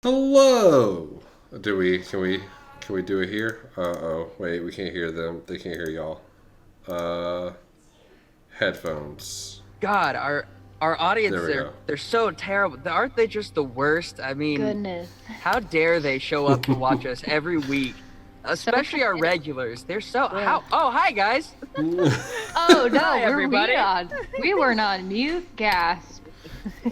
Hello. Can we do it here? Wait, we can't hear them. They can't hear y'all. Uh, Headphones. God, our audience, There we go. they're so terrible. Aren't they just the worst? I mean, Goodness. how dare they show up to watch us every week? Especially our regulars. They're so Oh, hi guys. Oh no, Hi, we're everybody. we weren't on mute. Gasp.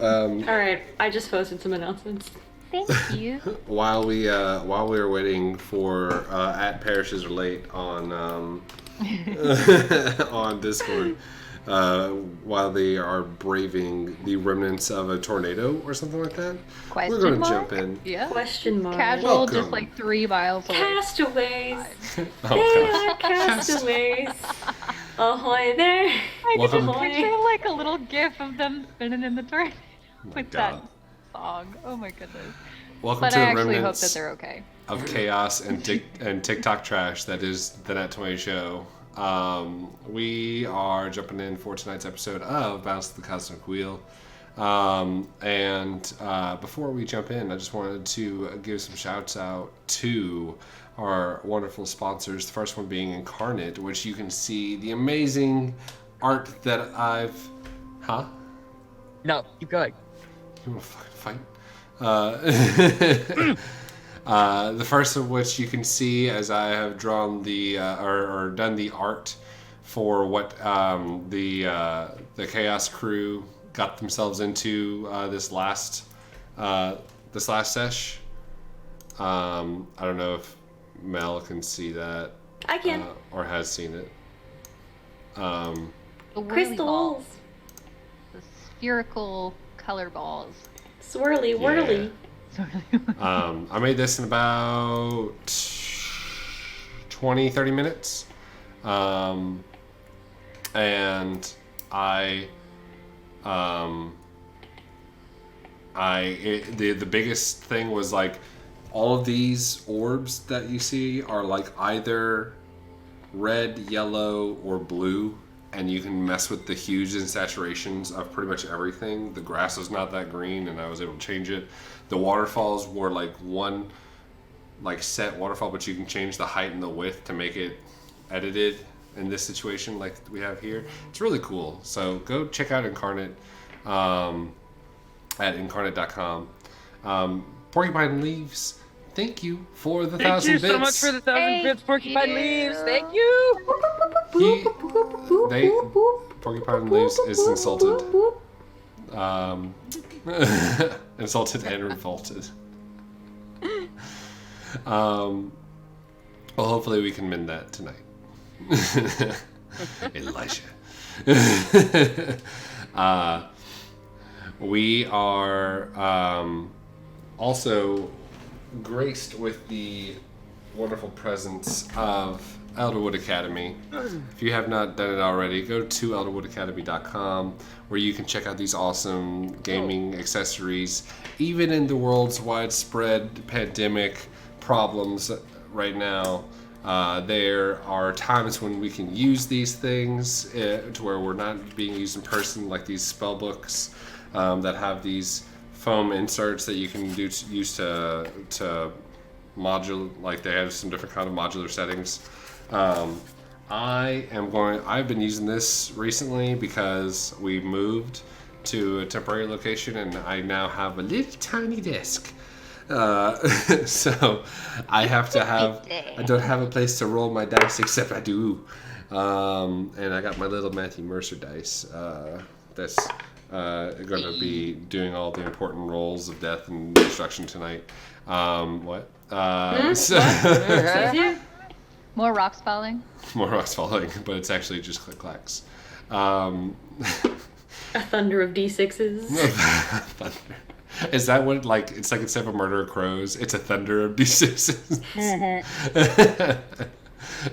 All right, I just posted some announcements. Thank you. While we were waiting for at Parishes Relate on on Discord, while they are braving the remnants of a tornado or something like that, Question we're going to mark? jump in. Yeah. Question mark. Casual, Welcome. just like 3 miles away. Castaways. Oh, They gosh. are castaways. Ahoy there. I can Welcome. just picture like a little gif of them spinning in the tornado with that God. song. Oh my goodness. Welcome But to I the actually hope remnants that they're okay. of chaos and TikTok trash that is the Nat 20 show. We are jumping in for tonight's episode of Bounce the Cosmic Wheel. And before we jump in, I just wanted to give some shouts out to our wonderful sponsors. The first one being Incarnate, which you can see the amazing art that I've... Huh? No, keep going. You want to fucking fight? The first of which you can see as I have drawn the or done the art for what the Chaos crew got themselves into this last sesh. I don't know if Mel can see that I can. or has seen it. The whirly Crystals. balls. The spherical color balls. Swirly, whirly. I made this in about 20-30 minutes. And the biggest thing was like all of these orbs that you see are like either red, yellow, or blue, and you can mess with the hues and saturations of pretty much everything. The grass was not that green, and I was able to change it. The waterfalls were like one set waterfall, but you can change the height and the width to make it edited in this situation like we have here. It's really cool. So go check out Incarnate at incarnate.com. Porcupine Leaves, thank you for the 1,000 bits. Thank you so much for the 1,000 bits, Porcupine you. Leaves. Thank you. Porcupine Leaves is insulted. Insulted and revolted. Well, hopefully we can mend that tonight. Elijah. We are also graced with the wonderful presence of Elderwood Academy. If you have not done it already, go to elderwoodacademy.com where you can check out these awesome gaming accessories. Even in the world's widespread pandemic problems right now, there are times when we can use these things to where we're not being used in person, like these spell books that have these foam inserts that you can use to module, like they have some different kind of modular settings. I've been using this recently because we moved to a temporary location and I now have a little tiny desk. So I don't have a place to roll my dice, except I do. And I got my little Matthew Mercer dice that's going to be doing all the important rolls of death and destruction tonight. What? More rocks falling. More rocks falling, but it's actually just click-clacks. A thunder of D6s. Thunder. Is that what, like, it's like instead of a murder of crows, it's a thunder of D6s?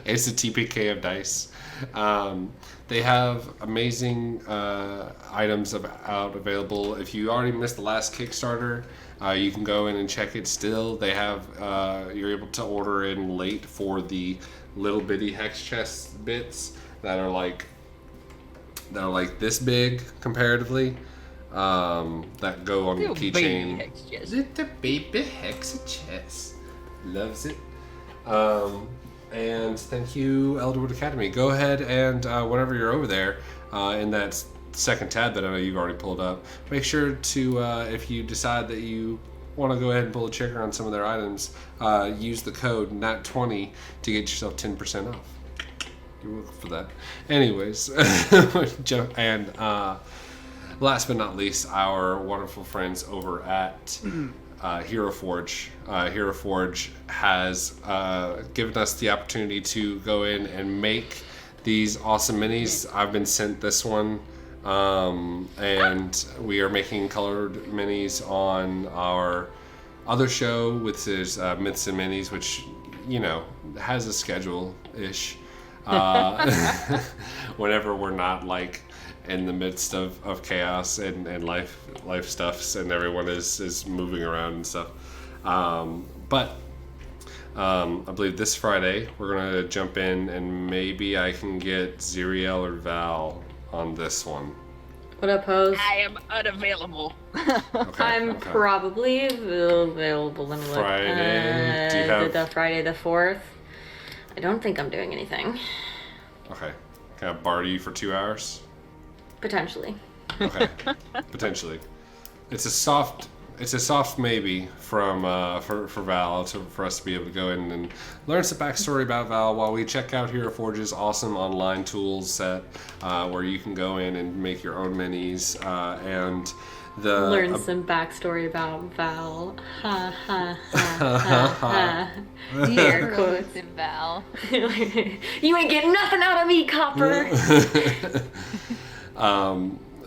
It's a TPK of dice. They have amazing items out available. If you already missed the last Kickstarter, you can go in and check it still. They have, you're able to order in late for the little bitty hex chest bits that are like this big comparatively. that go on the Little baby keychain. hex chest. Little baby hex chest. Loves it. And thank you, Elderwood Academy. Go ahead and whenever you're over there, in that second tab that I know you've already pulled up, make sure to, if you decide that you want to go ahead and pull a trigger on some of their items, use the code NAT20 to get yourself 10% off. You're welcome for that. Anyways, and last but not least, our wonderful friends over at Hero Forge. Hero Forge has given us the opportunity to go in and make these awesome minis. I've been sent this one, and we are making colored minis on our other show, which is Myths and Minis, which, you know, has a schedule-ish. Whenever we're not like in the midst of chaos and life stuffs and everyone is moving around and stuff. But I believe this Friday we're gonna jump in and maybe I can get Xyriel or Val on this one. What up, Pose? I am unavailable. Okay, I'm okay. probably available. Let me look. Friday. Do you have... the Friday the 4th. I don't think I'm doing anything. Okay. Can I borrow you for 2 hours? Potentially. Okay. Potentially. It's a soft maybe from for Val for us to be able to go in and learn some backstory about Val while we check out Hero Forge's awesome online tools set, where you can go in and make your own minis and Learn some backstory about Val. Ha ha ha ha. Dear quotes. quotes in Val. You ain't getting nothing out of me, Copper.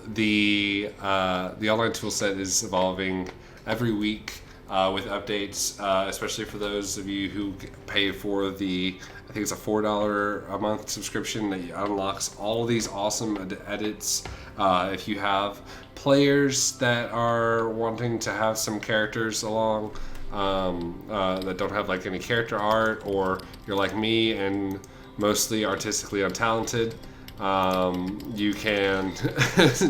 The online tool set is evolving every week with updates, especially for those of you who pay for the, I think it's a $4 a month subscription that unlocks all of these awesome edits. If you have players that are wanting to have some characters along that don't have like any character art, or you're like me and mostly artistically untalented, you can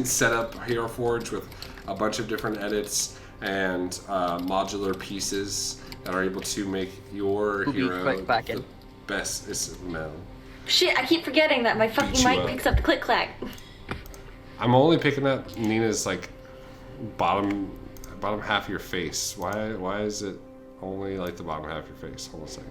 set up Hero Forge with a bunch of different edits and modular pieces that are able to make your hero the best. It's Mel. Shit, I keep forgetting that my fucking mic picks up the click clack. I'm only picking up Nina's like bottom half of your face. Why is it only like the bottom half of your face? Hold on a second.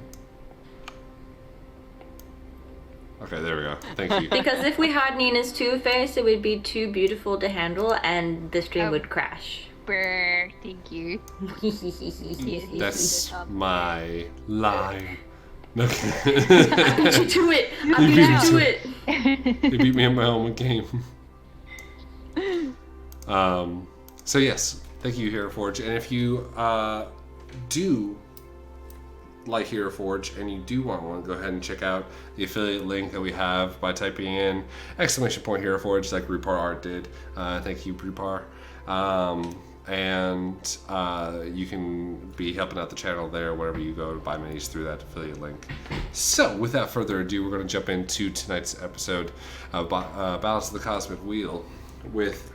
Okay, there we go. Thank you. Because if we had Nina's two-face, it would be too beautiful to handle and the stream would crash. Brr, thank you. That's my line. Okay. I beat you to it. I beat you to it. You beat me in my own game. So yes, thank you, Hero Forge. And if you do like Hero Forge and you do want one, go ahead and check out the affiliate link that we have by typing in !Hero Forge like Rupar Art did. Thank you, Rupar. And you can be helping out the channel there whenever you go to buy minis through that affiliate link. So without further ado, we're going to jump into tonight's episode of Balance of the Cosmic Wheel, with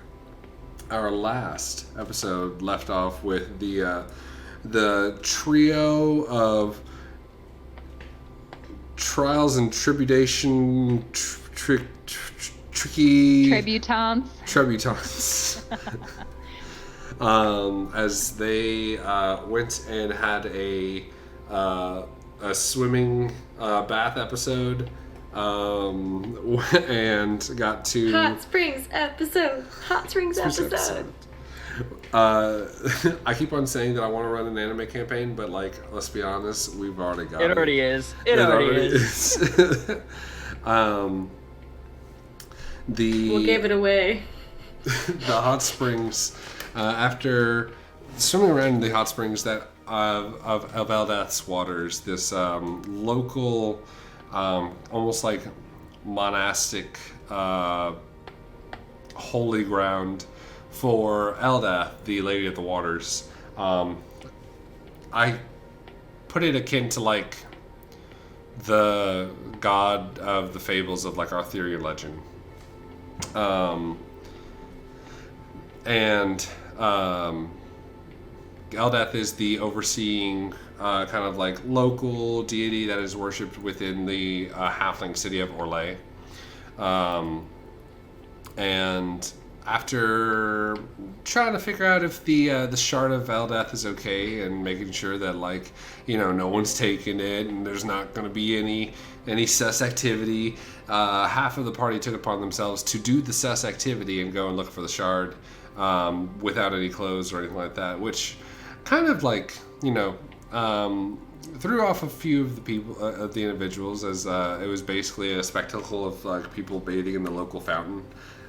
our last episode left off with the trio of trials and tribulation tricky Trebutons. As they went and had a swimming bath episode, and got to Hot Springs episode. I keep on saying that I want to run an anime campaign, but like, let's be honest, we've already got it. It already is. It already is. We'll give it away. The hot springs, after swimming around in the hot springs that of Eldath's waters, this local, almost like monastic holy ground for Eldath, the Lady of the Waters. I put it akin to like the god of the fables of like Arthurian legend. And Eldeth is the overseeing kind of like local deity that is worshipped within the halfling city of Orlais. And after trying to figure out if the shard of Eldeth is okay and making sure that, like, you know, no one's taking it and there's not going to be any sus activity, half of the party took upon themselves to do the sus activity and go and look for the shard without any clothes or anything like that, which kind of, like, you know, threw off a few of the people, of the individuals, as it was basically a spectacle of like people bathing in the local fountain.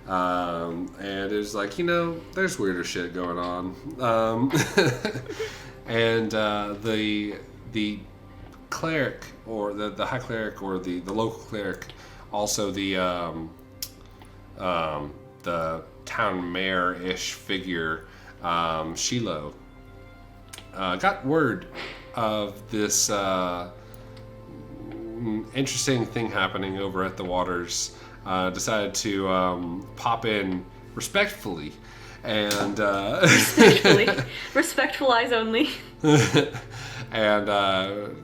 And it was like, you know, there's weirder shit going on. And the cleric, or the high cleric, or the local cleric, also the town mayor-ish figure, Shiloh, got word of this interesting thing happening over at the Waters. Decided to pop in respectfully and respectful eyes only. And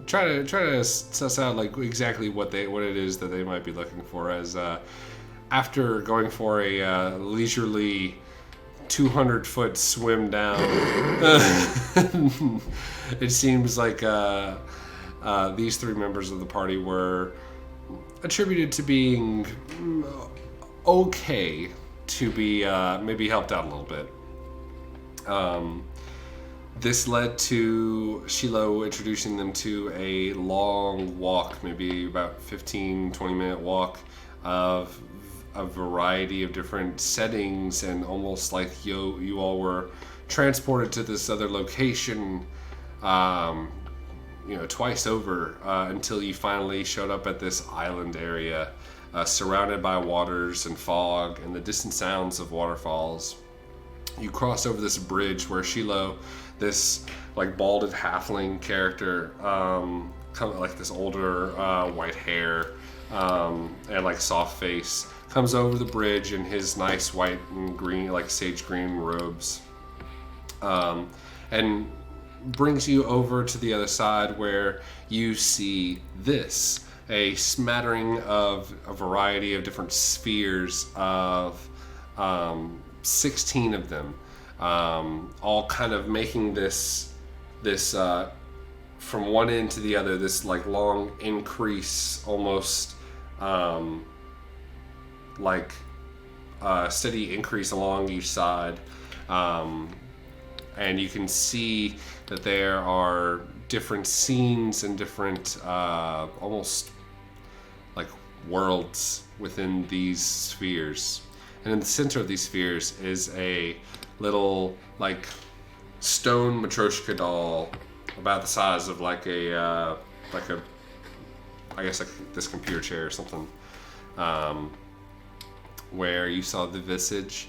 try to suss out like exactly what it is that they might be looking for. As after going for a leisurely 200-foot swim down, it seems like these three members of the party were attributed to being okay to be maybe helped out a little bit. This led to Shiloh introducing them to a long walk, maybe about 15-20 minute walk of a variety of different settings, and almost like you all were transported to this other location twice over, until you finally showed up at this island area, surrounded by waters and fog and the distant sounds of waterfalls. You cross over this bridge where Shiloh, this like balded halfling character, kind of like this older white hair and like soft face, comes over the bridge in his nice white and green, like sage green robes, and brings you over to the other side, where you see this, a smattering of a variety of different spheres of 16 of them, all kind of making this from one end to the other, this like long increase, almost like a steady increase along each side. And you can see that there are different scenes and different almost like worlds within these spheres. And in the center of these spheres is a little like stone Matryoshka doll about the size of like a I guess like this computer chair or something, where you saw the visage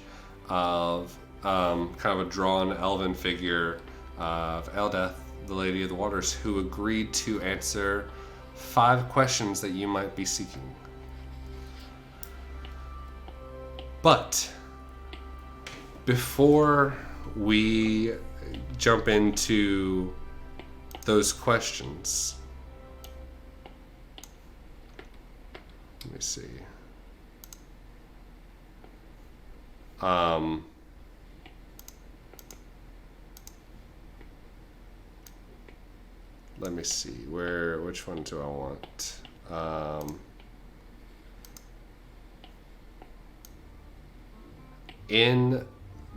of kind of a drawn elven figure of Eldeth, the Lady of the Waters, who agreed to answer 5 questions that you might be seeking. But before we jump into those questions, let me see. Let me see, which one do I want? In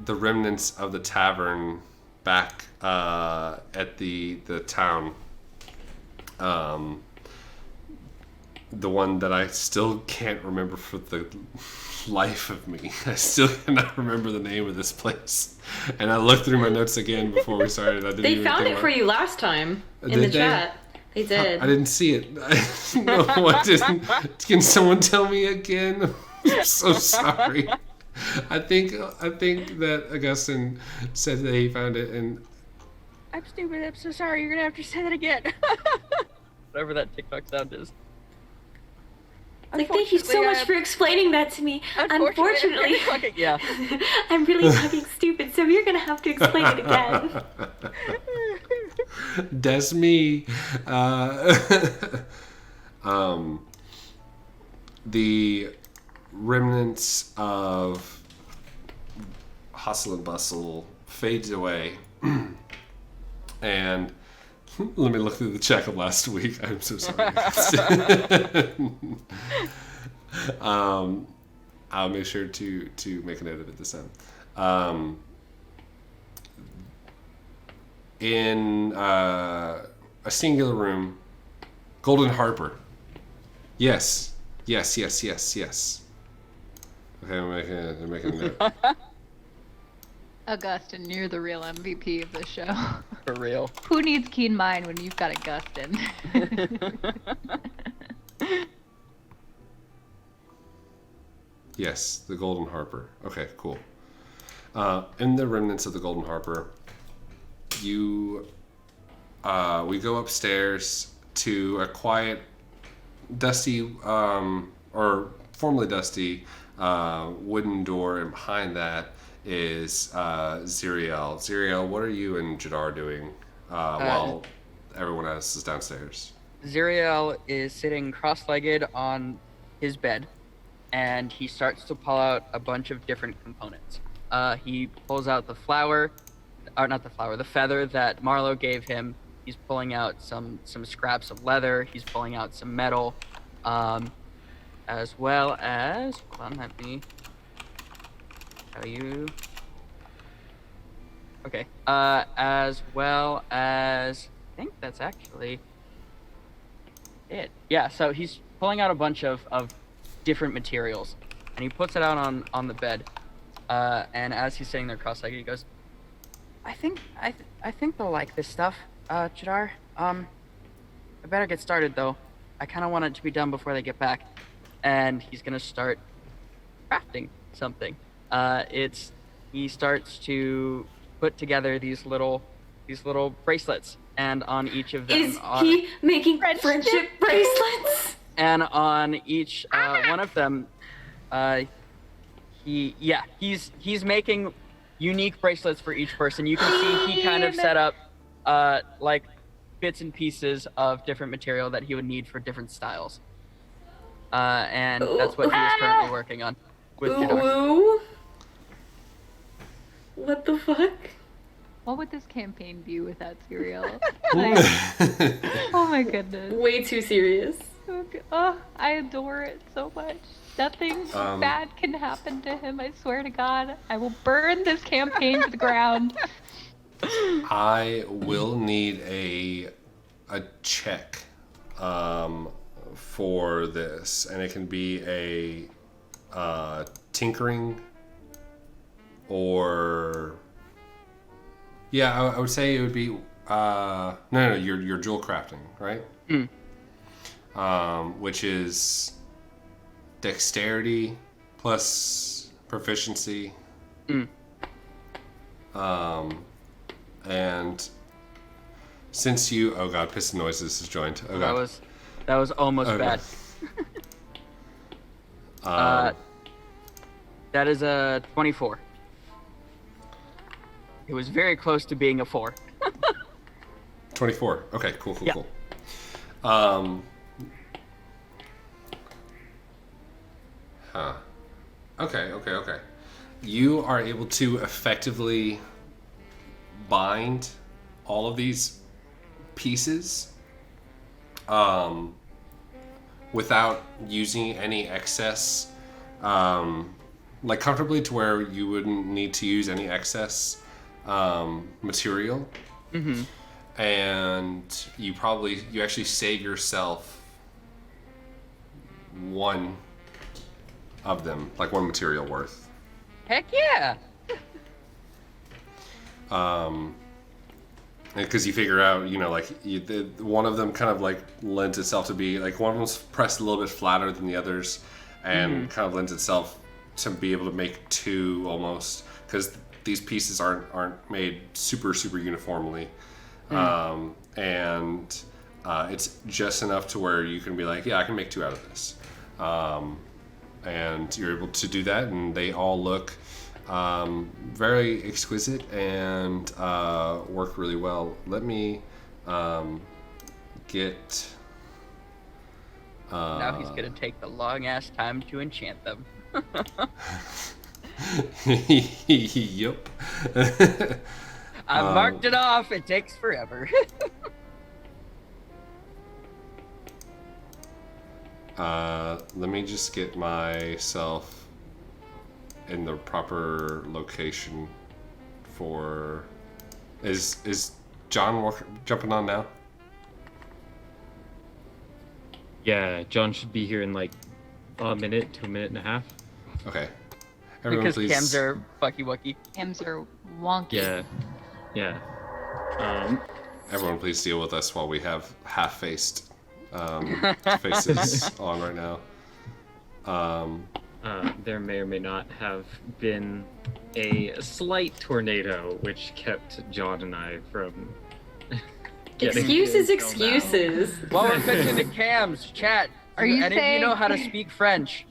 the remnants of the tavern back at the town, the one that I still can't remember for the life of me. I still cannot remember the name of this place. And I looked through my notes again before we started. They found it for you last time in the chat. They did. I didn't see it. No, I didn't. Can someone tell me again? I'm so sorry. I think that Augustine said that he found it, and I'm stupid. I'm so sorry. You're gonna have to say that again. Whatever that TikTok sound is. Like, thank you so much for explaining that to me. Unfortunately, yeah. I'm really fucking stupid, so you're gonna have to explain it again. That's me. The remnants of hustle and bustle fades away, and let me look through the check of last week. I'm so sorry. I'll make sure to make a note of it this time. In a singular room, Golden Harper. Yes. Okay, I'm making a note. Augustin, you're the real MVP of this show. For real. Who needs keen mind when you've got Augustin? Yes, the Golden Harper. Okay, cool. In the remnants of the Golden Harper, we go upstairs to a quiet, dusty, or formerly dusty, wooden door, and behind that is Xyriel. Xyriel, what are you and Jadar doing while everyone else is downstairs? Xyriel is sitting cross-legged on his bed, and he starts to pull out a bunch of different components. He pulls out the feather that Marlow gave him. He's pulling out some scraps of leather. He's pulling out some metal, as well as, hold on, let me tell you. Okay, as well as, I think that's actually it. Yeah, so he's pulling out a bunch of different materials, and he puts it out on the bed. And as he's sitting there cross-legged, he goes, I think they'll like this stuff, Jadar. I better get started though. I kind of want it to be done before they get back. And he's gonna start crafting something. He starts to put together these little bracelets, and on each of them Is he making friendship bracelets? And on each one of them, he's making unique bracelets for each person. You can see he kind of set up like bits and pieces of different material that he would need for different styles. And that's what he is currently working on with Jadar. Ooh. What the fuck? What would this campaign be without Xyriel? Like, oh my goodness. Way too serious. Oh, I adore it so much. Nothing bad can happen to him, I swear to God. I will burn this campaign to the ground. I will need a check for this, and it can be a tinkering or I would say it would be no your jewel crafting, right? Which is dexterity plus proficiency. And since you, oh god, piston noises has joined. Oh god, that was almost bad. That is a 24. It was very close to being a 4. 24. Okay, cool. Okay. You are able to effectively bind all of these pieces without using any excess, like comfortably to where you wouldn't need to use any excess material. Mm-hmm. And you actually save yourself one of them, like one material worth. Heck yeah! Because you figure out, one of them kind of like lends itself to be like one of them's pressed a little bit flatter than the others, and kind of lends itself to be able to make two almost, because these pieces aren't made super uniformly, and it's just enough to where you can be like, yeah, I can make two out of this. And you're able to do that, and they all look very exquisite and work really well. Let me get... Now he's gonna take the long ass time to enchant them. Yup. I marked it off. It takes forever. Let me just get myself in the proper location for... Is John jumping on now? Yeah, John should be here in like a minute to a minute and a half. Okay. Everyone, because please. cams are fucky wucky. Hams are wonky. Yeah. Everyone, please deal with us while we have half-faced faces on right now. There may or may not have been a slight tornado which kept John and I from getting Excuses. While we're pitching to cams, chat. Are do you any of saying- you know how to speak French?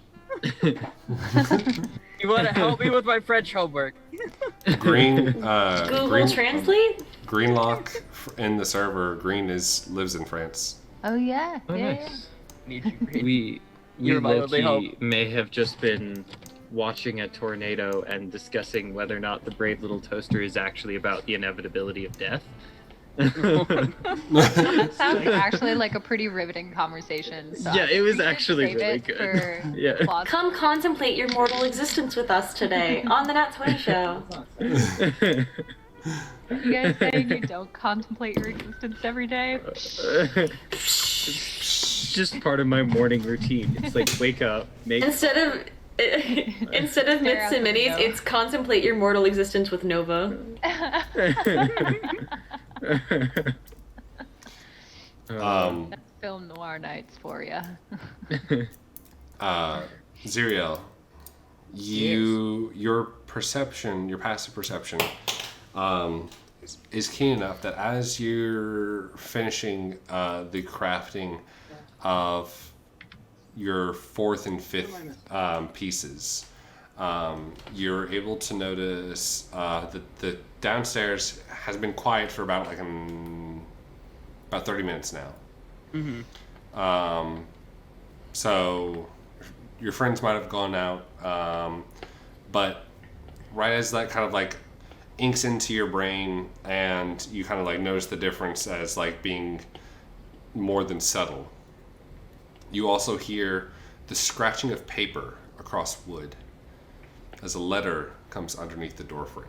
You want to help me with my French homework? Green, Google Green, Translate? Greenlock in the server. Green lives in France. Oh yeah. Oh, yeah, nice. Need you, Green. We You're my only low-key hope. may have just been watching a tornado and discussing whether or not the brave little toaster is actually about the inevitability of death. That sounds actually like a pretty riveting conversation. So Yeah, it was we should actually save really it good. for Yeah. plausible- Come contemplate your mortal existence with us today on the Nat 20 Show. You guys saying you don't contemplate your existence every day? It's just part of my morning routine. It's like wake up, make Instead of Stare myths out and the minis, window. it's contemplate your mortal existence with Nova. That's film noir nights for you. Xyriel, your perception, your passive perception, is keen enough that as you're finishing the crafting of your fourth and fifth pieces, you're able to notice that the downstairs has been quiet for about about 30 minutes now. Mm-hmm. So your friends might have gone out, but right as that kind of like inks into your brain and you kind of like notice the difference as like being more than subtle, you also hear the scratching of paper across wood as a letter comes underneath the doorframe.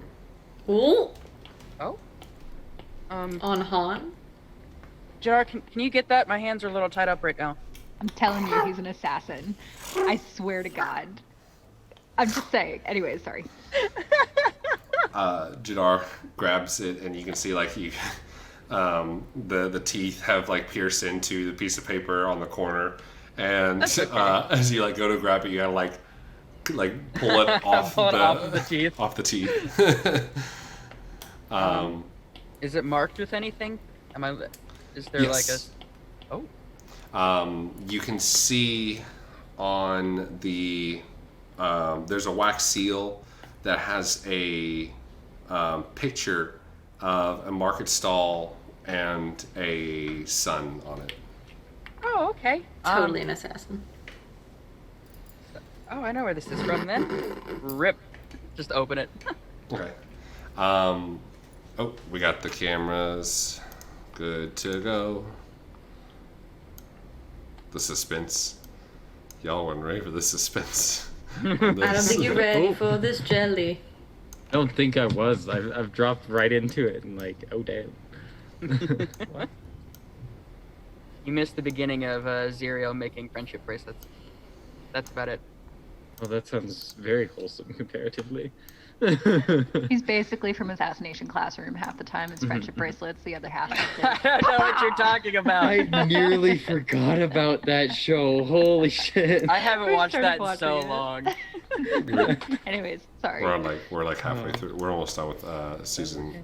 Ooh, Oh. on Han. Jar, can you get that? My hands are a little tied up right now. I'm telling you, he's an assassin. I swear to God. I'm just saying. Anyways, sorry. Jadar grabs it, and you can see like the teeth have like pierced into the piece of paper on the corner, and as you like go to grab it, you gotta like pull it off Pull it off of the teeth. off the teeth. Is it marked with anything? Is there Yes. like a... Oh. You can see on the there's a wax seal that has a picture of a market stall and a sun on it. Oh, okay. Totally an assassin. Oh, I know where this is from then. Rip. Just open it. Okay. We got the cameras. Good to go. The suspense. Y'all weren't ready for the suspense. I don't think you're ready Oh. for this jelly. I don't think I was. I've dropped right into it and like, oh damn. What? You missed the beginning of Xyriel making friendship bracelets. That's about it. Well, that sounds very wholesome comparatively. He's basically from Assassination Classroom. Half the time it's friendship bracelets, the other half is I don't know what you're talking about. I nearly forgot about that show. Holy shit. I haven't We watched started that in so watching it. long. Anyways, sorry. We're like halfway through. We're almost done with season.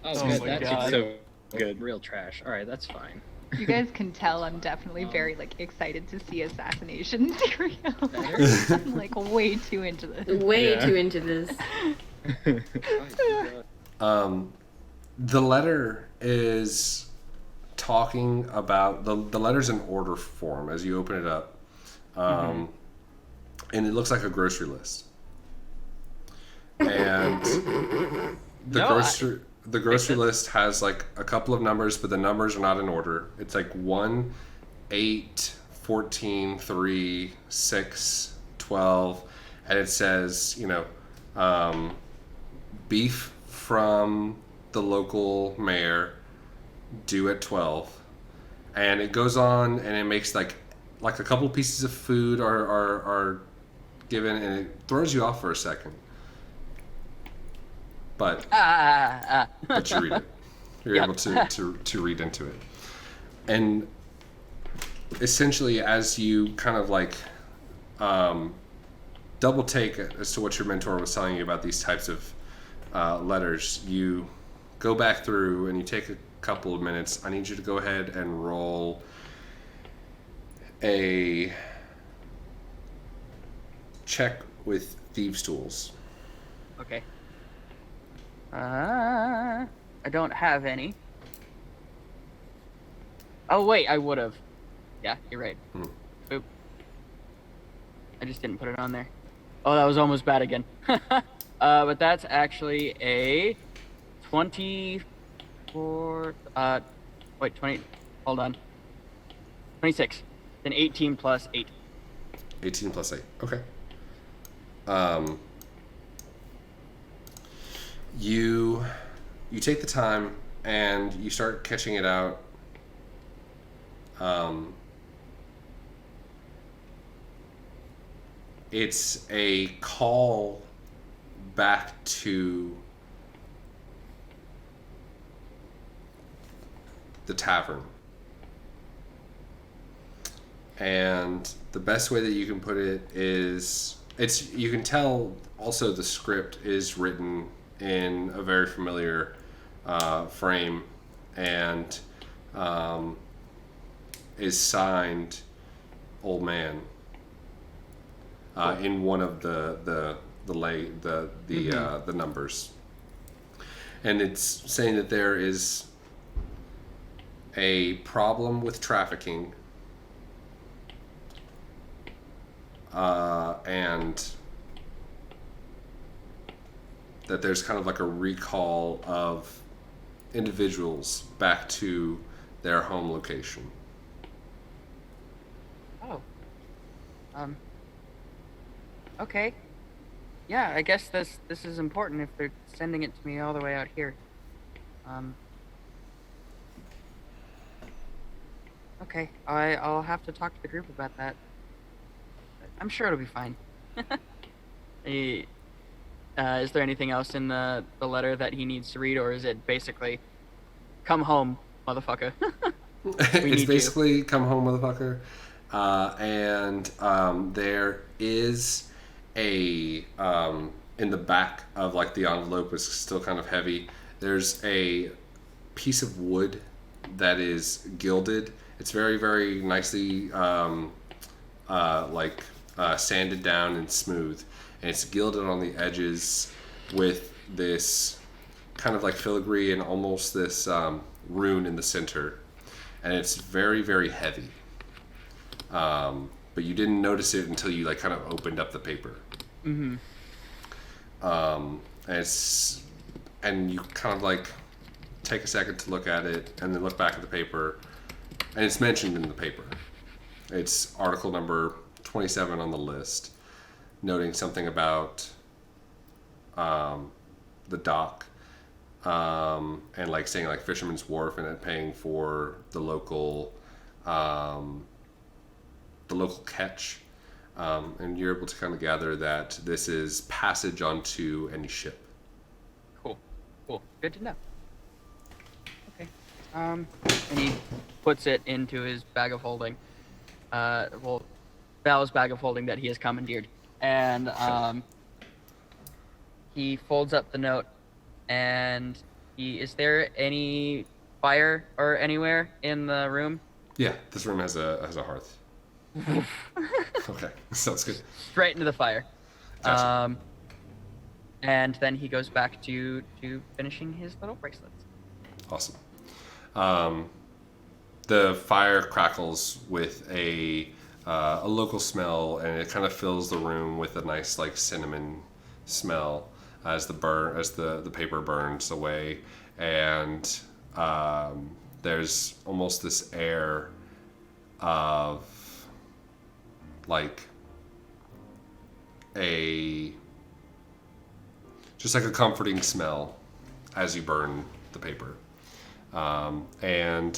Oh, Oh good. my That's God. so good. Real trash. All right, that's fine. You guys can tell I'm definitely very excited to see assassination serial. I'm way too into this. Way Yeah. too into this. The letter is talking about the letter's in order form as you open it up, and it looks like a grocery list. And the grocery list has a couple of numbers, but the numbers are not in order. It's 1, 8, 14, 3, 6, 12, and it says beef from the local mayor due at 12, and it goes on and it makes like a couple pieces of food are given, and it throws you off for a second, but you read it. You're able to read into it, and essentially as you kind of double take as to what your mentor was telling you about these types of letters, you go back through and you take a couple of minutes. I need you to go ahead and roll a check with thieves' tools. Okay. I don't have any. Oh wait, I would have. Yeah, you're right. Oop. I just didn't put it on there. Oh, that was almost bad again. But that's actually a 24. Wait, 20. Hold on. 26. Then 18 plus 8. 18 plus 8. Okay. You take the time and you start catching it out. It's a call back to the tavern. And the best way that you can put it is, you can tell also the script is written in a very familiar frame, and is signed Old Man in one of the numbers, and it's saying that there is a problem with trafficking, and that there's kind of like a recall of individuals back to their home location. Oh. Okay. Yeah, I guess this is important if they're sending it to me all the way out here. Okay, I'll have to talk to the group about that. I'm sure it'll be fine. Is there anything else in the letter that he needs to read, or is it basically, come home, motherfucker? It's basically come home, motherfucker. And there is a in the back of the envelope is still kind of heavy. There's a piece of wood that is gilded. It's very, very nicely sanded down and smooth, and it's gilded on the edges with this kind of filigree and almost this rune in the center, and it's very, very heavy. But you didn't notice it until you kind of opened up the paper. Mm-hmm. And you kind of take a second to look at it, and then look back at the paper, and it's mentioned in the paper. It's article number 27 on the list, noting something about the dock, and saying Fisherman's Wharf, and it paying for the local catch, and you're able to kind of gather that this is passage onto any ship. Cool. Good to know. Okay. And he puts it into his bag of holding. Val's bag of holding that he has commandeered. And he folds up the note, and is there any fire or anywhere in the room? Yeah, this room has a hearth. Okay, sounds good. Straight into the fire. Gotcha. And then he goes back to finishing his little bracelets. Awesome. The fire crackles with a local smell, and it kind of fills the room with a nice like cinnamon smell as the paper burns away, and there's almost this air of like just like a comforting smell as you burn the paper. And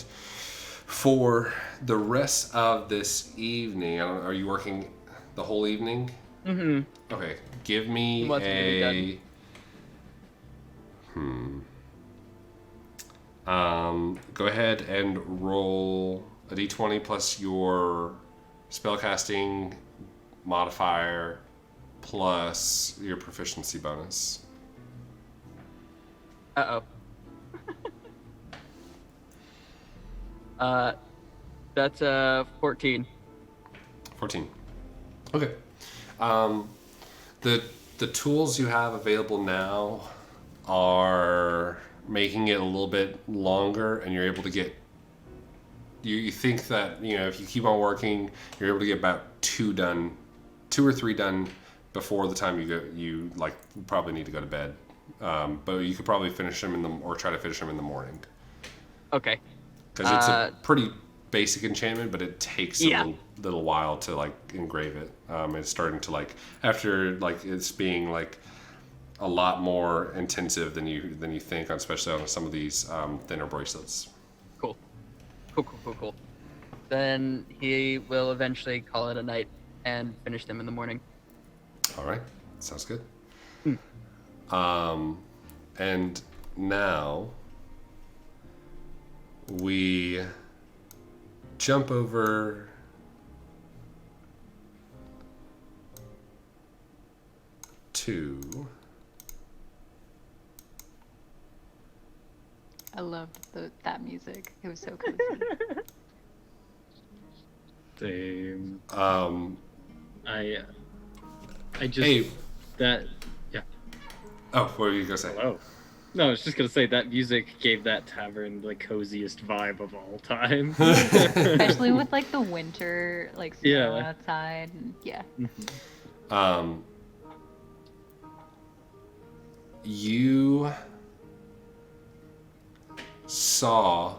for the rest of this evening, are you working the whole evening? Mm-hmm. Okay, give me What's gonna be go ahead and roll a d20 plus your spellcasting modifier plus your proficiency bonus. Uh-oh. That's 14. 14. Okay. The tools you have available now are making it a little bit longer, and you're able to get. You think that if you keep on working, you're able to get about 2 or 3 done before the time you probably need to go to bed. But you could probably finish them or try to finish them in the morning. Okay. Because it's a pretty basic enchantment, but it takes Yeah. a little while to like engrave it. It's starting to after it's being a lot more intensive than you think, especially on some of these thinner bracelets. Cool. Cool. Then he will eventually call it a night and finish them in the morning. All right, sounds good. And now we jump over to I loved that music. It was so cozy. Same. I just Hey. that yeah. Oh, what were you gonna say? Hello. No, I was just gonna say that music gave that tavern the coziest vibe of all time. Especially with the winter snow Yeah. outside. And, yeah. You saw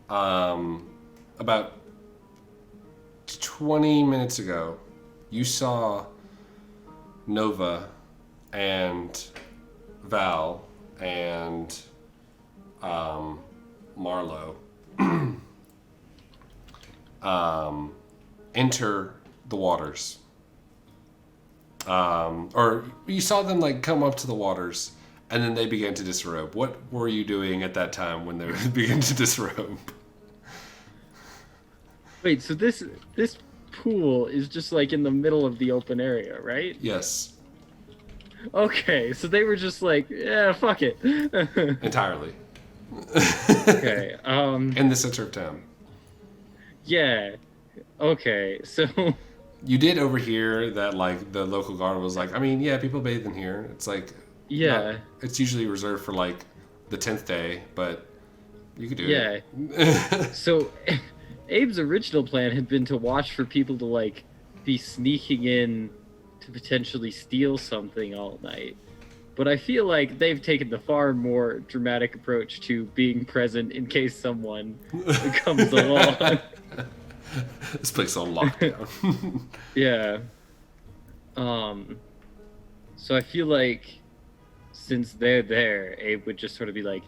about 20 minutes ago, you saw Nova and Val and Marlow enter the waters. Or you saw them come up to the waters, and then they began to disrobe. What were you doing at that time when they began to disrobe? Wait, so this pool is just in the middle of the open area, right? Yes, Okay, so they were just yeah, fuck it. entirely. Okay. In the center of town. Yeah. Okay. So. You did overhear that the local guard was I mean, yeah, people bathe in here. It's Yeah. it's usually reserved for the 10th day, but you could do Yeah. it. So, Abe's original plan had been to watch for people to be sneaking in to potentially steal something all night. But I feel like they've taken the far more dramatic approach to being present in case someone comes along. This place is on lockdown. Yeah. So I feel like since they're there, Abe would just sort of be well,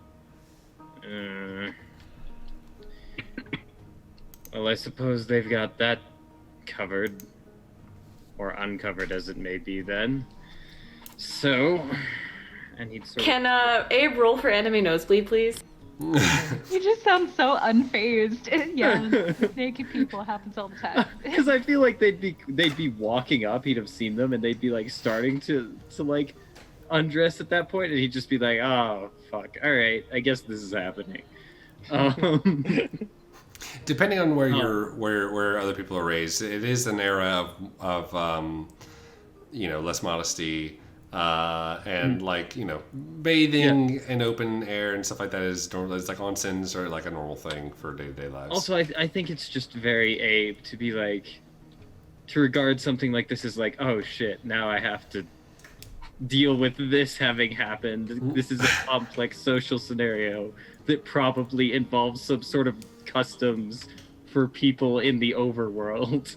I suppose they've got that covered. Or uncovered as it may be then. So, and he'd sort Can Abe roll for enemy nosebleed, please? You just sound so unfazed. Yeah, naked people happens all the time. Because I feel like they'd be walking up, he'd have seen them, and they'd be starting to undress at that point, and he'd just be like, "Oh fuck, all right, I guess this is happening." Um, Depending on where Oh. where other people are raised, it is an era of less modesty and bathing in open air and stuff like that is normal. It's like onsens are like a normal thing for day-to-day lives. Also, I think it's just very Abe to be like, to regard something like this as like, oh shit, now I have to deal with this having happened. This is a complex social scenario that probably involves some sort of customs for people in the overworld.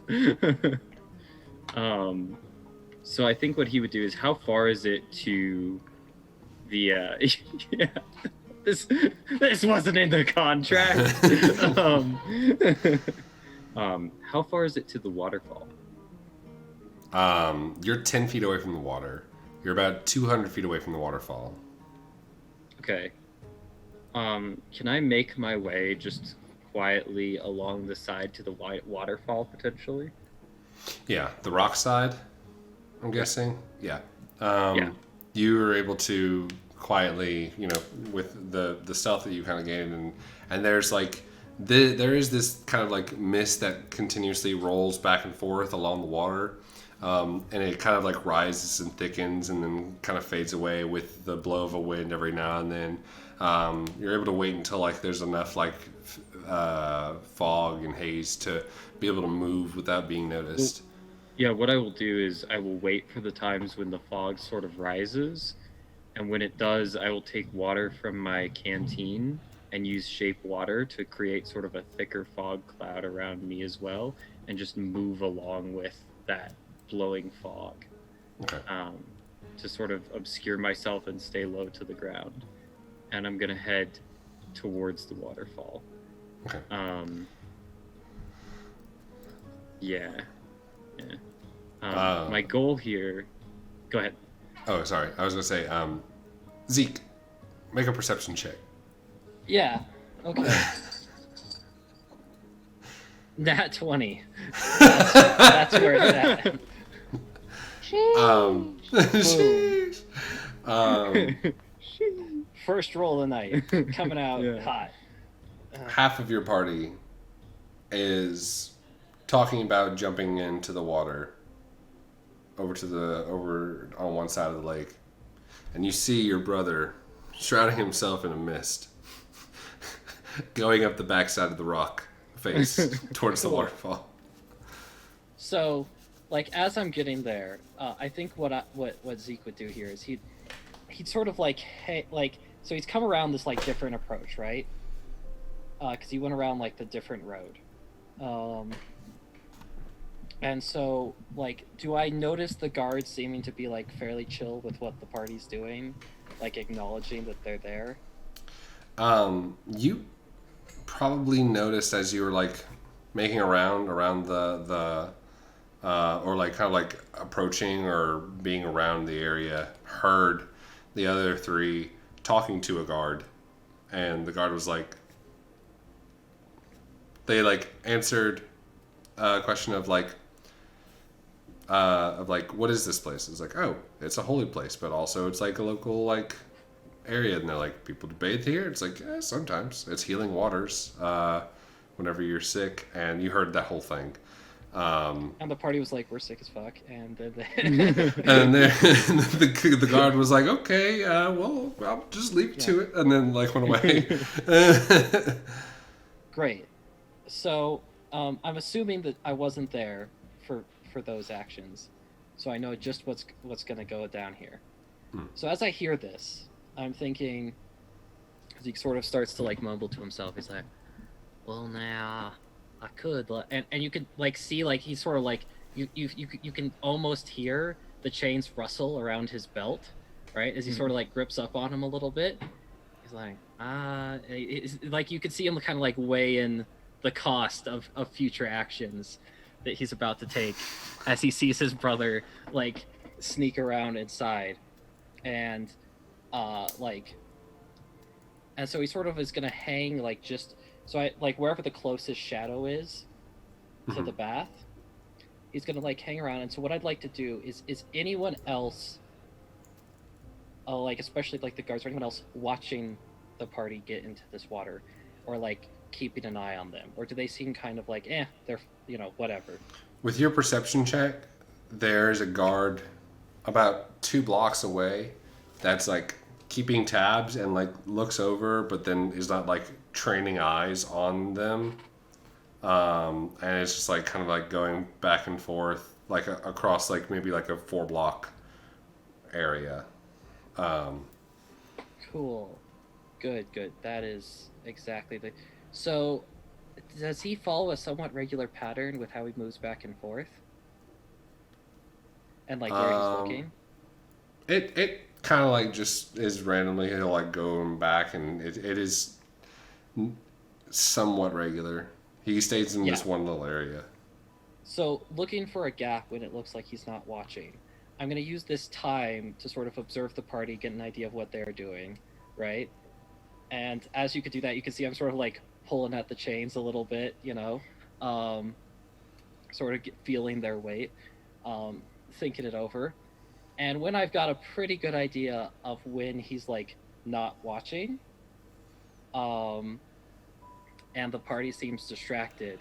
So I think what he would do is, how far is it to the yeah, this wasn't in the contract. How far is it to the waterfall? You're 10 feet away from the water. You're about 200 feet away from the waterfall. Okay. Can I make my way just quietly along the side to the waterfall potentially? Yeah, the rock side, I'm guessing. Yeah. Yeah. You were able to quietly, with the stealth that you kind of gained, and there's like there is this kind of like mist that continuously rolls back and forth along the water. And it kind of like rises and thickens and then kind of fades away with the blow of a wind every now and then. You're able to wait until like there's enough like fog and haze to be able to move without being noticed. Yeah, what I will do is I will wait for the times when the fog sort of rises, and when it does, I will take water from my canteen and use shape water to create sort of a thicker fog cloud around me as well, and just move along with that blowing fog, Okay. to sort of obscure myself and stay low to the ground. And I'm gonna head towards the waterfall. Okay. Yeah. My goal here. Go ahead. Oh, sorry. I was gonna say, Zeke, make a perception check. Yeah. Okay. Nat 20. That's where it's at. Sheesh. First roll of the night, coming out Yeah. hot. Half of your party is talking about jumping into the water over on one side of the lake, and you see your brother shrouding himself in a mist, going up the backside of the rock face towards the waterfall. So, like, as I'm getting there, I think what Zeke would do here is he'd sort of so he's come around this like different approach, right? Because he went around like the different road, and so like, do I notice the guards seeming to be like fairly chill with what the party's doing, like acknowledging that they're there? You probably noticed as you were like making around the or like kind of like approaching or being around the area, heard the other three talking to a guard, and the guard was like, they like answered a question of like what is this place? It's like, oh, it's a holy place, but also it's like a local like area, and they're like, people bathe here. It's like, yeah, sometimes it's healing waters whenever you're sick. And you heard that whole thing. And the party was like, we're sick as fuck, and then and then the guard was like, okay, well, I'll just leave it to it, and then like went away. Great. So I'm assuming that I wasn't there for those actions, so I know just what's gonna go down here. So as I hear this, I'm thinking, as he sort of starts to like mumble to himself, he's like, well, now I could, and you could like see like he's sort of like you can almost hear the chains rustle around his belt, right, as he sort of like grips up on him a little bit. He's like, like you could see him kind of like weigh in the cost of future actions that he's about to take as he sees his brother like sneak around inside, and and so he sort of is gonna hang like just so I like wherever the closest shadow is to the bath, he's gonna like hang around. And so what I'd like to do is anyone else like especially like the guards or anyone else watching the party get into this water, or like keeping an eye on them, or do they seem kind of like, they're whatever? With your perception check, there's a guard about 2 blocks away that's like keeping tabs and like looks over, but then is not like training eyes on them. And it's just like kind of like going back and forth, like across like maybe like a 4-block area. Cool. Good. That is exactly the. So, does he follow a somewhat regular pattern with how he moves back and forth? And like where he's looking? It kind of like just is randomly. He'll like go back, and it is somewhat regular. He stays in this one little area. So, looking for a gap when it looks like he's not watching. I'm going to use this time to sort of observe the party, get an idea of what they're doing, right? And as you could do that, you can see I'm sort of like pulling at the chains a little bit, sort of feeling their weight, thinking it over. And when I've got a pretty good idea of when he's like not watching, and the party seems distracted,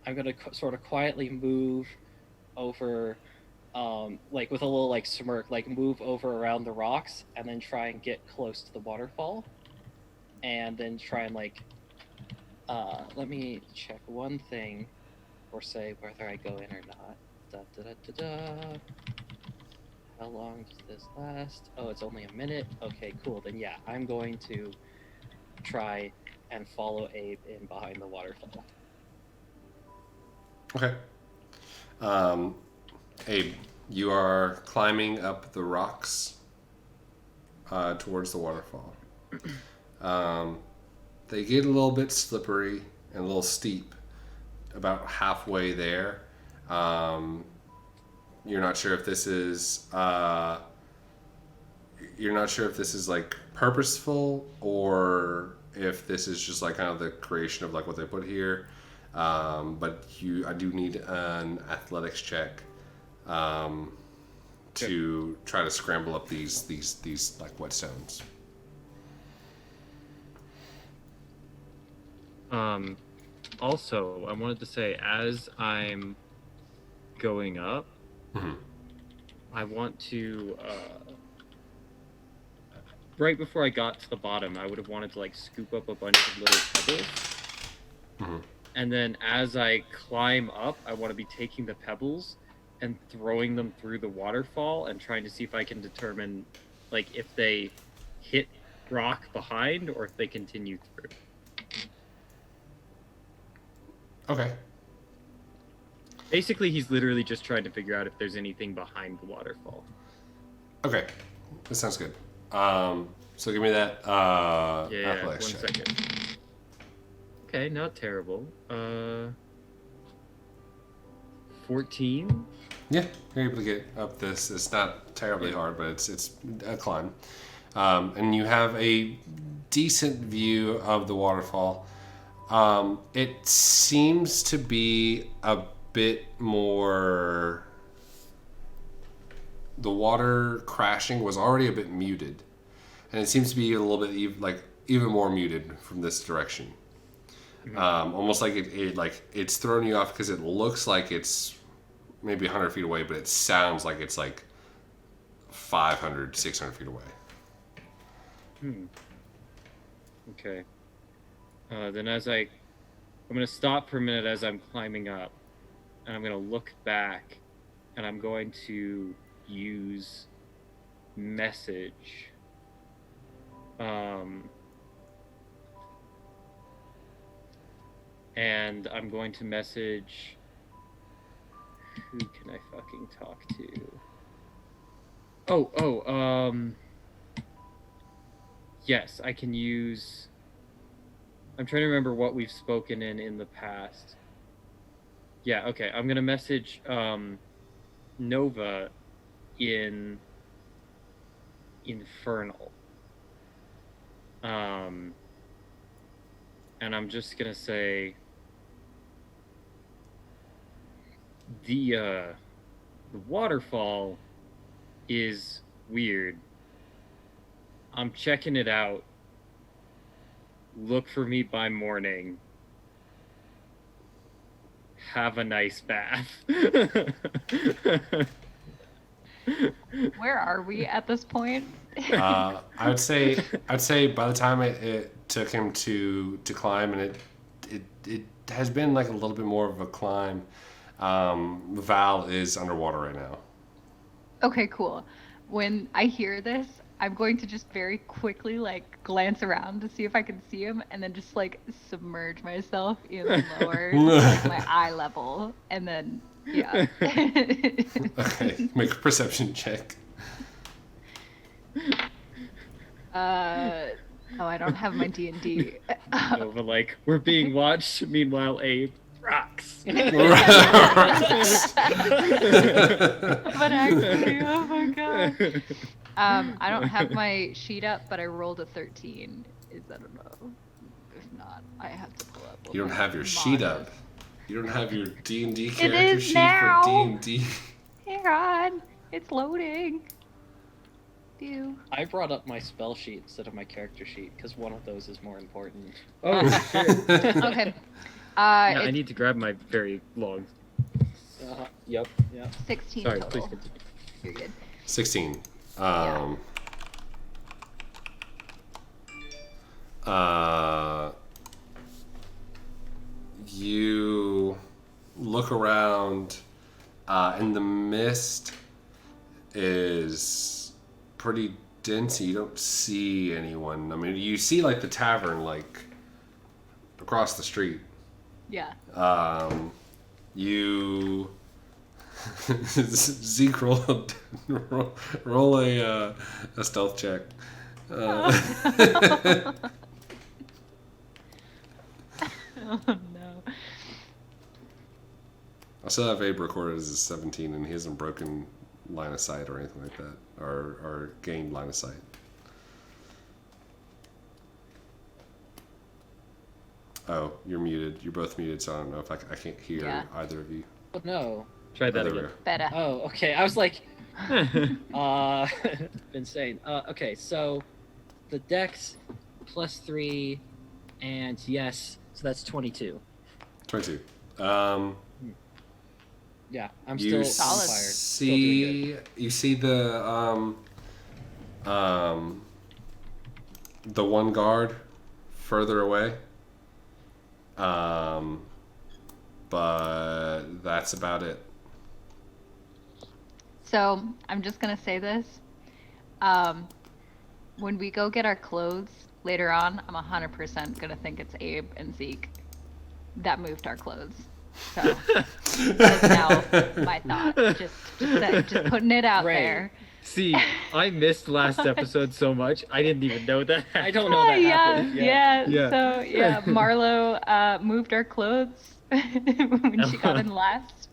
I'm going to sort of quietly move over, like with a little like smirk, like move over around the rocks and then try and get close to the waterfall. And then try and like, let me check one thing, or say whether I go in or not. How long does this last? Oh, it's only a minute. Okay, cool. Then yeah, I'm going to try and follow Abe in behind the waterfall. Okay. Abe, you are climbing up the rocks towards the waterfall. They get a little bit slippery and a little steep about halfway there. You're not sure if this is like purposeful, or if this is just like kind of the creation of like what they put here. But I do need an athletics check to try to scramble up these like whetstones. Also, I wanted to say, as I'm going up, I want to, right before I got to the bottom, I would have wanted to like scoop up a bunch of little pebbles. And then as I climb up, I want to be taking the pebbles and throwing them through the waterfall and trying to see if I can determine like if they hit rock behind or if they continue through. Okay. Basically, he's literally just trying to figure out if there's anything behind the waterfall. Okay. That sounds good. So give me that athletics check. 1 second. Okay, not terrible. 14? Yeah, you're able to get up this. It's not terribly hard, but it's a climb. And you have a decent view of the waterfall. It seems to be a bit more... The water crashing was already a bit muted. And it seems to be a little bit even more muted from this direction. Almost like it's thrown you off because it looks like it's maybe 100 feet away, but it sounds like it's like 500, 600 feet away. Okay. Then I'm going to stop for a minute as I'm climbing up, and I'm going to look back, and I'm going to use message. And I'm going to message... Who can I fucking talk to? Yes, I can use... I'm trying to remember what we've spoken in the past. Yeah, okay. I'm going to message Nova in Infernal. And I'm just going to say... The waterfall is weird. I'm checking it out. Look for me by morning. Have a nice bath. Where are we at this point? I'd say by the time it took him to climb, and it has been like a little bit more of a climb. Val is underwater right now. Okay, cool. When I hear this, I'm going to just very quickly like glance around to see if I can see him, and then just like submerge myself even lower to like my eye level, and then yeah. Okay, make a perception check. Oh, I don't have my D&D. Nova, like, we're being watched. Meanwhile, Abe rocks. But actually, oh my god. I don't have my sheet up, but I rolled a 13. Is that a no? If not, I have to pull up. You don't have your sheet up. You don't have your D&D It character is sheet now. for D&D. Hang on, it's loading. Ew. I brought up my spell sheet instead of my character sheet because one of those is more important. Oh, shit. Okay. Yeah, I It's need to grab my very long. Yep. 16 Sorry, total. please continue. You're good. 16. You look around, and the mist is pretty dense. You don't see anyone. I mean, you see like the tavern like across the street. Yeah. You Zeke roll a stealth check. Oh no. I still have Abe recorded as a 17, and he hasn't broken line of sight or anything like that, or gained line of sight. Oh, you're muted. You're both muted, so I don't know if I can't hear either of you. Oh no. Try that There we again. go. Better. Oh, okay. I was like, insane. Okay, so the dex +3, and yes, so that's 22. 22. Yeah, I'm You still Solid. fired. Still doing good. you see the one guard further away. But that's about it. So I'm just gonna say this. When we go get our clothes later on, I'm 100% gonna think it's Abe and Zeke that moved our clothes. So that's now my thought. Just putting it out Great. there. See, I missed last episode so much. I didn't even know that. I don't know that happened. Yeah. So yeah, Marlow moved our clothes when she got in last.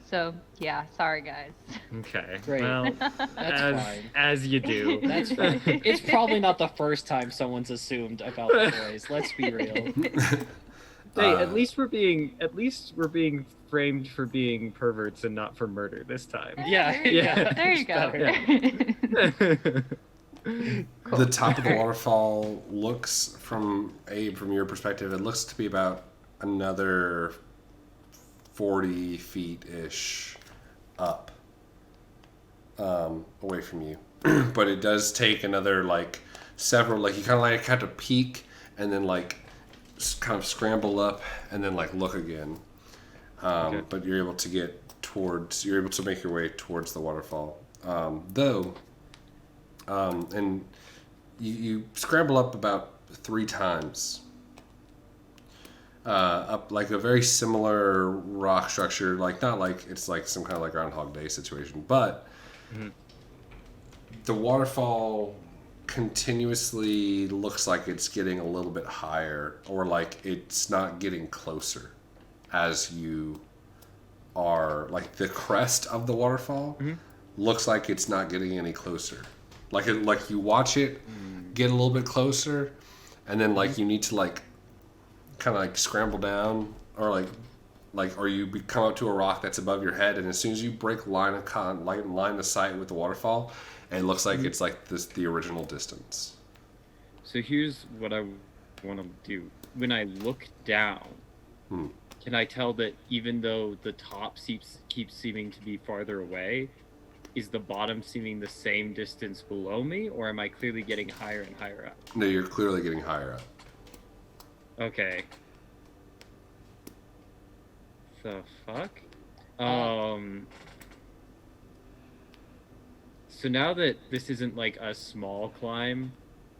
So yeah, sorry guys. Okay. Great. Well, That's fine. as you do. That's fine. It's probably not the first time someone's assumed about the boys. Let's be real. Hey, at least we're being framed for being perverts and not for murder this time. Yeah. Yeah. There you it's go. better. Cool. The top of the waterfall looks, from Abe, from your perspective, it looks to be about another 40 feet-ish up, away from you. But it does take another, like, several, like, you kind of like have to peek and then, like, kind of scramble up and then, like, look again. Okay. But you're able to make your way towards the waterfall. And you scramble up about 3 times. Up like a very similar rock structure, like not like it's like some kind of like Groundhog Day situation, but the waterfall continuously looks like it's getting a little bit higher, or like it's not getting closer as you are, like the crest of the waterfall looks like it's not getting any closer. Like you watch it get a little bit closer, and then like you need to like kind of like scramble down or like or you come up to a rock that's above your head, and as soon as you break line of sight with the waterfall, it looks like it's like the original distance. So here's what I want to do. When I look down, can I tell that even though the top keeps seeming to be farther away, is the bottom seeming the same distance below me, or am I clearly getting higher and higher up? No, you're clearly getting higher up. Okay. The fuck? So now that this isn't like a small climb,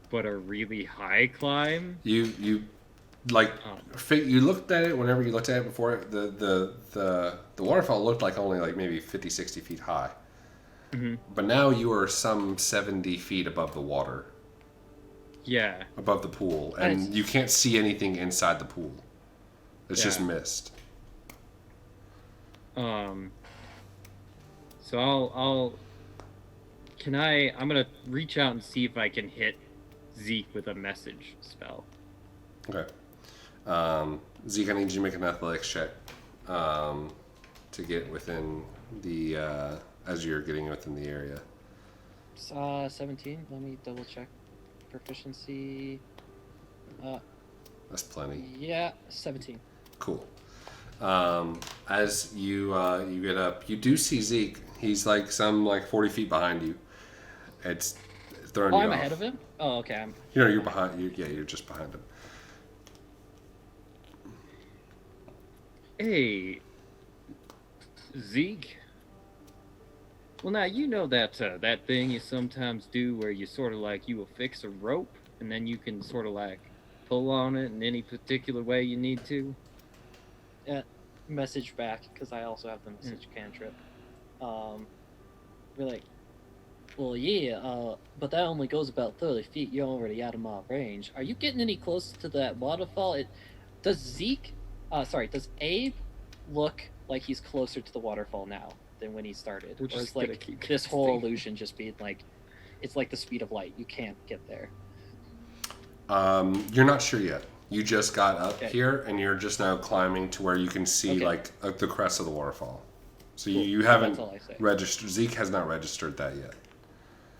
but a really high climb, you looked at it whenever you looked at it before. The waterfall looked like only like maybe 50, 60 feet high. Mm-hmm. But now you are some 70 feet above the water. Yeah. Above the pool, and you can't see anything inside the pool. It's just mist. So I'm gonna reach out and see if I can hit Zeke with a message spell. Okay. Zeke, I need you to make an athletics check to get within the as you're getting within the area. 17. Let me double check. Proficiency. That's plenty. Yeah, 17. Cool. As you get up, you do see Zeke. He's like 40 feet behind you. It's throwing you off. I'm ahead of him? Oh, okay. You're behind. You're just behind him. Hey, Zeke. Well, now you know that that thing you sometimes do where you sort of like you affix a rope and then you can sort of like pull on it in any particular way you need to. Message back, because I also have the message cantrip. We're like, well, yeah, but that only goes about 30 feet. You're already out of my range. Are you getting any closer to that waterfall? Does Abe look like he's closer to the waterfall now than when he started? We're or just is like keep this whole guessing. illusion just being like, it's like the speed of light. You can't get there. You're not sure yet. You just got up Okay. here, and you're just now climbing to where you can see Okay. the crest of the waterfall. So Cool. you haven't That's all I say. registered. Zeke has not registered that yet.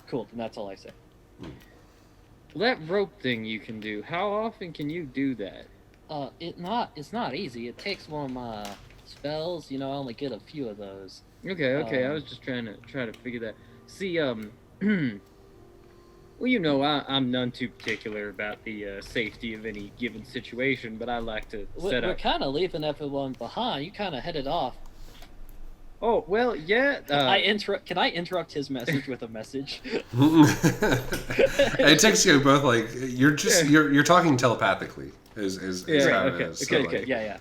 Cool, then that's all I say. Well, that rope thing you can do. How often can you do that? It's not easy. It takes one of my spells. I only get a few of those. Okay. I was just trying to figure that. See, well, I'm none too particular about the safety of any given situation, but I like to set We're up. kind of leaving everyone behind. You kind of headed off. Oh well, yeah. Can I interrupt his message with a message? It takes you both you're talking telepathically. Is how it okay, is. okay. Yeah.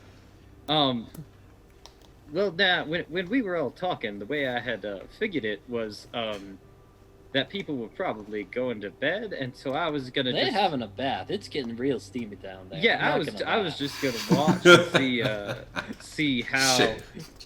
Well, now when we were all talking, the way I had figured it was that people were probably going to bed, and so I was gonna. They're having a bath. It's getting real steamy down there. Yeah, I'm I not gonna was lie. just gonna watch and see how. Shit.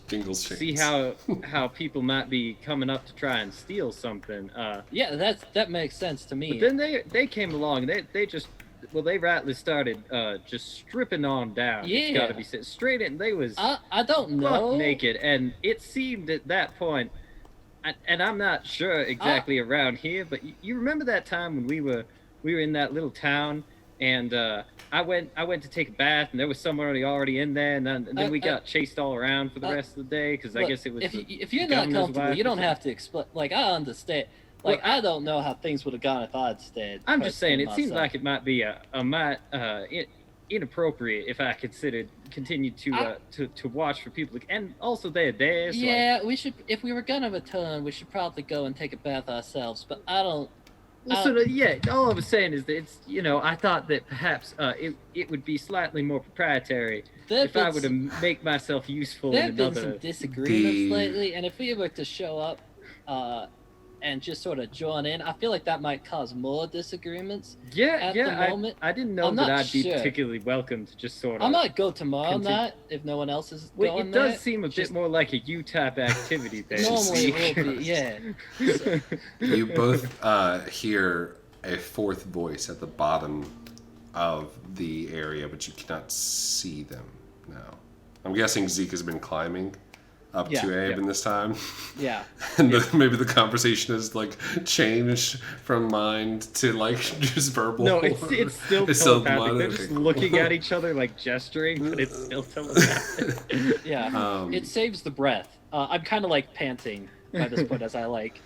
Jingles See shades. how people might be coming up to try and steal something. Yeah, that makes sense to me. But then they came along. They rightly started just stripping on down. Yeah. It's got to be said straight in. They was I don't buck know. naked, and it seemed at that point. And I'm not sure exactly around here, but you remember that time when we were in that little town, and I went to take a bath, and there was somebody already in there, and then we got chased all around for the rest of the day because I Look, guess it was. if you're the not governor's comfortable, wife you or don't something. have to explain. Like, I understand. Like, I don't know how things would have gone if I'd stayed. I'm just saying, it seems myself. like it might be inappropriate if I continued to watch for people, and also they're there. So Yeah, we should. If we were gonna return, we should probably go and take a bath ourselves. But I don't. All I was saying is that it's I thought that perhaps it would be slightly more proprietary if I were to make myself useful There in have been another. some disagreements lately, and if we were to show up, and just sort of join in, I feel like that might cause more disagreements. at the moment. I didn't know I'm that not I'd be sure. particularly welcome to just sort of. I might go tomorrow Continue. night if no one else is Well, going it there. does seem a Just- bit more like a U-type activity there. Normally Zeke. it would be, yeah. You both hear a fourth voice at the bottom of the area, but you cannot see them now. I'm guessing Zeke has been climbing up Yeah, to Abe in this time. Yeah. And maybe the conversation has like changed from mind to like just verbal. No, it's still telepathic. They're just looking at each other like gesturing, but it's still telepathic. Yeah. It saves the breath. I'm kind of like panting by this point as I like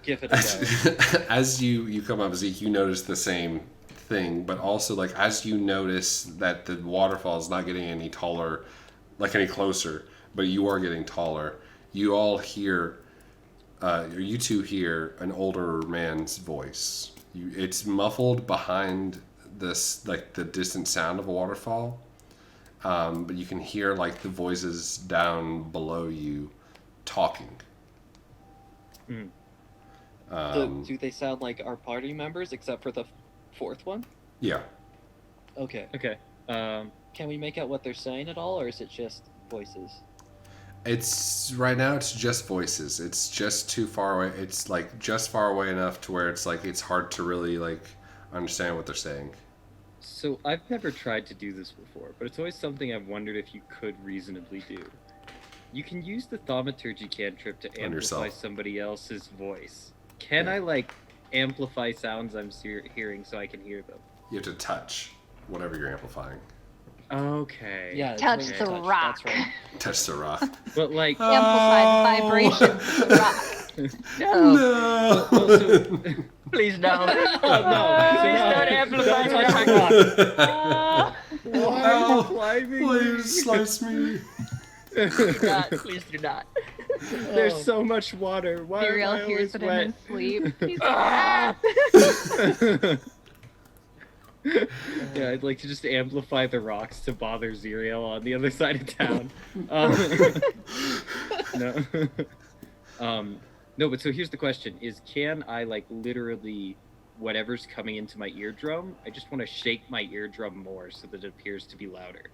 give it a go. As you come up, Zeke, you notice the same thing, but also like as you notice that the waterfall is not getting any taller, like any closer, but you are getting taller. You all hear, you two hear an older man's voice. It's muffled behind this, like the distant sound of a waterfall, but you can hear like the voices down below you talking. Do they sound like our party members except for the fourth one? Yeah. Okay. Okay. Can we make out what they're saying at all, or is it just voices? It's right now. It's just voices. It's just too far away. It's like just far away enough to where it's like it's hard to really like understand what they're saying. So I've never tried to do this before, but it's always something I've wondered if you could reasonably do. You can use the thaumaturgy cantrip to amplify somebody else's voice. Can I like amplify sounds I'm hearing so I can hear them? You have to touch whatever you're amplifying. Okay. Yeah. Touch the rock. That's right. Touch the rock. But like Amplify the vibrations of the rock. No. also, Please no. no. Please don't amplify Don't touch the the rock. why are you climbing? Please slice me. Do not. Please do not. There's so much water. Why am I Xyriel hears always it wet? in his sleep. He's Yeah, I'd like to just amplify the rocks to bother Xyriel on the other side of town. No, but so here's the question: is can I like literally whatever's coming into my eardrum? I just want to shake my eardrum more so that it appears to be louder.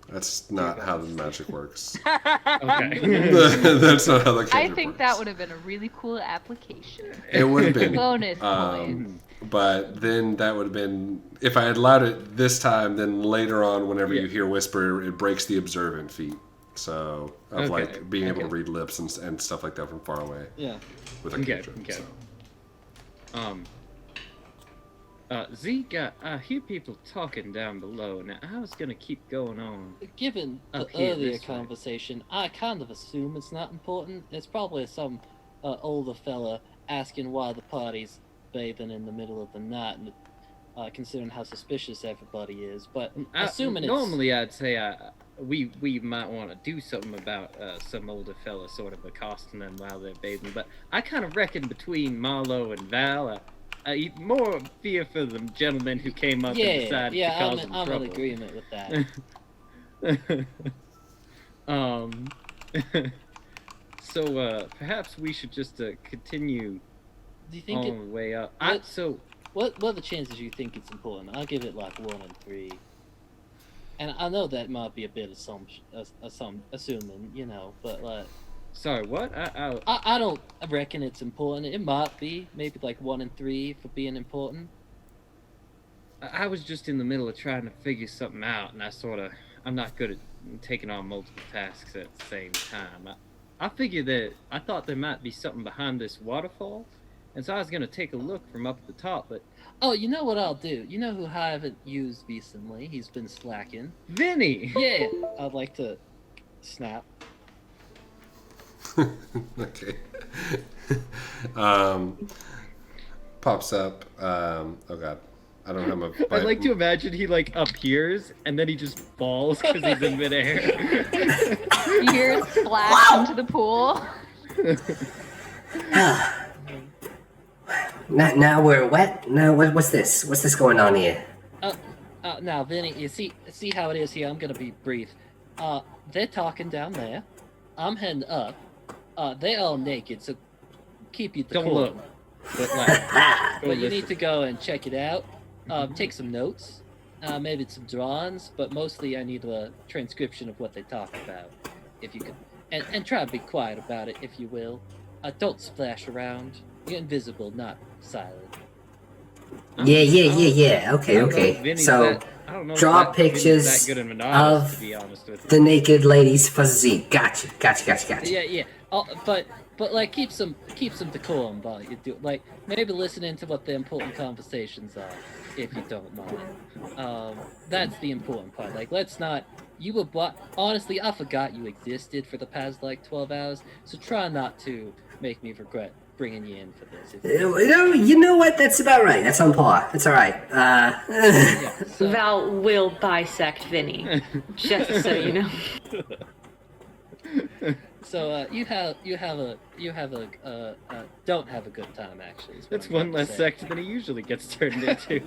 That's not how the magic works. Okay. That's not how the I cantrip think works. that would have been a really cool application. It would have been. Bonus points. But then that would have been, if I had allowed it this time, then later on, whenever you hear whisper, it breaks the observant feat. So, of like being able to read lips and stuff like that from far away. Yeah. With a cantrip. Okay. So. Zeke, I hear people talking down below. Now, I was gonna keep going on. Given the Up here, earlier this way. conversation, I kind of assume it's not important. It's probably some older fella asking why the party's bathing in the middle of the night, and considering how suspicious everybody is. But assuming it's... Normally, I'd say we might want to do something about some older fella sort of accosting them while they're bathing. But I kind of reckon between Marlow and Val, I more fear for the gentleman who came up and decided to cause them I'm trouble. in agreement with that. So perhaps we should just continue Do you think on the way up. What are the chances you think it's important? I'll give it like 1 in 3. And I know that might be a bit assuming, you know, but like... Sorry, what? I don't reckon it's important. It might be, maybe like 1 in 3 for being important. I was just in the middle of trying to figure something out, and I'm not good at taking on multiple tasks at the same time. I figured that I thought there might be something behind this waterfall, and so I was gonna take a look from up at the top, but... Oh, you know what I'll do? You know who I haven't used recently? He's been slacking. Vinny! Yeah, I'd like to snap. Okay. Pops up. Oh god. I don't have my... I'd like to imagine he like appears, and then he just falls because he's in midair. You hear it splash into the pool. Now we're wet. Now what's this? What's this going on here? Now, Vinny, you see how it is here? I'm gonna be brief. They're talking down there. I'm heading up. They're all naked, so keep you the Don't cool. look. But like, But you need to go and check it out. Take some notes. Maybe some drawings, but mostly I need a transcription of what they talk about. If you could, and try to be quiet about it, if you will. Don't splash around. You're invisible, not silent. Yeah. I Okay, don't know if okay. Vinny's So, I don't know if draw Vinny's pictures that good an artist, to of be honest with you. the naked lady's physique. Gotcha. Yeah. But like keep some decorum while you do. Like maybe listening to what the important conversations are, if you don't mind. That's the important part. Like let's not. You were honestly, I forgot you existed for the past like 12 hours. So try not to make me regret bringing you in for this. You know what? That's about right. That's on par. That's all right. Yeah. So, Val will bisect Vinny, just so you know. so you don't have a good time actually. Is what That's I'm one trying to less say. sect than he usually gets turned into.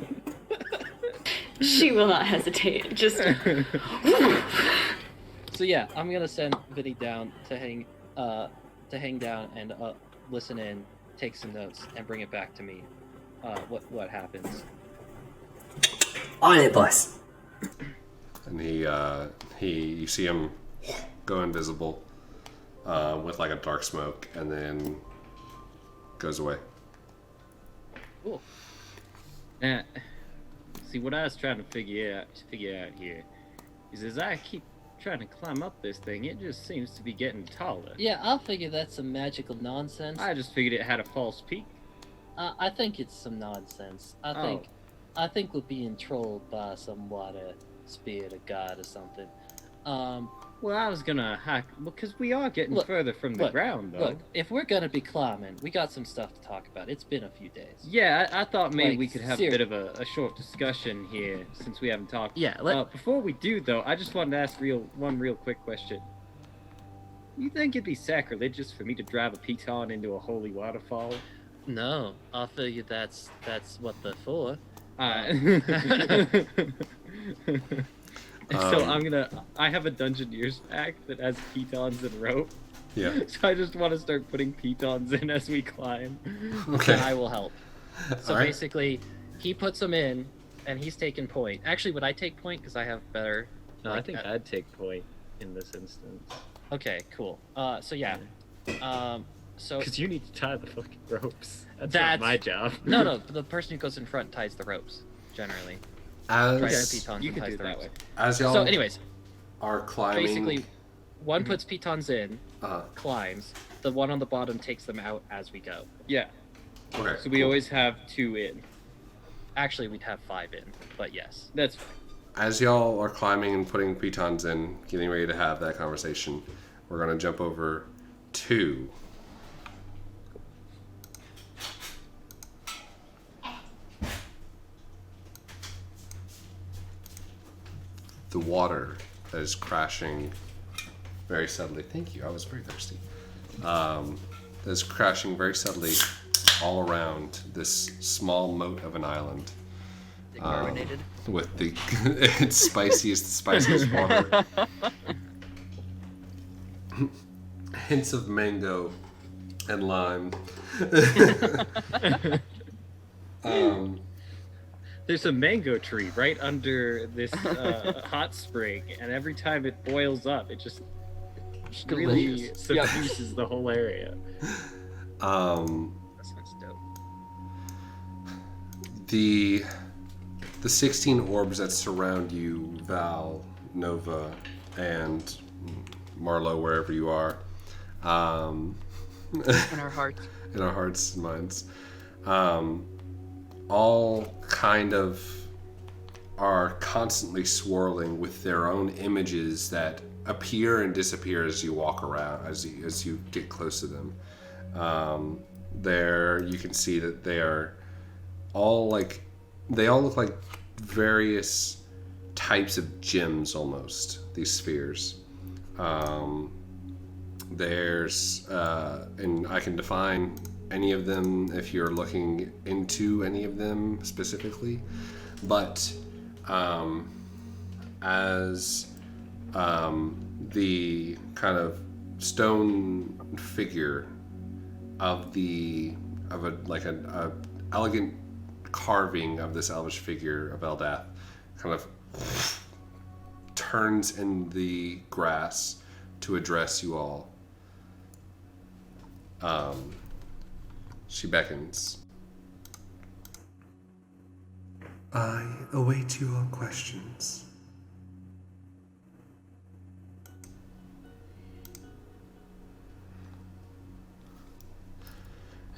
She will not hesitate. Just So yeah, I'm gonna send Vinny down to hang down and listen in, take some notes, and bring it back to me. What happens? On it, boss. And you see him go invisible with like a dark smoke, and then goes away. Cool. See, what I was trying to figure out here is as I keep trying to climb up this thing, it just seems to be getting taller. Yeah, I'll figure that's some magical nonsense. I just figured it had a false peak. I think it's some nonsense. I think we're being trolled by some water spirit or god or something. Well, I was gonna hack because we are getting further from the ground, though. Look, if we're gonna be climbing, we got some stuff to talk about. It's been a few days. Yeah, I thought maybe Like, we could have a bit of a short discussion here since we haven't talked. Yeah, before we do, though, I just wanted to ask one real quick question. You think it'd be sacrilegious for me to drive a piton into a holy waterfall? No, I figure that's what they're for. So I have a Dungeoneers pack that has pitons and rope. Yeah. So I just want to start putting pitons in as we climb. Okay. And I will help. So All right. basically, he puts them in, and he's taking point. Actually, would I take point because I have better? No, like, I think I'd take point in this instance. Okay, cool. So yeah. So Because you need to tie the fucking ropes. That's That's- not my job. no, the person who goes in front ties the ropes generally. As Tries the pitons you and can ties do it the that ropes. way. as y'all So, anyways, are climbing, basically, one puts pitons in, uh, climbs. The one on the bottom takes them out as we go. Yeah. okay. So we cool. always have 2 in. Actually, we'd have 5 in, but yes. That's fine. As y'all are climbing and putting pitons in, getting ready to have that conversation, we're gonna jump over to the water that is crashing very subtly. Thank you. I was very thirsty. That is crashing very subtly all around this small moat of an island. Carbonated. With the its spiciest water. Hints of mango and lime. There's a mango tree right under this hot spring, and every time it boils up, it just really Delicious. Yep. suffuses the whole area. That sounds dope. The 16 orbs that surround you, Val, Nova, and Marlow, wherever you are, In our hearts. in our hearts and minds, all kind of are constantly swirling with their own images that appear and disappear as you walk around, as you get close to them. There you can see that they all look like various types of gems almost, these spheres. There's and I can define any of them if you're looking into any of them specifically, but as the kind of stone figure of a elegant carving of this elvish figure of Eldath kind of turns in the grass to address you all. She beckons. I await your questions.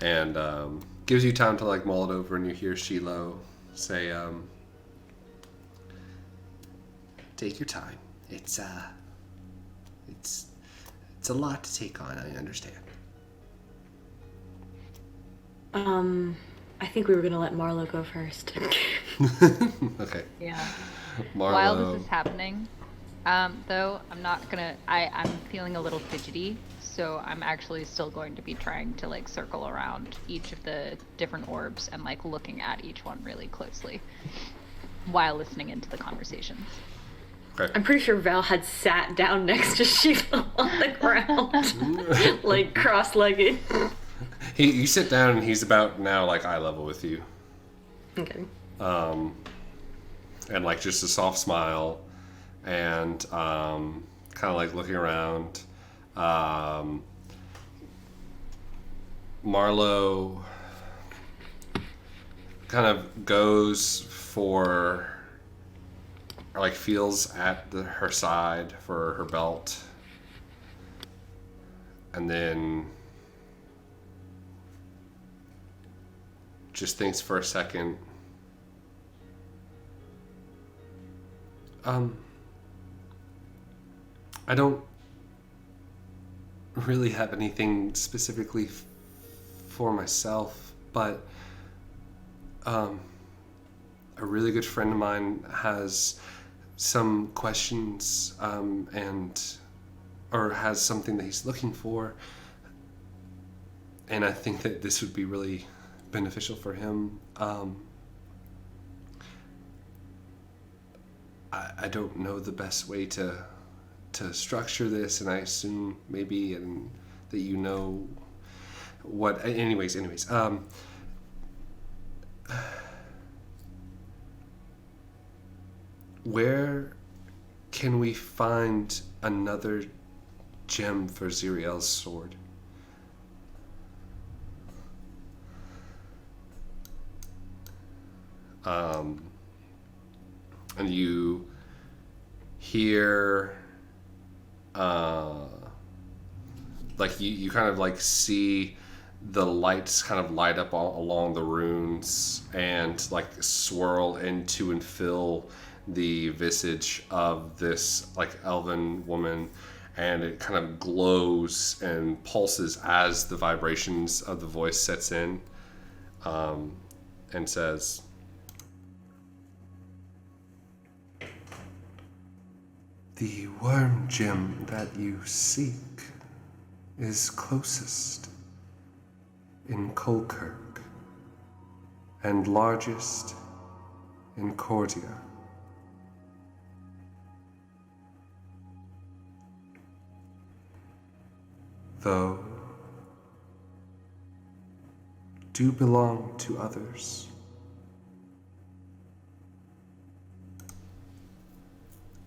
And gives you time to like mull it over, and you hear Shiloh say, "Take your time. It's a lot to take on. I understand." I think we were gonna let Marlow go first. Okay. Yeah. Marlow. While this is happening, though, I'm feeling a little fidgety, so I'm actually still going to be trying to like circle around each of the different orbs and like looking at each one really closely while listening into the conversations. Okay. I'm pretty sure Val had sat down next to Sheila on the ground, like cross-legged. You sit down, and he's about now like eye level with you. Okay. And like just a soft smile, and kind of like looking around. Marlow kind of goes for, or like feels at her side for her belt, and then just thinks for a second. I don't really have anything specifically for myself, but a really good friend of mine has some questions or has something that he's looking for, and I think that this would be really beneficial for him. I don't know the best way to structure this, and I assume maybe that you know what. Anyways. Where can we find another gem for Xyriel's sword? And you hear like you kind of like see the lights kind of light up all along the runes and like swirl into and fill the visage of this like elven woman, and it kind of glows and pulses as the vibrations of the voice sets in, and says, "The worm gem that you seek is closest in Colkirk and largest in Cordia. Though do belong to others."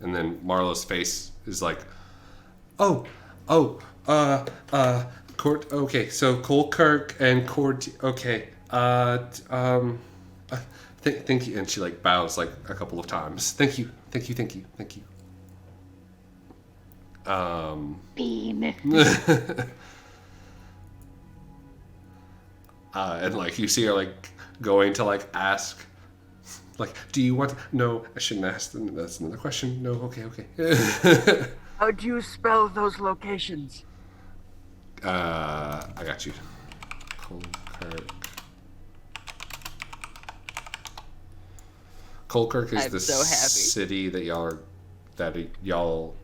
And then Marlow's face is like, okay, so Colkirk and okay, thank you, and she like bows like a couple of times. Thank you. Bean. And like you see her like going to like ask, like, do you want? No, I shouldn't ask. That's another question. No, okay. How do you spell those locations? I got you. Colkirk is I'm the so happy. city that y'all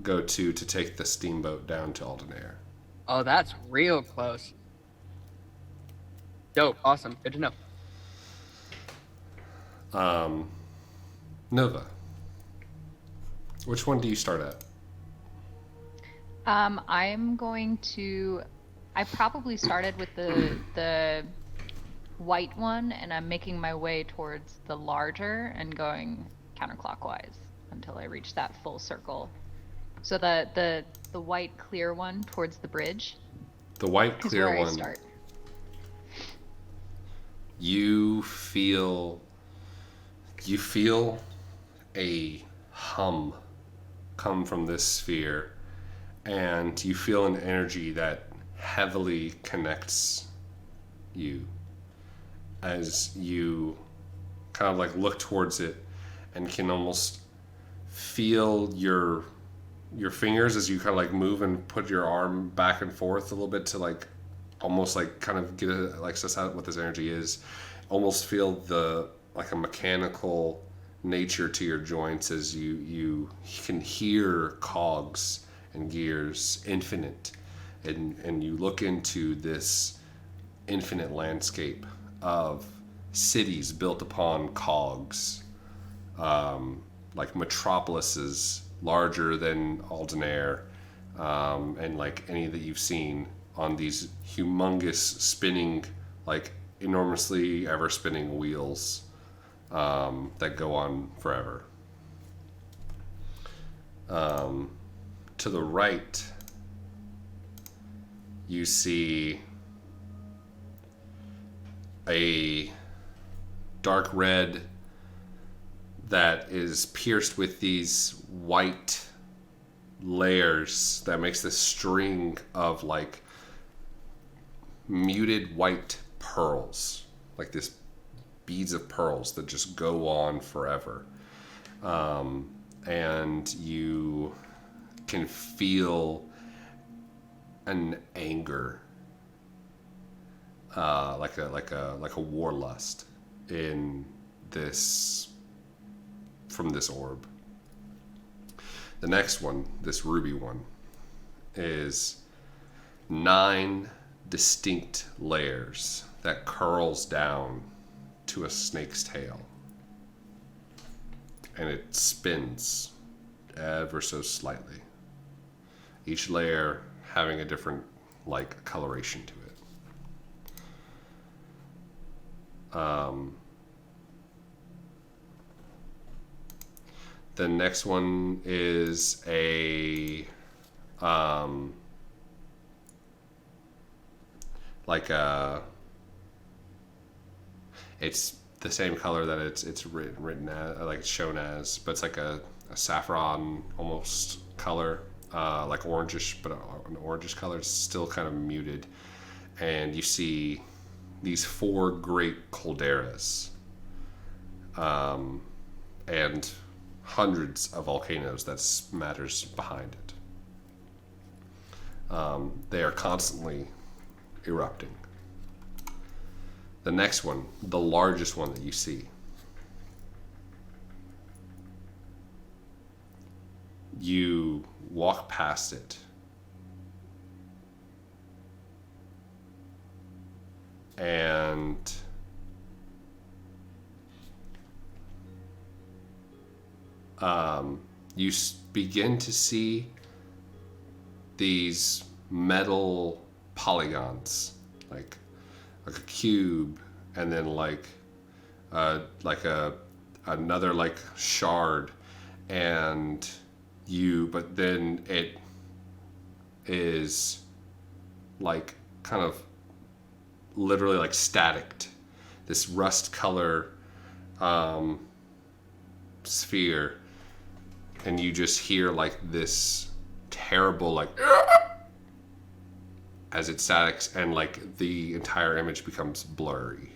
go to take the steamboat down to Aldenair. Oh, that's real close. Dope. Awesome. Good to know. Nova, which one do you start at? I probably started with the white one, and I'm making my way towards the larger and going counterclockwise until I reach that full circle. So the white clear one towards the bridge. The white is clear where one. I start. You feel You feel a hum come from this sphere, and you feel an energy that heavily connects you as you kind of like look towards it and can almost feel your fingers as you kind of like move and put your arm back and forth a little bit to like almost like kind of get a like suss out what this energy is. Almost feel the like a mechanical nature to your joints as you can hear cogs and gears infinite, and you look into this infinite landscape of cities built upon cogs, like metropolises larger than Aldenair, and like any that you've seen on these humongous spinning, like enormously ever spinning wheels that go on forever. To the right, you see a dark red that is pierced with these white layers that makes this string of like muted white pearls, like this beads of pearls that just go on forever. And you can feel an anger, like a warlust in this, from this orb. The next one, this ruby one, is 9 distinct layers that curls down to a snake's tail, and it spins ever so slightly, each layer having a different like coloration to it. The next one is a like a, it's the same color that it's written as, like it's shown as, but it's like a saffron almost color, like orangish, but an orangish color. It's still kind of muted, and you see these 4 great calderas, and hundreds of volcanoes that smatters behind it. They are constantly erupting. The next one, the largest one that you see, you walk past it, and you begin to see these metal polygons, like a cube, and then like another like shard, and but then it is like kind of literally like staticked, this rust color sphere, and you just hear like this terrible like as it statics, and like the entire image becomes blurry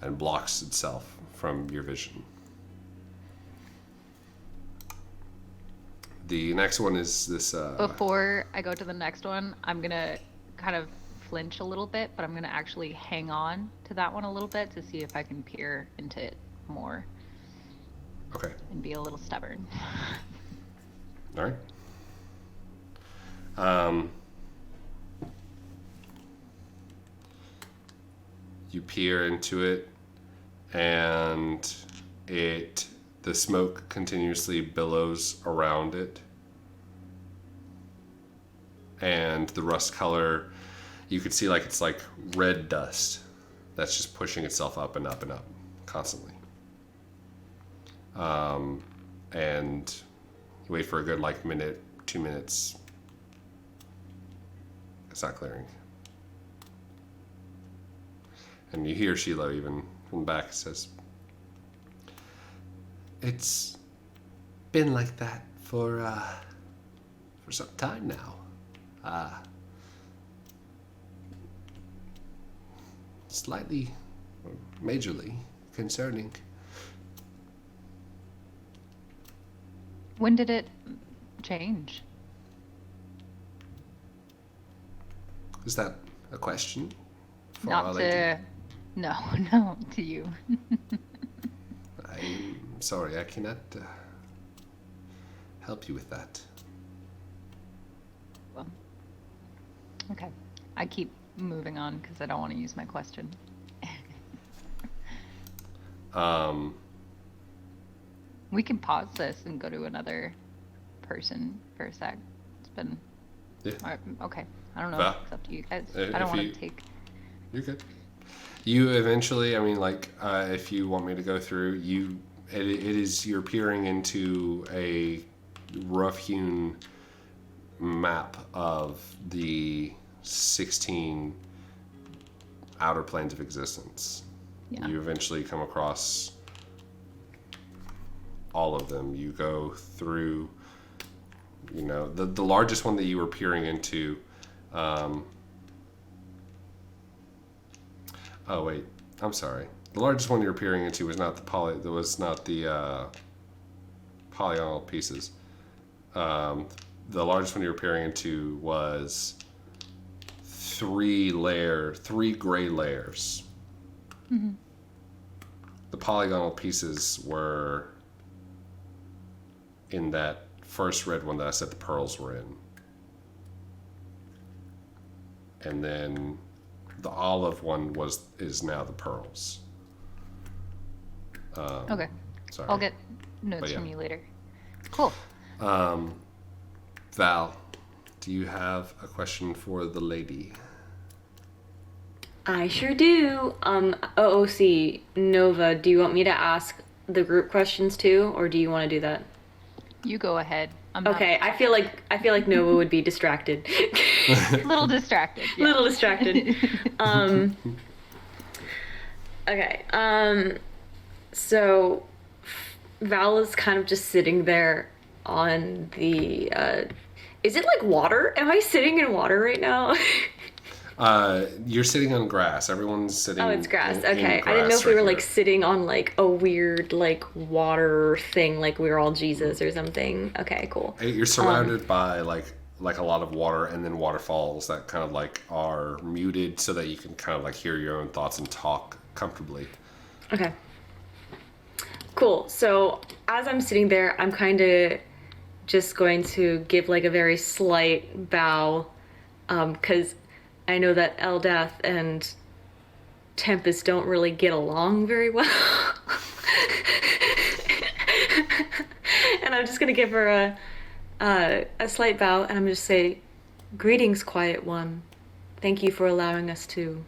and blocks itself from your vision. The next one is this Before I go to the next one, I'm gonna kind of flinch a little bit, but I'm gonna actually hang on to that one a little bit to see if I can peer into it more. Okay. And be a little stubborn. All right. You peer into it, and the smoke continuously billows around it, and the rust color, you can see like it's like red dust that's just pushing itself up and up and up constantly. And you wait for a good like minute, 2 minutes. It's not clearing. And you hear Sheila even from the back says, it's been like that for some time now. Slightly, or majorly concerning. When did it change? Is that a question? For Not Our to. Lady? No, to you. I'm sorry, I cannot help you with that. Well, okay. I keep moving on because I don't want to use my question. We can pause this and go to another person for a sec. It's been. Yeah. Okay. I don't know. Well, It's up to you guys. if I don't want you- to take. You're good. You eventually, I mean, like, if you want me to go through, it is, you're peering into a rough-hewn map of the 16 outer planes of existence. Yeah. You eventually come across all of them. You go through, the largest one that you were peering into. Oh wait, I'm sorry. The largest one you were peering into was not the polygonal pieces. The largest one you were peering into was three gray layers. Mm-hmm. The polygonal pieces were in that first red one that I said the pearls were in. And then the olive one is now the pearls. Okay. Sorry. I'll get notes But yeah. from you later. Cool. Val, do you have a question for the lady? I sure do. OOC, Nova, do you want me to ask the group questions too, or do you want to do that? You go ahead. I'm not Okay, I feel like Nova would be distracted. a little distracted. Yeah. Little distracted. Okay. So Val is kind of just sitting there on the. Is it like water? Am I sitting in water right now? You're sitting on grass. Everyone's sitting. Oh, it's grass. in Okay. I didn't know grass if we were right like here. sitting on like a weird like water thing, like we were all Jesus or something. Okay, cool. You're surrounded by like a lot of water and then waterfalls that kind of like are muted so that you can kind of like hear your own thoughts and talk comfortably. Okay. Cool. So as I'm sitting there, I'm kind of just going to give like a very slight bow, because I know that Eldath and Tempest don't really get along very well. And I'm just gonna give her a slight bow, and I'm just say, "Greetings, Quiet One. Thank you for allowing us to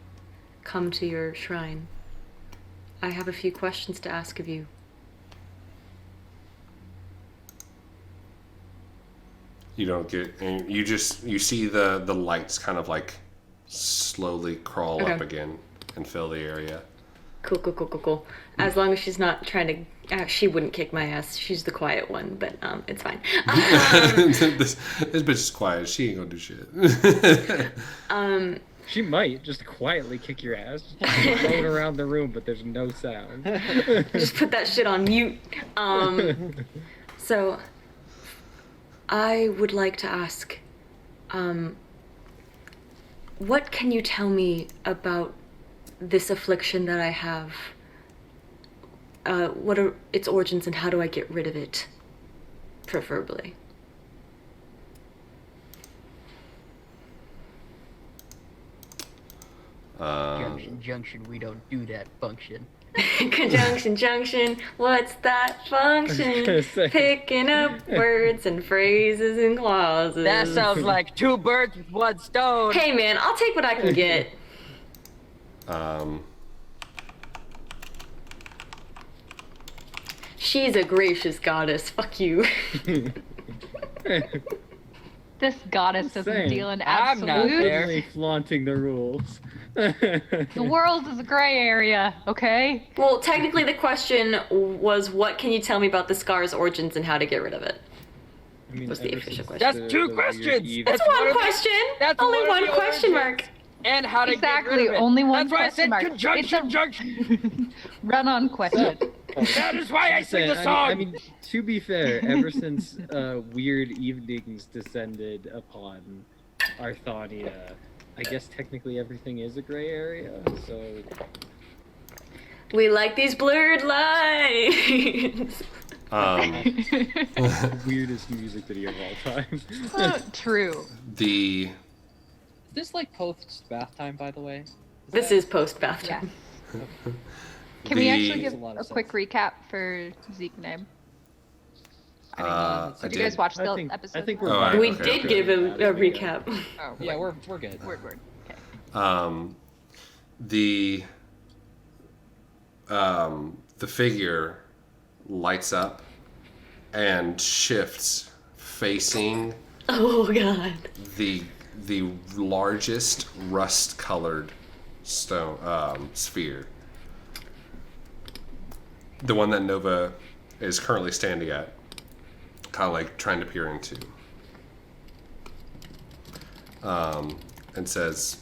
come to your shrine. I have a few questions to ask of you." You don't get, and you see the lights kind of like slowly crawl up Okay. again and fill the area. Cool. As long as she's not trying to, she wouldn't kick my ass. She's the quiet one, but it's fine. this bitch is quiet. She ain't gonna do shit. She might just quietly kick your ass, just rolling around the room, but there's no sound. Just put that shit on mute. So, I would like to ask, what can you tell me about this affliction that I have? What are its origins and how do I get rid of it? Preferably. Junction, we don't do that function. Conjunction, junction, what's that function? gonna say. Picking up words and phrases and clauses. That sounds like two birds with one stone. Hey man, I'll take what I can get. She's a gracious goddess. Fuck you. This goddess Just doesn't saying. deal in I'm not absolutes. there. Openly flaunting the rules. The world is a gray area, okay? Well, technically, the question was, what can you tell me about the scar's origins and how to get rid of it? I mean, Was the ever official since question. That's the two weird questions! Eve- That's That's one one of the- question. That's Only one of one the question origins. mark. And how to get Exactly, rid of it. only one That's why I question said mark. conjunction, It's a- junction. Run-on question. That is why I sing the Saying, song. I mean, to be fair, ever since weird evenings descended upon Arthania, I guess technically everything is a gray area. So We like these blurred lines. the weirdest music video of all time. True. The Is this like post bath time, by the way? This is post bath Yes. time. Can we The- actually Makes give a lot a of quick recap for Zeke name? I Did you guys watch the I episode? think we're Oh, fine. We okay, did okay. give a recap. Oh, Yeah, we're good. word. Okay. The figure lights up and shifts facing Oh god. the largest rust-colored stone sphere. The one that Nova is currently standing at, kind of like trying to peer into. And says,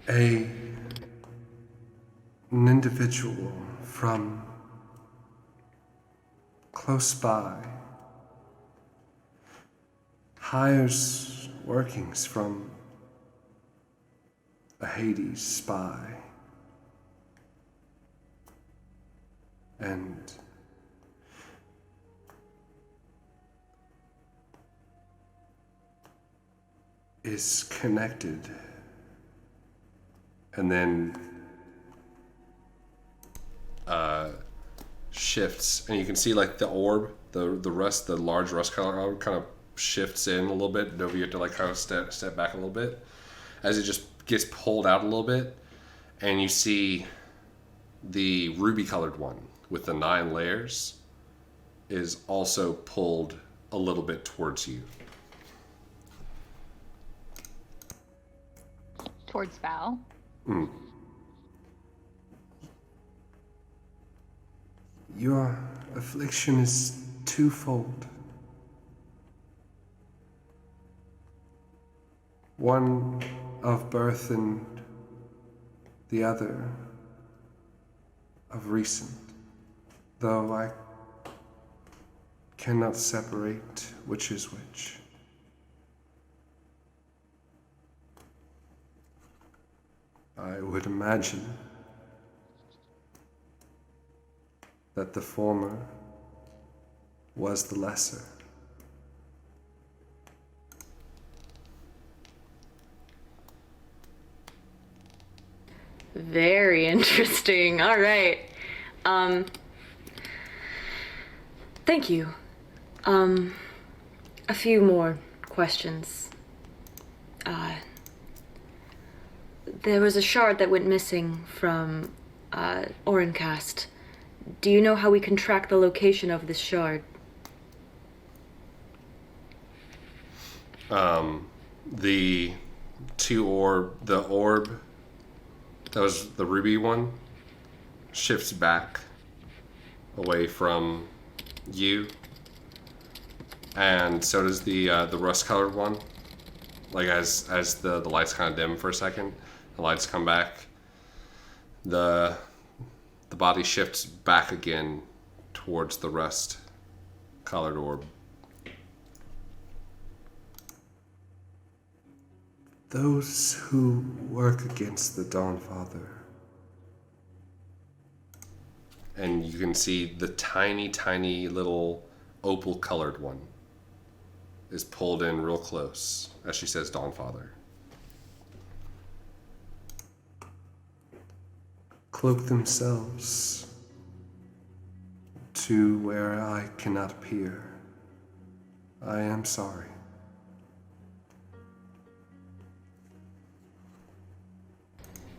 an individual from close by hires workings from a Hades spy and is connected, and then shifts, and you can see like the orb, the rust, the large rust color orb kind of shifts in a little bit. Nova, you have to like kind of step back a little bit as it just gets pulled out a little bit, and you see the ruby colored one with the 9 layers is also pulled a little bit towards you. Towards Val. Your affliction is twofold. One of birth and the other of recent, though I cannot separate which is which. I would imagine that the former was the lesser. Very interesting. All right. Thank you. A few more questions. There was a shard that went missing from Orincast. Do you know how we can track the location of this shard? The orb that was the ruby one shifts back away from you, and so does the rust colored one. Like as the lights kind of dim for a second, the lights come back. The body shifts back again towards the rust colored orb. Those who work against the Dawnfather. And you can see the tiny little opal colored one is pulled in real close as she says Dawnfather. Cloak themselves to where I cannot appear. I am sorry.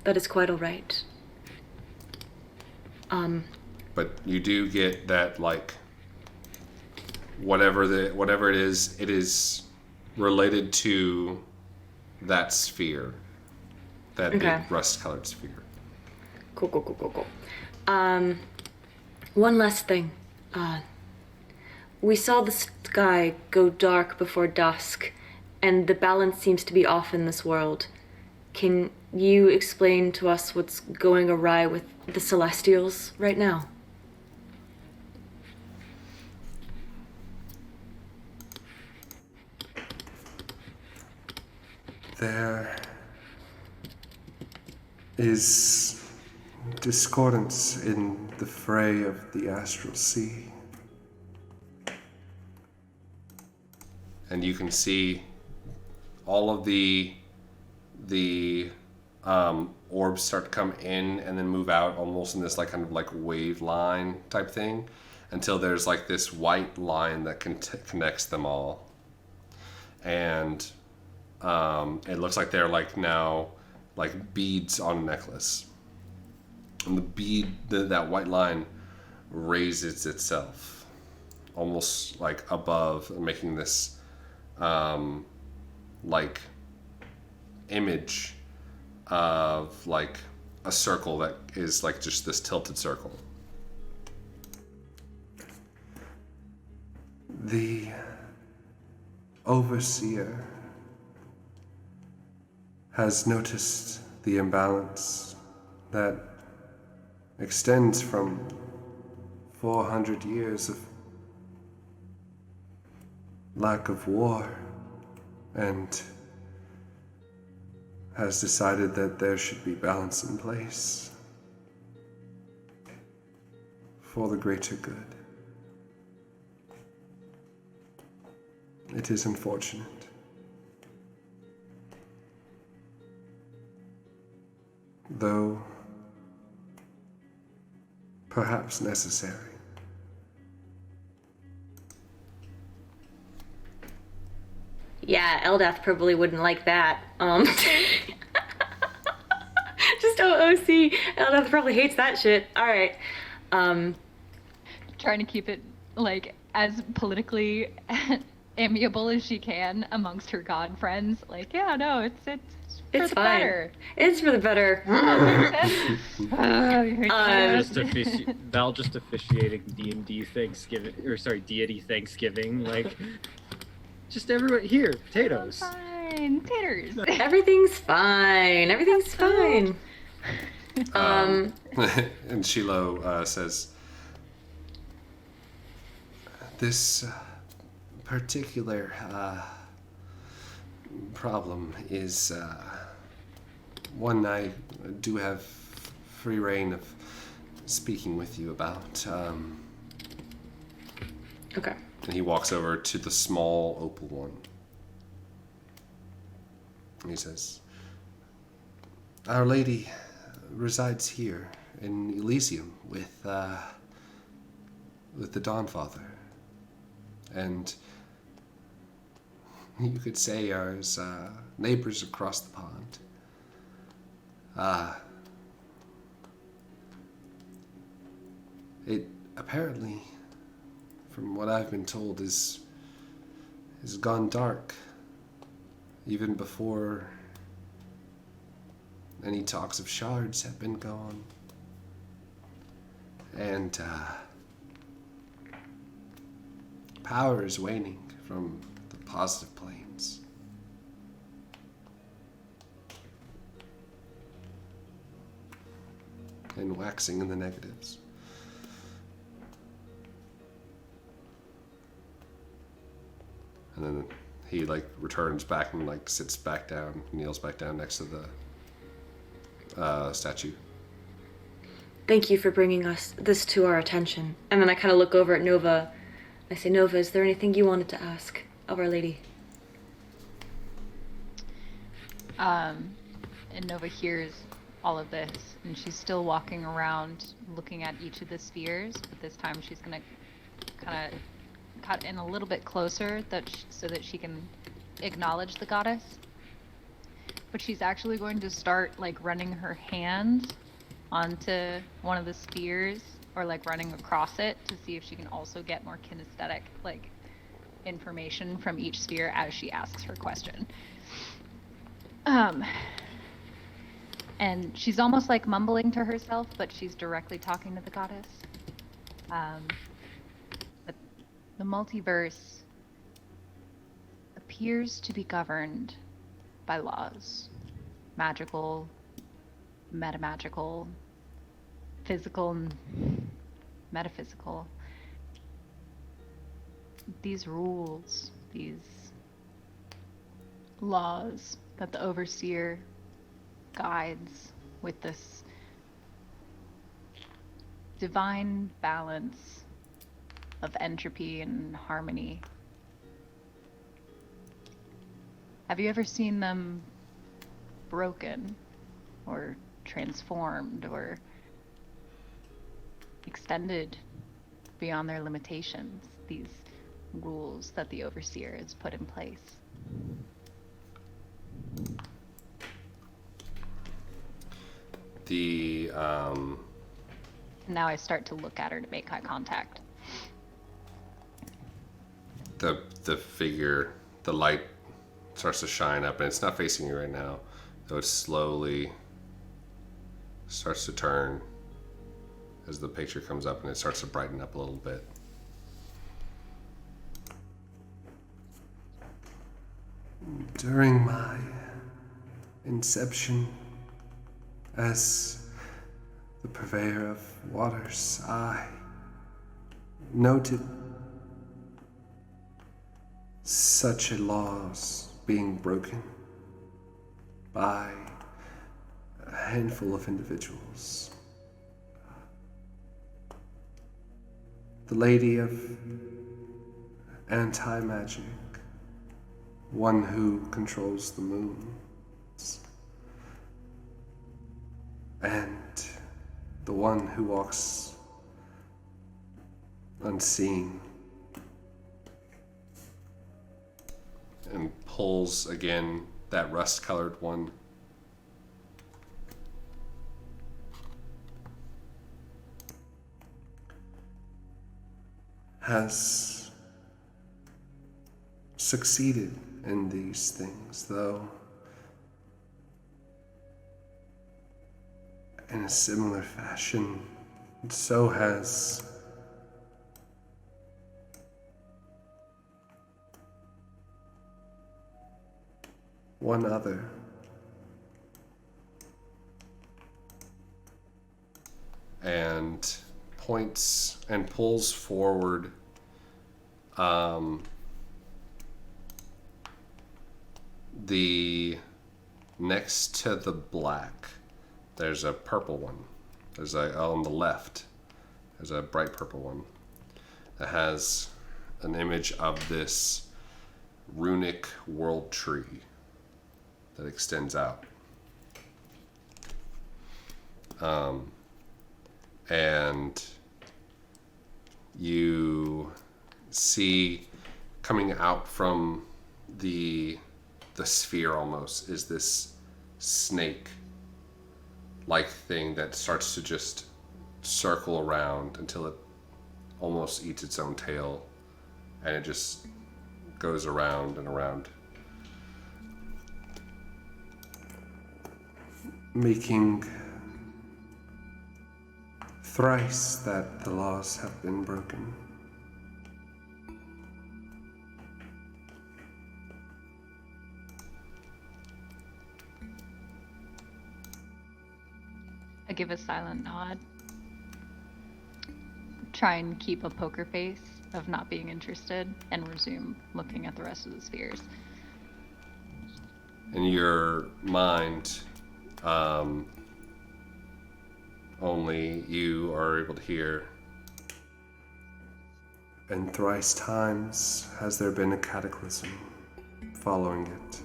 That is quite all right. but you do get that like whatever it is related to that sphere, that Okay. big rust-colored sphere. Cool. One last thing. We saw the sky go dark before dusk, and the balance seems to be off in this world. Can you explain to us what's going awry with the Celestials right now? There is discordance in the fray of the astral sea. And you can see all of the orbs start to come in and then move out almost in this like kind of like wave line type thing until there's like this white line that connects them all. And it looks like they're like now like beads on a necklace. And the bead, that white line raises itself almost like above, making this like image of like a circle that is like just this tilted circle. The overseer has noticed the imbalance that extends from 400 years of lack of war, and has decided that there should be balance in place for the greater good. It is unfortunate. Though perhaps necessary. Yeah, Eldath probably wouldn't like that. Just OOC. Eldath probably hates that shit. All right. Trying to keep it like as politically amiable as she can amongst her god friends. Like, yeah, no, it's for It's the fine. better. It's for the better. Val just officiating D&D Thanksgiving, or sorry, deity Thanksgiving, like, just everyone here, potatoes. Fine, taters. Everything's fine. Everything's fine. And Shiloh says, this particular problem is one I do have free reign of speaking with you about. Okay. And he walks over to the small opal one. And he says, Our Lady resides here in Elysium with the Dawnfather. And you could say are his neighbors across the pond. It apparently, from what I've been told, has gone dark even before any talks of shards have been gone. And power is waning from the positive planes. And waxing in the negatives. And then he like returns back and like sits back down, kneels back down next to the statue. Thank you for bringing this to our attention. And then I kind of look over at Nova. I say, Nova, is there anything you wanted to ask of Our Lady? And Nova hears all of this, and she's still walking around looking at each of the spheres, but this time she's going to kind of cut in a little bit closer so that she can acknowledge the goddess. But she's actually going to start like running her hand onto one of the spheres or like running across it to see if she can also get more kinesthetic like information from each sphere as she asks her question. And she's almost like mumbling to herself, but she's directly talking to the goddess. But the multiverse appears to be governed by laws. Magical, metamagical, physical, and metaphysical. These rules, these laws that the overseer guides with this divine balance of entropy and harmony. Have you ever seen them broken or transformed or extended beyond their limitations, these rules that the overseer has put in place? Now I start to look at her to make eye contact. The figure, the light starts to shine up, and it's not facing you right now, though it slowly starts to turn as the picture comes up, and it starts to brighten up a little bit. During my inception as the purveyor of waters, I noted such a laws being broken by a handful of individuals. The Lady of Anti-Magic, one who controls the moons, and the one who walks unseen. And pulls again that rust-colored one. Has succeeded in these things, though in a similar fashion, so has one other. And points and pulls forward the next to the black, there's a purple one. There's on the left, there's a bright purple one that has an image of this runic world tree that extends out. And you see coming out from the sphere almost is this snake like thing that starts to just circle around until it almost eats its own tail, and it just goes around and around, making thrice that the laws have been broken. I give a silent nod. Try and keep a poker face of not being interested and resume looking at the rest of the spheres. in your mind, only you are able to hear. And thrice times has there been a cataclysm following it.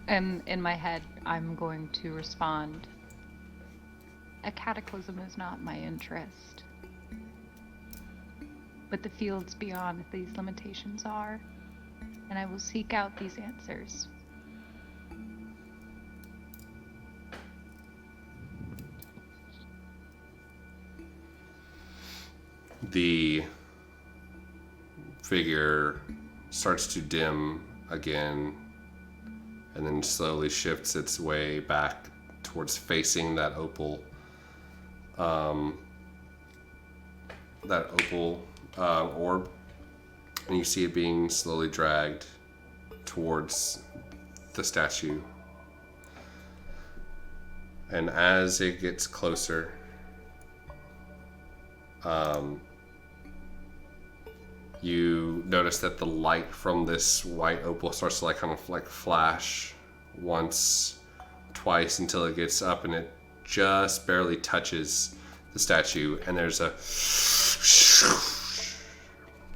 And in my head, I'm going to respond, a cataclysm is not my interest. But the fields beyond these limitations are, and I will seek out these answers. the figure starts to dim again and then slowly shifts its way back towards facing that opal orb, and you see it being slowly dragged towards the statue. And as it gets closer, you notice that the light from this white opal starts to like kind of like flash once, twice, until it gets up and it just barely touches the statue, and there's a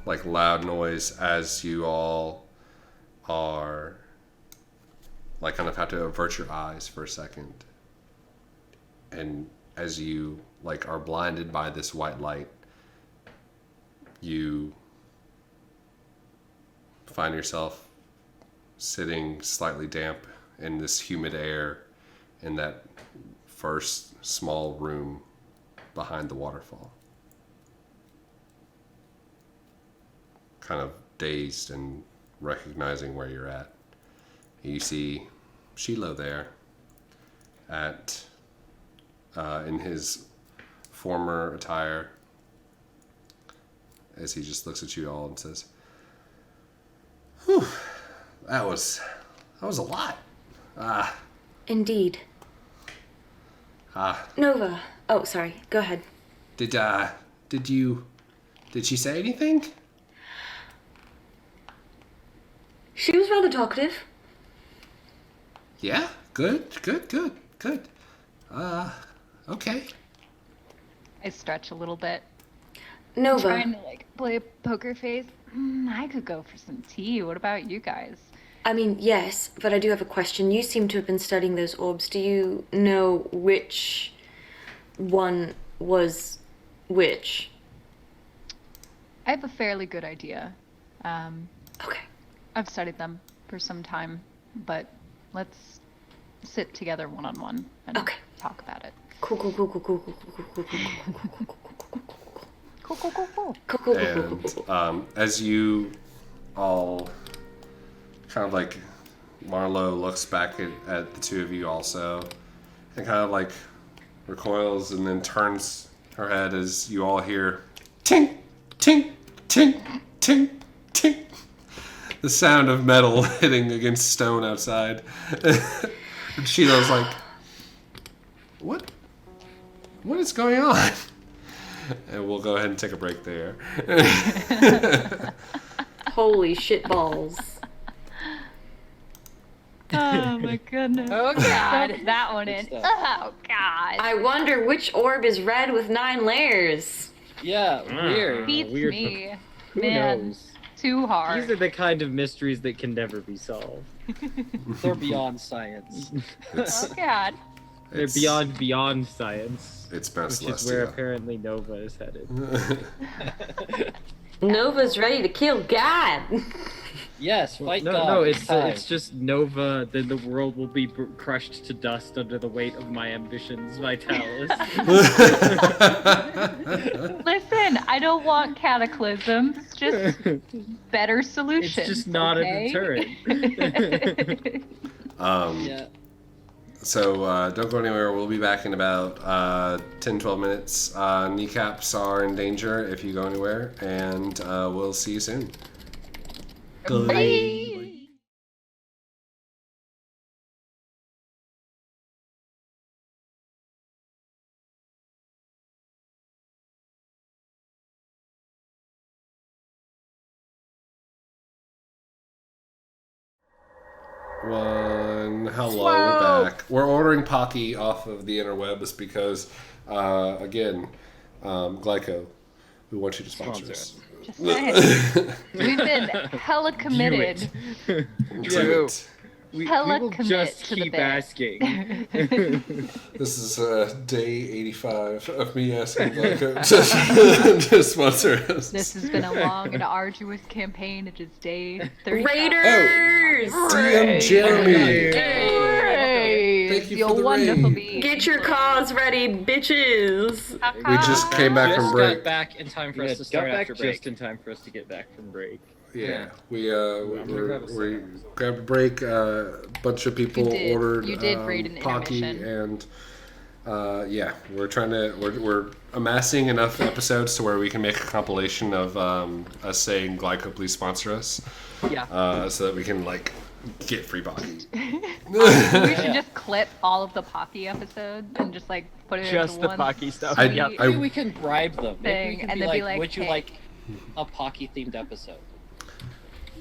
like loud noise as you all are like kind of have to avert your eyes for a second. And as you like are blinded by this white light, you find yourself sitting slightly damp in this humid air in that first small room behind the waterfall. Kind of dazed and recognizing where you're at. You see Shiloh there at in his former attire, as he just looks at you all and says, "Whew, that was a lot." Indeed. Nova. Oh, sorry. Go ahead. Did she say anything? She was rather talkative. Yeah, good. Okay. I stretch a little bit. Nova. Trying to like play a poker face. I could go for some tea. What about you guys? I mean, yes, but I do have a question. You seem to have been studying those orbs. Do you know which one was which? I have a fairly good idea. Okay. I've studied them for some time, but let's sit together one-on-one and talk about it. Cool. And as you all kind of like, Marlow looks back at the two of you also and kind of like recoils and then turns her head as you all hear tink, tink, tink, tink, tink. The sound of metal hitting against stone outside. And Sheila's like, What is going on? And we'll go ahead and take a break there. Holy shit balls. Oh my goodness. Oh God. Dump that one in. Good Oh God. I wonder which orb is red with 9 layers. Yeah, weird. Beats weird. me. Who Man, knows? too hard. These are the kind of mysteries that can never be solved. They're beyond science. Oh God. They're beyond science, It's best which is where apparently Nova is headed. Nova's ready to kill God. Yes, fight God. No, time. it's just Nova. Then the world will be crushed to dust under the weight of my ambitions, Vitalis. Listen, I don't want cataclysms. Just better solutions. It's just not okay? a deterrent. Yeah. So don't go anywhere. We'll be back in about 10-12 minutes. Kneecaps are in danger if you go anywhere, and we'll see you soon. Bye. One. Hello, we're back. We're ordering Pocky off of the interwebs because, again, Glyco, we want you to sponsor us. Just saying. We've been hella committed. Do it. We Hella will commit just to the keep bit. asking. This is day 85 of me asking Glyco to sponsor us. This has been a long and arduous campaign. It is day 35. Raiders! DM Jeremy. Hooray! Thank you You're for the wonderful raid. being. Get your cause ready, bitches. We just came back from Just break. got back in time for Yeah, us to got start back after break. just in time for us to get back from break. Yeah, we grab a we grabbed a break. A bunch of people ordered You did raid an Pocky, intermission. and yeah, we're amassing enough episodes to where we can make a compilation of us saying Glyco, please sponsor us. Yeah. So that we can like get free Pocky. We should just clip all of the Pocky episodes and just like put it Just into the one Pocky stuff. I- Yep. Maybe we can bribe them. Maybe Thing, we can and be then be like, like, would you hey. like a Pocky themed episode?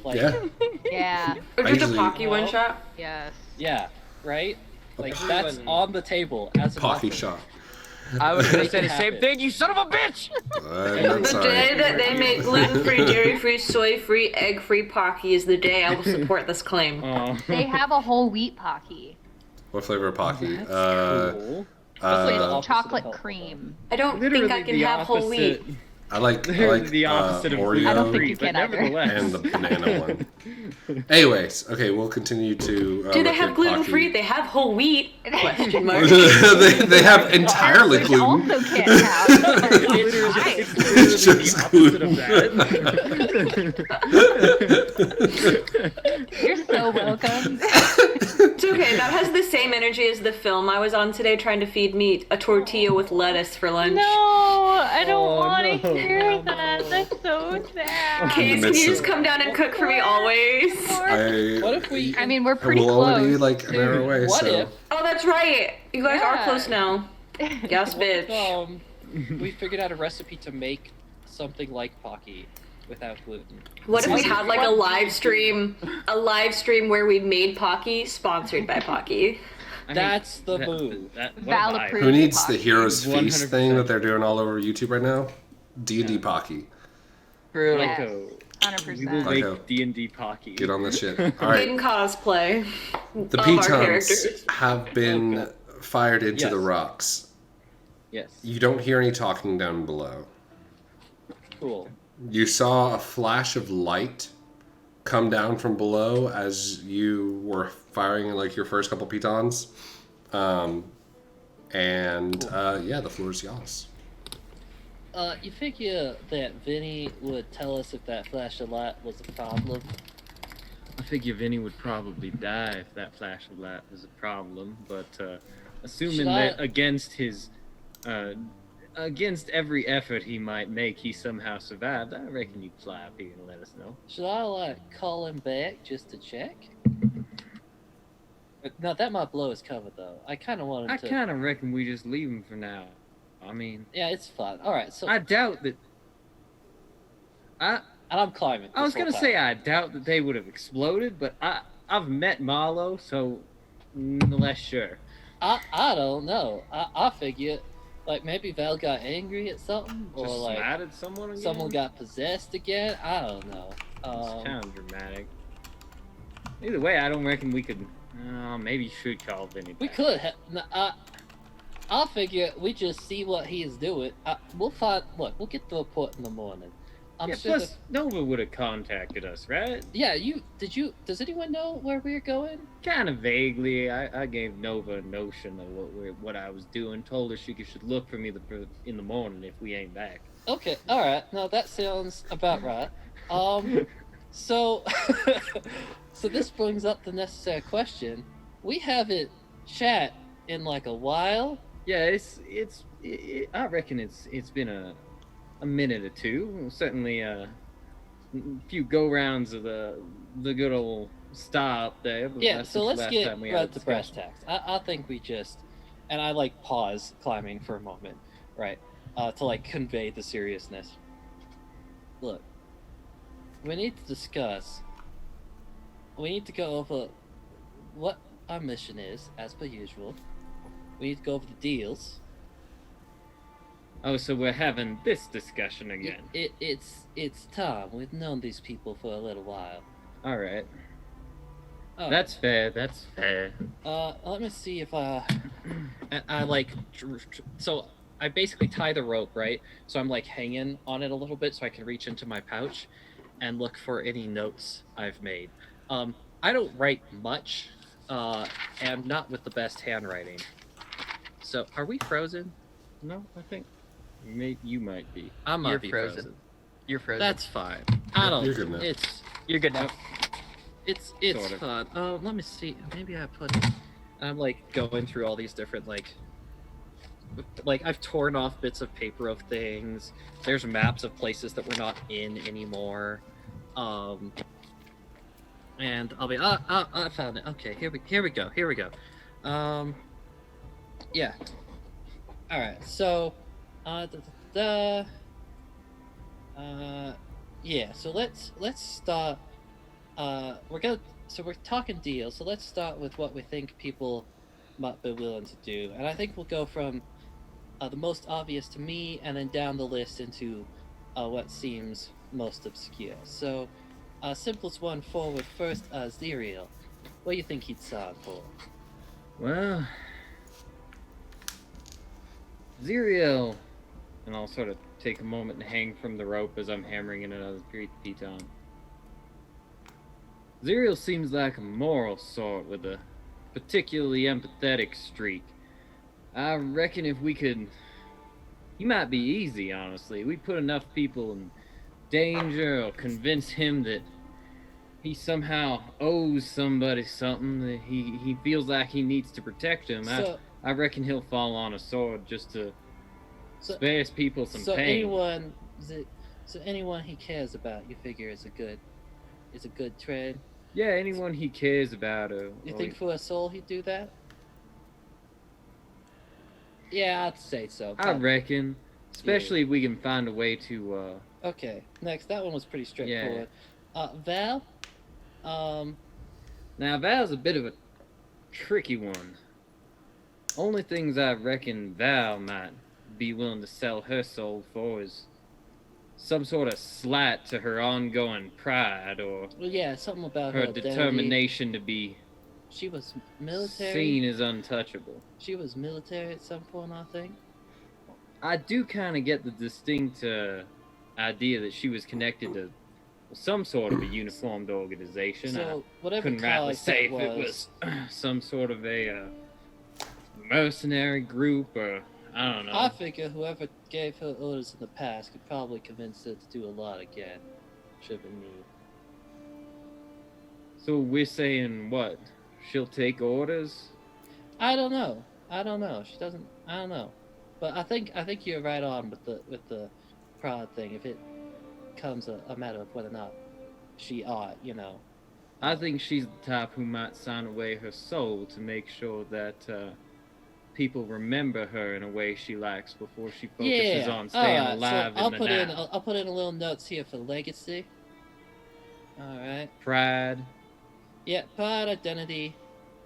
Like, Yeah, Yeah. Or I just a usually- Pocky one shot. Yes. yeah, right? Like Okay. that's on the table as an Pocky offer. shop. I was gonna Make say it the same happen. thing, you son of a bitch! I'm not The sorry. day that they make gluten-free, dairy-free, soy-free, egg-free Pocky is the day I will support this claim. Oh, They have a whole wheat Pocky What flavor of Pocky? cool. That's like the Uh, opposite chocolate of helpful. cream. I don't Literally think I can the have whole opposite. wheat. I like The opposite of Oreo. I don't think you but can either. nevertheless. and the banana one. Anyways, okay, we'll continue to. Do they look have at gluten-free? Pocky. They have whole wheat? Question mark. they have entirely Which gluten. also can't have. It's Nice. literally It's the just opposite of that. You're so welcome. It's okay. That has the same energy as the film I was on today, trying to feed me a tortilla with lettuce for lunch. No, I don't Oh, want to no. hear that. That's so sad. Case, can you just come down and cook for me always? What I if we? I mean, we're pretty will only be close. like an hour away. What so if? Oh, that's right. You guys are Yeah. close now. Yes, bitch. We figured out a recipe to make something like Pocky without gluten. What if we had like a live stream where we made Pocky, sponsored by Pocky? That's the move. What Val a vibe. approved. who needs the Pocky. Heroes Feast 100%. thing that they're doing all over YouTube right now? D&D Pocky. True. Yes. Glyco. We will 100%. Glyco. make D&D Pocky. Get on this shit. All right, In cosplay the of our pitons characters. have been fired into Yes. the rocks. Yes. You don't hear any talking down below. Cool. You saw a flash of light come down from below as you were firing like your first couple pitons. Yeah, the floor is y'all's. You figure that Vinny would tell us if that flash of light was a problem? I figure Vinny would probably die if that flash of light was a problem, but assuming Should I- that against every effort he might make, he somehow survived, I reckon you'd fly up here and let us know. Should I like call him back just to check? No, that might blow his cover though. I kind of want him I to. kind of reckon we just leave him for now. I mean, Yeah, it's fine. All right, so I doubt that. and I'm climbing. I was this whole gonna say I doubt that they would have exploded, but I've met Marlow, so less sure. I don't know. I figure like maybe Val got angry at something, or Just like mad at someone again? someone got possessed again. I don't know. It's kind of dramatic. Either way, I don't reckon we could. Maybe you should call Vinny. We back. could. I figure we just see what he is doing. We'll find. Look, we'll get the report in the morning. I'm Yeah, sure. plus, Nova would have contacted us, right? Yeah, Does anyone know where we're going? Kind of vaguely. I gave Nova a notion of what I was doing. Told her she should look for me in the morning if we ain't back. Okay. All right. No, that sounds about right. So, so this brings up the necessary question. We haven't chat in like a while. Yeah, I reckon it's been a minute or two. Certainly a few go rounds of the good old star up there. but Yeah. that's So the let's last get time we had a right to brass discussion. tacks. I think we just, and I like pause climbing for a moment, right, to like convey the seriousness. Look, we need to discuss. We need to go over what our mission is, as per usual. We need to go over the deals. Oh, so we're having this discussion again. It's time. We've known these people for a little while. All right. Oh, That's fair. That's fair. let me see if I like. So I basically tie the rope, right? So I'm like hanging on it a little bit, so I can reach into my pouch and look for any notes I've made. I don't write much, and not with the best handwriting. So, are we frozen? No, I think you might be. I might You're be frozen. You're frozen. That's fine. I don't. You're good now. You're good now. It's Sort of. fun. Let me see. Maybe I put. I'm like going through all these different like I've torn off bits of paper of things. There's maps of places that we're not in anymore. And I'll be I found it. Okay, here we go. Yeah. All right. So, yeah. So let's start. We're talking deals. So let's start with what we think people might be willing to do, and I think we'll go from the most obvious to me, and then down the list into what seems most obscure. So, simplest one forward first, Xyriel. What do you think he'd sign for? Well, Xyriel, and I'll sort of take a moment and hang from the rope as I'm hammering in another piton. Xyriel seems like a moral sort with a particularly empathetic streak. I reckon if we could... He might be easy, honestly. We put enough people in danger or convince him that he somehow owes somebody something, that he feels like he needs to protect him. I reckon he'll fall on a sword just to spare people some pain. So anyone he cares about, you figure is a good trade? Yeah, anyone he cares about. You think for a soul he'd do that? Yeah, I'd say so. I reckon. Especially if we can find a way to, Okay, next. That one was pretty straightforward. Val? Now, Val's a bit of a tricky one. Only things I reckon Val might be willing to sell her soul for is some sort of slight to her ongoing pride, or something about her her determination to be She was military. seen as untouchable. She was military at some point, I think. I do kind of get the distinct idea that she was connected to some sort of a uniformed organization. So whatever couldn't rightly cause say it if it was some sort of a mercenary group, or I don't know. I figure whoever gave her orders in the past could probably convince her to do a lot again. Should be me. So we're saying what? She'll take orders? I don't know. She doesn't. I don't know. But I think you're right on with the pride thing. If it comes a matter of whether or not she ought, I think she's the type who might sign away her soul to make sure that people remember her in a way she likes before she focuses on staying alive so in the now. I'll put in a little notes here for legacy. All right. Pride. Yeah, pride, identity,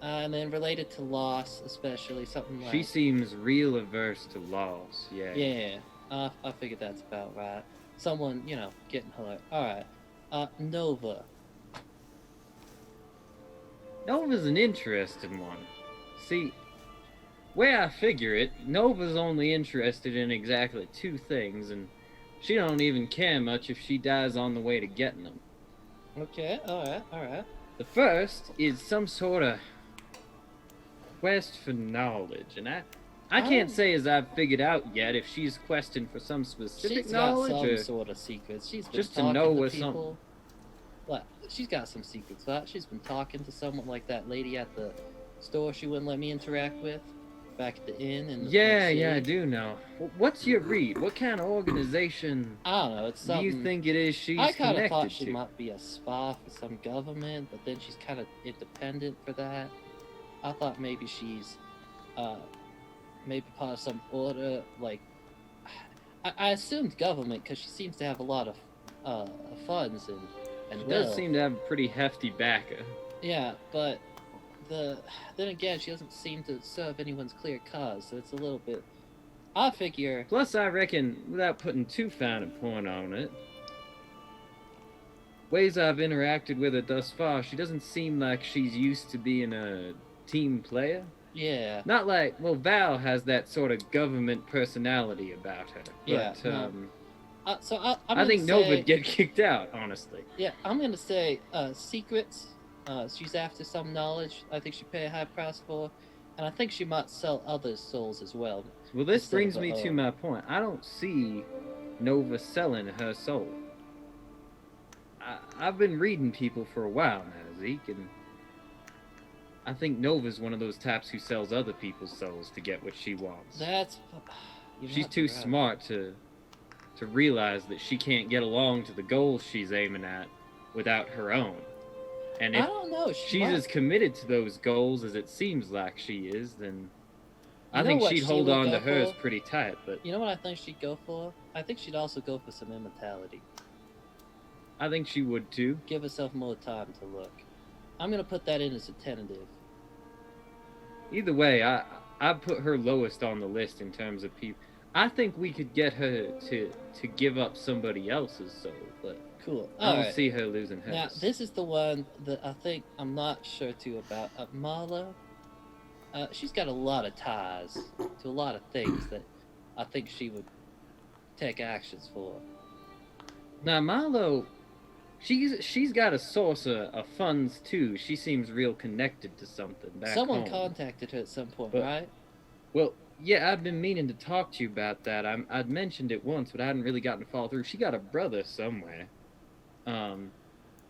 and then related to loss, especially something like. She seems real averse to loss. Yeah. Yeah, I figured that's about right. Someone, getting hurt. All right. Nova. Nova's an interesting one. See, way I figure it, Nova's only interested in exactly two things, and she don't even care much if she dies on the way to getting them. Okay, all right. The first is some sort of quest for knowledge, and I can't say as I've figured out yet if she's questing for some specific knowledge got or some sort of secrets. She's been just to talking know to what's people. something. What? She's got some secrets, right? She's been talking to someone like that lady at the store she wouldn't let me interact with back at the inn. And Yeah, I do know. What's your read? What kind of organization I don't know. It's do something. you think it is she's I kind of connected thought she to? might be a spy for some government, but then she's kind of independent for that. I thought maybe she's, maybe part of some order. Like, I assumed government because she seems to have a lot of funds and She does wealth. seem to have a pretty hefty backer. Yeah, but then again, she doesn't seem to serve anyone's clear cause, so it's a little bit. I figure. Plus, I reckon, without putting too fine a point on it, ways I've interacted with her thus far, she doesn't seem like she's used to being a team player. Yeah. Not like, well, Val has that sort of government personality about her. Yeah, But, no. I think Nova would get kicked out, honestly. Yeah, I'm gonna say secrets, She's after some knowledge. I think she pay a high price for, and I think she might sell others' souls as well. Well, this Instead brings of her me to own. my point. I don't see Nova selling her soul. I've been reading people for a while now, Zeke, and I think Nova's one of those types who sells other people's souls to get what she wants. That's. You She's might too be right. smart to realize that she can't get along to the goals she's aiming at without her own. And I if don't know. she's might. as committed to those goals as it seems like she is, then I You know think what she'd she hold would on go to hers for? pretty tight. But You know what I think she'd go for? I think she'd also go for some immortality. I think she would too. Give herself more time to look. I'm gonna put that in as a tentative. Either way, I put her lowest on the list in terms of people. I think we could get her to give up somebody else's soul, but Cool. I don't Alright. see her losing hers. Now, this is the one that I think I'm not sure too about. Marlow. She's got a lot of ties to a lot of things that I think she would take actions for. Now Marlow, she's got a source of funds too. She seems real connected to something back Someone home. contacted her at some point, But- right? Well, yeah, I've been meaning to talk to you about that. I'd mentioned it once, but I hadn't really gotten to follow through. She got a brother somewhere.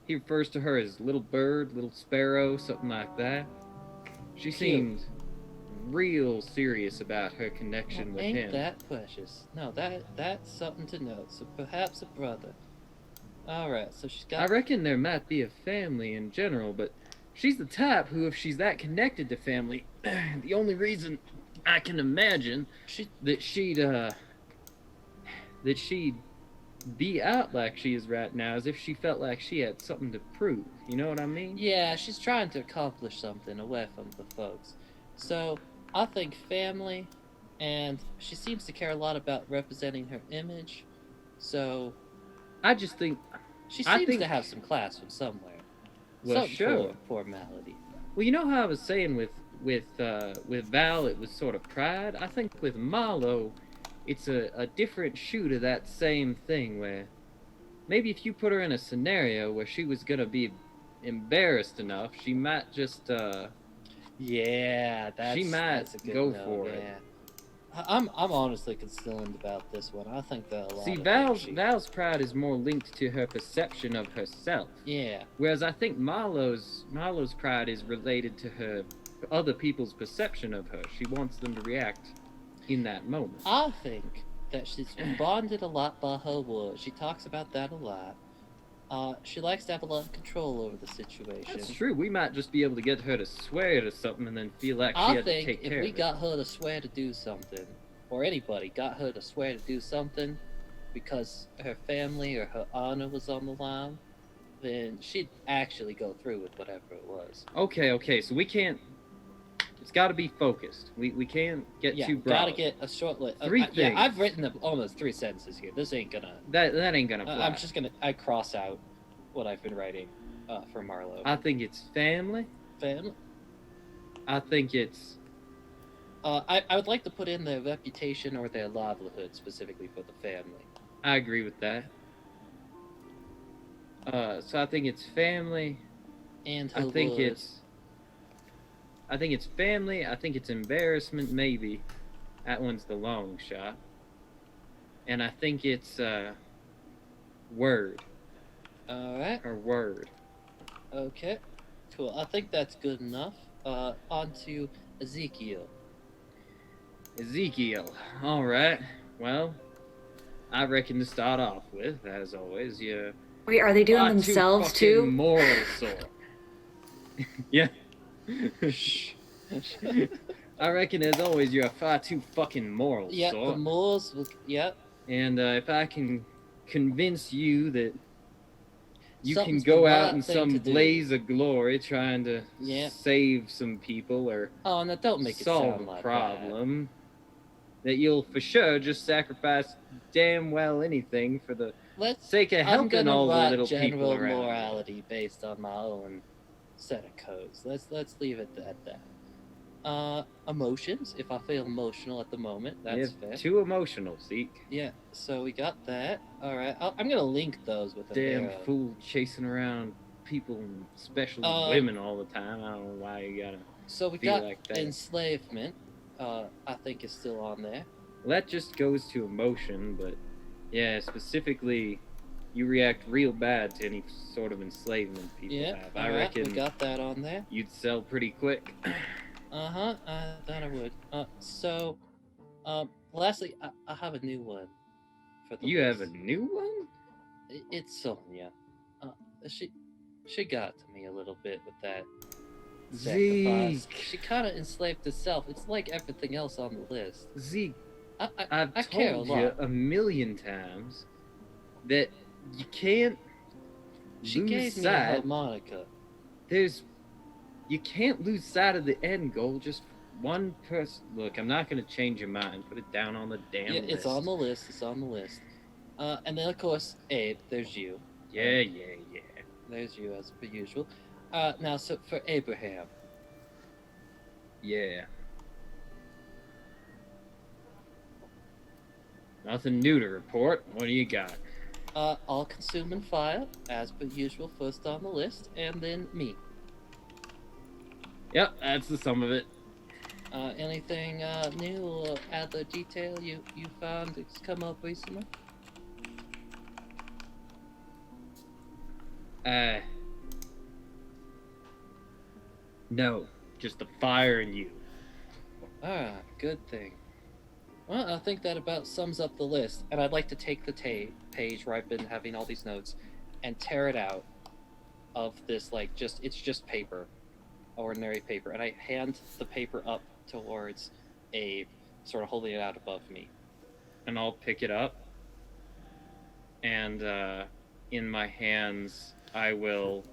He refers to her as little bird, little sparrow, something like that. She seemed real serious about her connection with Ain't him. that precious? No, that's something to note. So perhaps a brother. All right, so she's got. I reckon there might be a family in general, but she's the type who, if she's that connected to family, the only reason I can imagine that she'd be out like she is right now is if she felt like she had something to prove. You know what I mean? Yeah, she's trying to accomplish something away from the folks. So I think family, and she seems to care a lot about representing her image. So I just think. she I seems think- to have some class from somewhere. Well, Some sure. formality. Well, you know how I was saying with Val, it was sort of pride. I think with Marlow, it's a different shoe to that same thing. Where maybe if you put her in a scenario where she was gonna be embarrassed enough, she might just Yeah, that's a good go note, for it. yeah. I'm honestly concerned about this one. I think there are a lot see of Val's things Val's pride is more linked to her perception of herself. Yeah. Whereas I think Marlow's pride is related to her other people's perception of her. She wants them to react in that moment. I think that she's bonded a lot by her words. She talks about that a lot. She likes to have a lot of control over the situation. That's true. We might just be able to get her to swear to something and then feel like she I had to think take if care we of got her to swear to do something, or anybody got her to swear to do something because her family or her honor was on the line, then she'd actually go through with whatever it was. it. Okay. So we can't. It's got to be focused. We can't get Yeah, too broad. gotta get a short list. Three Yeah, things. I've written almost 3 sentences here. This ain't gonna. That ain't gonna fly. I'm just gonna. I cross out what I've been writing for Marlow. I think it's family. Family. I think it's. I would like to put in their reputation or their livelihood specifically for the family. I agree with that. So I think it's family. And her I think words. it's family. I think it's embarrassment. Maybe that one's the long shot. And I think it's word All right. or word. Okay. Cool. I think that's good enough. On to Ezekiel. Ezekiel. All right. Well, I reckon to start off with, as always, you. Wait, are they doing far too themselves fucking too? Moral soul. Yeah. I reckon, as always, you're a far too fucking moral Yeah, sort. the Moors. Yep. And if I can convince you that you Something's can go the out right in thing some to do. blaze of glory trying to Yeah. save some people or Oh, no, don't make it solve sound a like problem, that you'll for sure just sacrifice damn well anything for the that. Let's. sake of I'm helping gonna all the write little general people around. morality based on my own set of codes. Let's leave it at that. Emotions. If I feel emotional at the moment, that's You're fair. too emotional, Zeke. Yeah. So we got that. All right. I'm gonna link those with an Damn arrow. fool chasing around people, especially women, all the time. I don't know why you gotta So we be got like that. enslavement. I think is still on there. Well, that just goes to emotion, but yeah, specifically, you react real bad to any sort of enslavement people Yeah, have. I alright, we reckon got that on there. you'd sell pretty quick. I thought I would. Lastly, I have a new one for the You have a list. new one? It's Sonia. She got to me a little bit with that sacrifice. Zeke. She kind of enslaved herself. It's like everything else on the list. Zeke, I I've care a told you lot. a million times that you can't She lose gave me a sight. harmonica. You can't lose sight of the end goal. Just one person. Look, I'm not gonna change your mind. Put it down on the damn Yeah, list. it's on the list. It's on the list. And then of course, Abe. There's you. Yeah. There's you as per usual. Now, so for Abraham, Yeah. Nothing new to report. What do you got? all consuming fire as per usual, first on the list, and then me. Yep, that's the sum of it. Anything new or other detail you found that's come up recently? No, just the fire in you. Alright, good thing. Well, I think that about sums up the list, and I'd like to take the page where I've been having all these notes and tear it out of this, like, it's just paper, ordinary paper, and I hand the paper up towards Abe, sort of holding it out above me. And I'll pick it up, and in my hands I will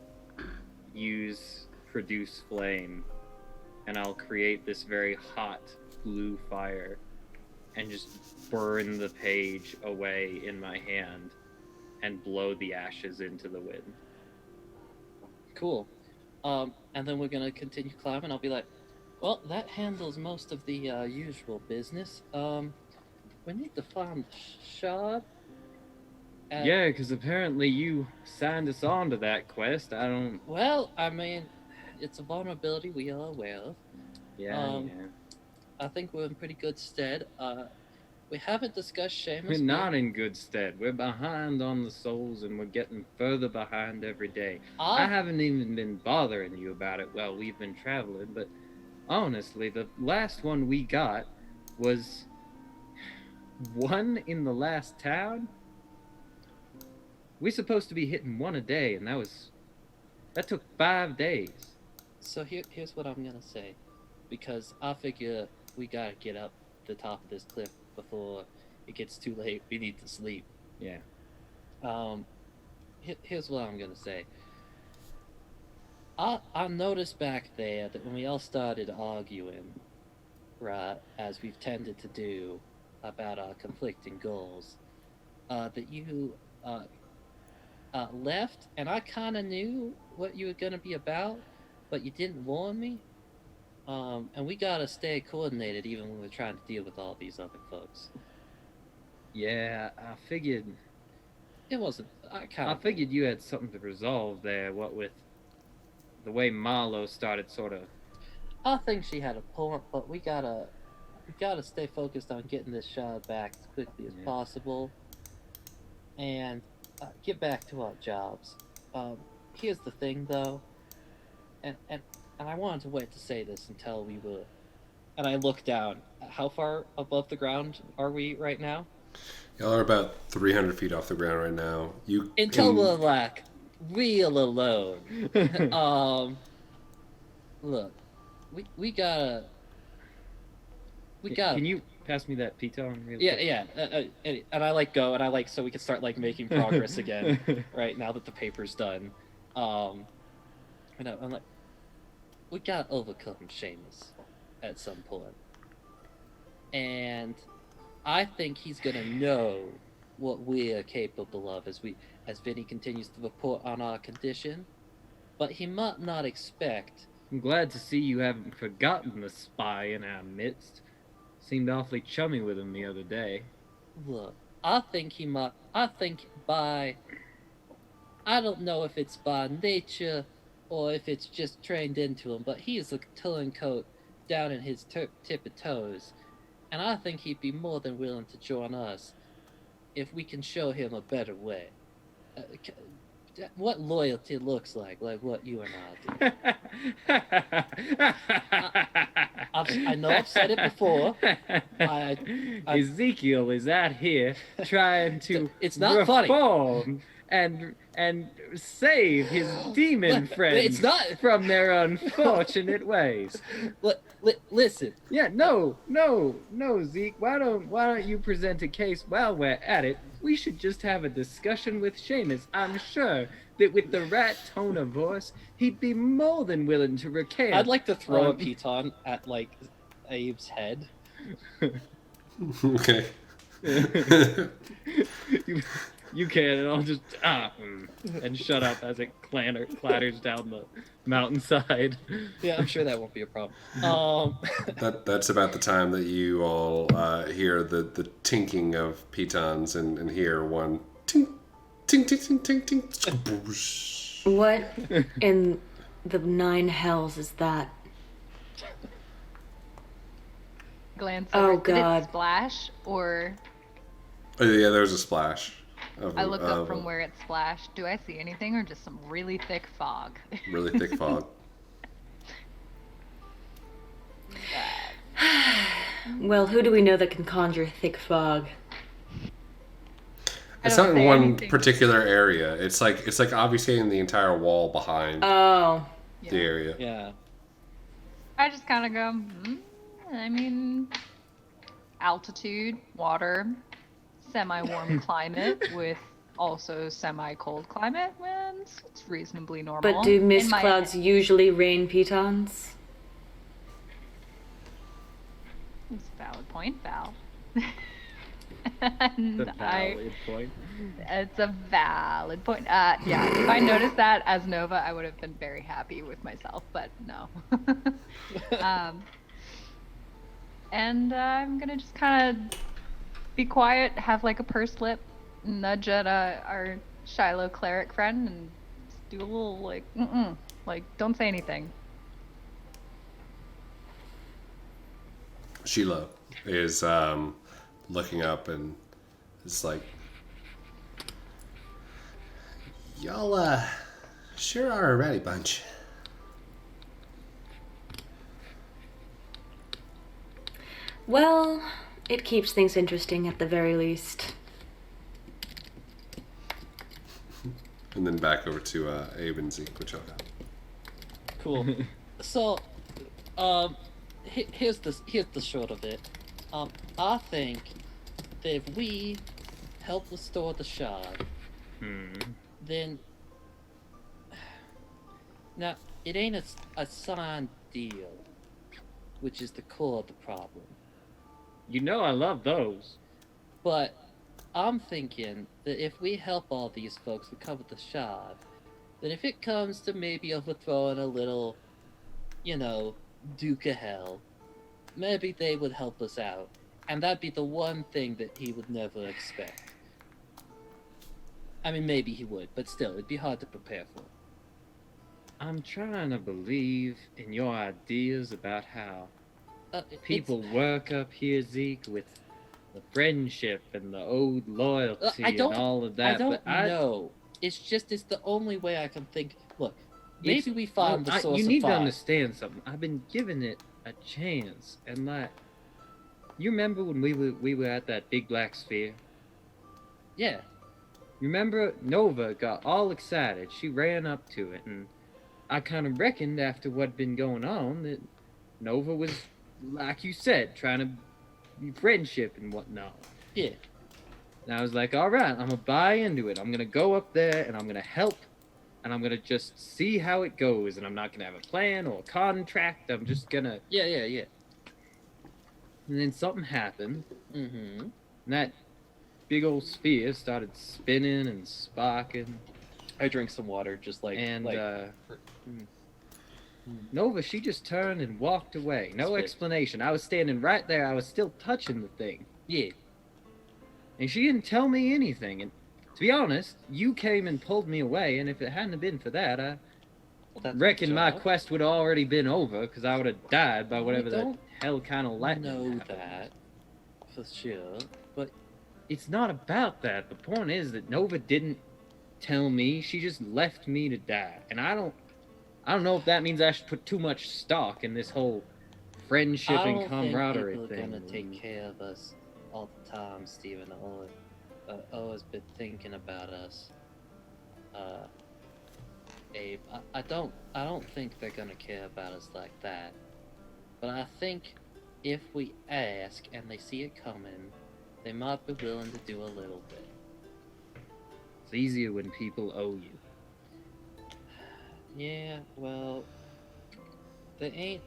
use produce flame, and I'll create this very hot blue fire and just burn the page away in my hand and blow the ashes into the wind. Cool. And then we're gonna continue climbing. I'll be like, well, that handles most of the usual business. We need to find the shard. Yeah, because apparently you signed us on to that quest. I don't... Well, I mean, it's a vulnerability we are aware of. Yeah. I think we're in pretty good stead. We haven't discussed Seamus. We're not in good stead. We're behind on the souls, and we're getting further behind every day. I haven't even been bothering you about it while we've been traveling, but honestly, the last one we got was one in the last town. We're supposed to be hitting one a day, and that took 5 days. So here's what I'm gonna say, because I figure we gotta get up the top of this cliff before it gets too late. We need to sleep. Yeah. Here's what I'm gonna say. I noticed back there that when we all started arguing, right, as we've tended to do about our conflicting goals, that you left, and I kind of knew what you were gonna be about, but you didn't warn me. And we gotta stay coordinated even when we're trying to deal with all these other folks. Yeah, I figured... It wasn't... I figured you had something to resolve there, what with the way Marlow started sort of... I think she had a point, but we gotta stay focused on getting this shard back as quickly as possible, and get back to our jobs. Here's the thing, though, and I wanted to wait to say this until we were... And I look down. How far above the ground are we right now? Y'all are about 300 feet off the ground right now. Until we're like real alone. Look, we gotta. Can you pass me that piton real quick? Yeah. And I go, and I so we can start making progress again. Right now that the paper's done. I'm like, we gotta overcome Seamus at some point. And I think he's gonna know what we're capable of as Vinny continues to report on our condition. But he might not expect... I'm glad to see you haven't forgotten the spy in our midst. Seemed awfully chummy with him the other day. Look, I think by I don't know if it's by nature or if it's just trained into him, but he is a turncoat down in his tip of toes, and I think he'd be more than willing to join us if we can show him a better way. What loyalty looks like what you and I do. I know I've said it before. Ezekiel is out here trying to It's not funny. reform and save his demon friends It's not from their unfortunate ways. Listen. Yeah, no, Zeke. Why don't you present a case while we're at it? We should just have a discussion with Seamus. I'm sure that with the right tone of voice, he'd be more than willing to recant. I'd like to throw a piton at like Abe's head. Okay. You can, and I'll just and shut up as it clatters down the mountainside. Yeah, I'm sure that won't be a problem. That's about the time that you all hear the tinking of pitons and hear one ting, ting, ting, ting, ting, ting. What in the nine hells is that? Glance Oh, over. Did God. it splash or? Oh, yeah, there's a splash. I look up from where it splashed. Do I see anything or just some really thick fog? Really thick fog. Well, who do we know that can conjure thick fog? It's don't not in say one anything. particular area. It's like obfuscating the entire wall behind Oh, the area. Yeah. I just kind of go, I mean, altitude, water, semi-warm climate with also semi-cold climate. Well, it's reasonably normal. but do mist In my clouds head. usually rain pitons? It's a valid point, Val. The and valid point. It's a valid point. Yeah, if I noticed that as Nova, I would have been very happy with myself, but no. And I'm gonna just kind of be quiet, have like a pursed lip, nudge at our Shiloh cleric friend, and just do a little like, don't say anything. Sheila is looking up and is like, y'all sure are a ratty bunch. Well, it keeps things interesting at the very least. And then back over to Abe and Zeke, which I'll have. Cool. So, here's the short of it. I think that if we help restore the shard, then now it ain't a signed deal, which is the core of the problem. You know I love those. But I'm thinking that if we help all these folks recover the shard, then if it comes to maybe overthrowing a little, Duke of Hell, maybe they would help us out. And that'd be the one thing that he would never expect. I mean, maybe he would, but still, it'd be hard to prepare for. I'm trying to believe in your ideas about how people It's- work up here, Zeke, with the friendship and the old loyalty I don't- and all of that. I don't but know. It's the only way I can think. Look, maybe we found the source You need of to fire. understand something. I've been giving it a chance, and you remember when we were at that big black sphere? Yeah. Remember, Nova got all excited. She ran up to it, and I kind of reckoned after what'd been going on that Nova was, like you said, trying to be friendship and whatnot. Yeah. And I was like, all right, I'm gonna buy into it. I'm gonna go up there and I'm gonna help, and I'm gonna just see how it goes. And I'm not gonna have a plan or a contract. I'm just gonna. Yeah. And then something happened, Mm-hmm. and that big old sphere started spinning and sparking. I drink some water, just Nova, she just turned and walked away. No Spit. explanation. I was standing right there. I was still touching the thing. Yeah. And she didn't tell me anything. And To be honest, you came and pulled me away, and if it hadn't been for that, I reckon my quest would have already been over, because I would have died by whatever the hell kind of lightning know happened. that for sure, but It's not about that. The point is that Nova didn't tell me. She just left me to die. And I don't know if that means I should put too much stock in this whole friendship I and don't camaraderie think people thing. are gonna take care of us all the time, Steven. Always been thinking about us. Abe, I don't think they're gonna care about us like that. But I think if we ask and they see it coming, they might be willing to do a little bit. It's easier when people owe you. Yeah, well, they ain't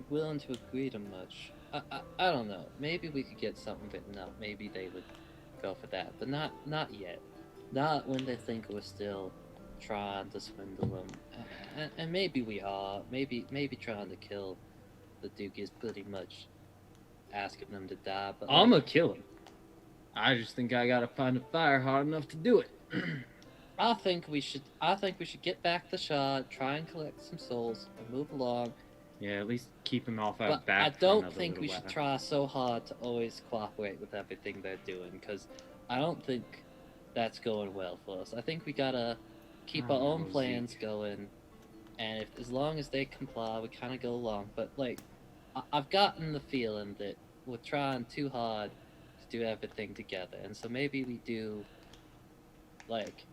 willing to agree to much. I don't know. Maybe we could get something written up. Maybe they would go for that, but not yet. Not when they think we're still trying to swindle them. And maybe we are. Maybe trying to kill the Duke is pretty much asking them to die. But I'm gonna kill him. I just think I gotta find a fire hard enough to do it. I think we should get back the shard, try and collect some souls, and move along. Yeah, at least keep him off our But back. I for don't another think little we while. should try so hard to always cooperate with everything they're doing, because I don't think that's going well for us. I think we gotta keep our own plans going, and as long as they comply, we kind of go along. But like, I've gotten the feeling that we're trying too hard to do everything together, and so maybe we do, like,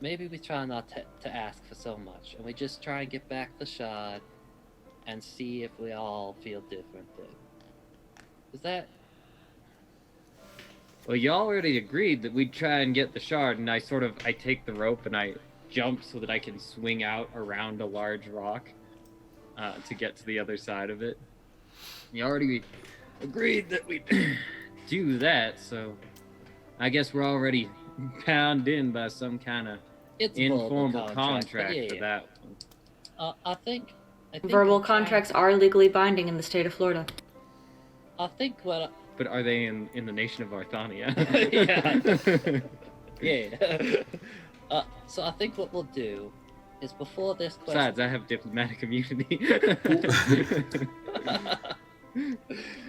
maybe we try not to ask for so much, and we just try and get back the shard and see if we all feel differently. Is that... Well, you already agreed that we'd try and get the shard, and I take the rope and I jump so that I can swing out around a large rock to get to the other side of it. You already agreed that we'd do that, so I guess we're already bound in by some kind of informal contract yeah, for yeah. that one. I think Verbal contracts are legally binding in the state of Florida. I think what... But are they in the nation of Arthania? Yeah. So I think what we'll do is before this quest... Besides, I have diplomatic immunity.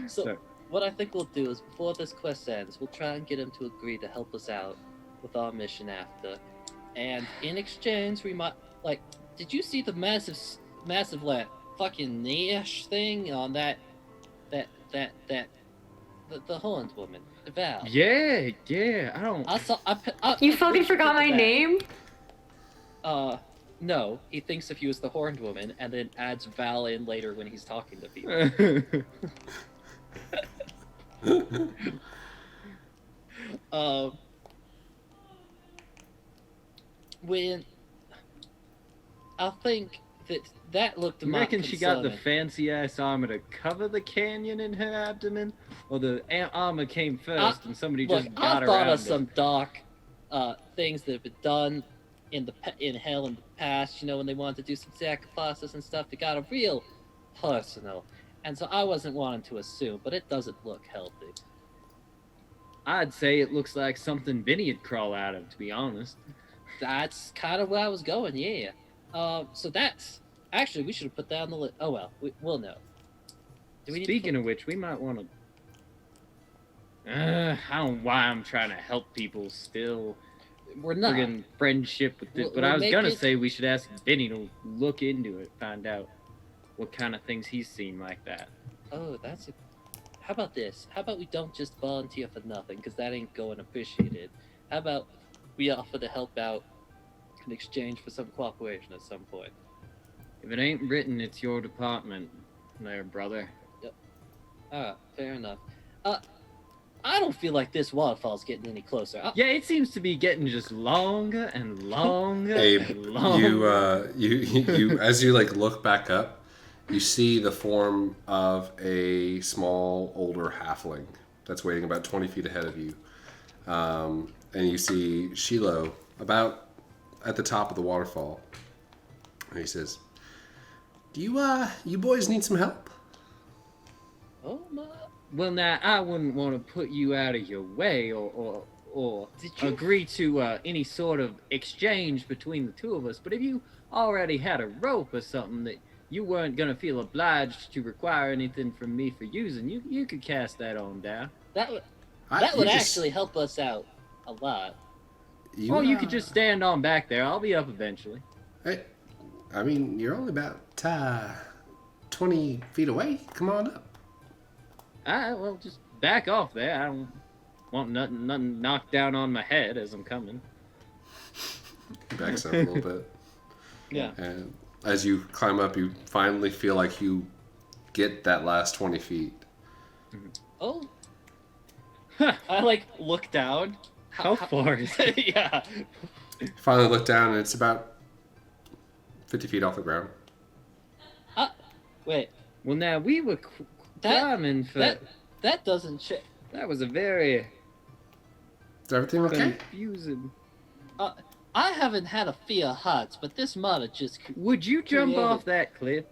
So what I think we'll do is before this quest ends, we'll try and get him to agree to help us out with our mission after. And in exchange, we might... Like, did you see the massive like, fucking niche thing on the horned woman, Val? Yeah, I don't... You fucking forgot my name? No, he thinks of you as the horned woman, and then adds Val in later when he's talking to people. When I think that looked. You reckon she got the fancy ass armor to cover the canyon in her abdomen, or the armor came first and somebody just got I around thought of it? some dark things that have been done in hell in the past. You know, when they wanted to do some sacrifices and stuff, they got a real personal. And so I wasn't wanting to assume, but it doesn't look healthy. I'd say it looks like something Vinny'd crawl out of, to be honest. That's kind of where I was going, yeah. So that's... Actually, we should have put that on the list. Oh, well. We'll know. Speaking of which, we might want to... I don't know why I'm trying to help people still. We're not. Friggin' friendship with this, but I was gonna say we should ask Vinny to look into it, find out what kind of things he's seen like that. Oh, that's a... How about this? How about we don't just volunteer for nothing, because that ain't going appreciated. How about we offer to help out in exchange for some cooperation at some point? If it ain't written, it's your department, there, brother. Yep. Alright, fair enough. I don't feel like this waterfall's getting any closer. Yeah, it seems to be getting just longer and longer Abe, and longer. you as you like look back up, you see the form of a small, older halfling that's waiting about 20 feet ahead of you. And you see Shiloh about at the top of the waterfall. And he says, "Do you boys need some help?" Oh my! Well, now I wouldn't want to put you out of your way or Did you- agree to any sort of exchange between the two of us. But if you already had a rope or something that you weren't gonna feel obliged to require anything from me for using, you could cast that on down. That would You just- actually help us out a lot. Or you could just stand on back there. I'll be up eventually. I mean, you're only about 20 feet away. Come on up. Alright, well, just back off there. I don't want nothing knocked down on my head as I'm coming. He backs up a little bit. Yeah. And as you climb up, you finally feel like you get that last 20 feet. Oh. I like look down. How far is it? Yeah. You finally look down, and it's about 50 feet off the ground. Wait. Well, now we were climbing for. That doesn't check. That was a very Is everything okay? confusing. I haven't had a fear of heights, but this might have just. Would you jump off that cliff?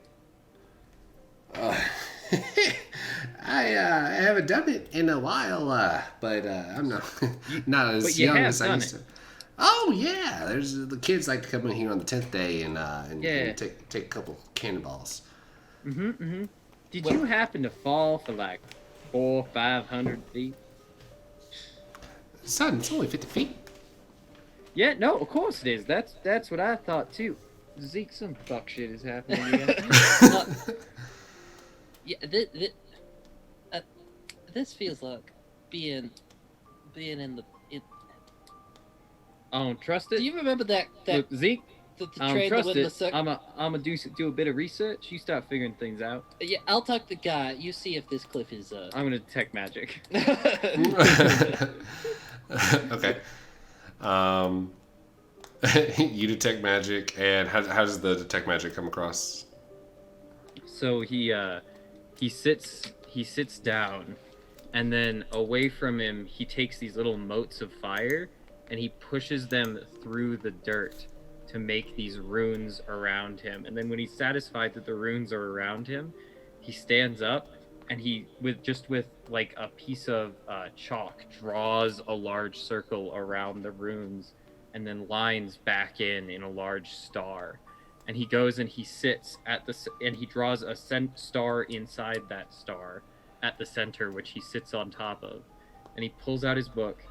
I haven't done it in a while, but I'm not as But you young have as I done used to. Oh yeah, there's the kids like to come in here on the 10th day and Yeah. take a couple cannonballs. Did you happen to fall for like 400-500 feet? Son, it's only 50 feet. Yeah, no, of course it is. That's what I thought too. Zeke, some fuck shit is happening again. Yeah, this feels like being in the. I don't trust it. Do you remember that Look, Zeke, the I don't train that trust went in the it. circle? I'm gonna do a bit of research. You start figuring things out. Yeah, I'll talk to the guy. You see if this cliff is. I'm gonna detect magic. Okay. You detect magic, and how does the detect magic come across? So he sits down, and then away from him he takes these little motes of fire and he pushes them through the dirt to make these runes around him. And then when he's satisfied that the runes are around him, he stands up and he with like a piece of chalk draws a large circle around the runes and then lines back in a large star. And he goes and he sits and he draws a star inside that star at the center, which he sits on top of. And he pulls out his book.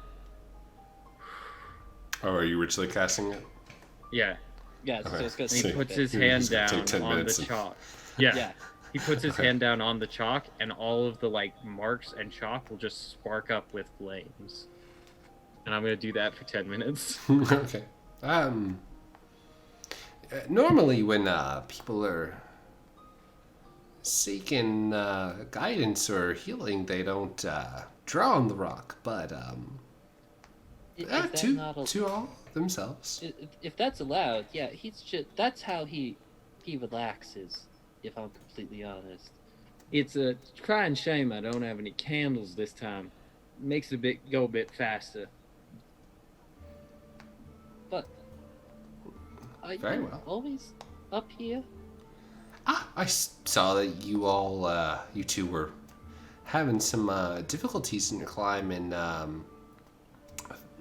Oh, are you ritually casting it? Yeah. Yeah, so Okay. it's gonna And he See. puts his You're hand just gonna down take 10 on the minutes and- chalk. Yeah. Yeah. He puts his Okay. hand down on the chalk, and all of the like marks and chalk will just spark up with flames. And I'm gonna do that for 10 minutes. Okay. Normally when people are seeking guidance or healing, they don't draw on the rock, but Is that not to all themselves. if that's allowed, yeah, that's how he relaxes, if I'm completely honest. It's a crying shame I don't have any candles this time. Makes it go a bit faster. But are Very you well. always up here? I saw that you all, you two were having some difficulties in your climb, and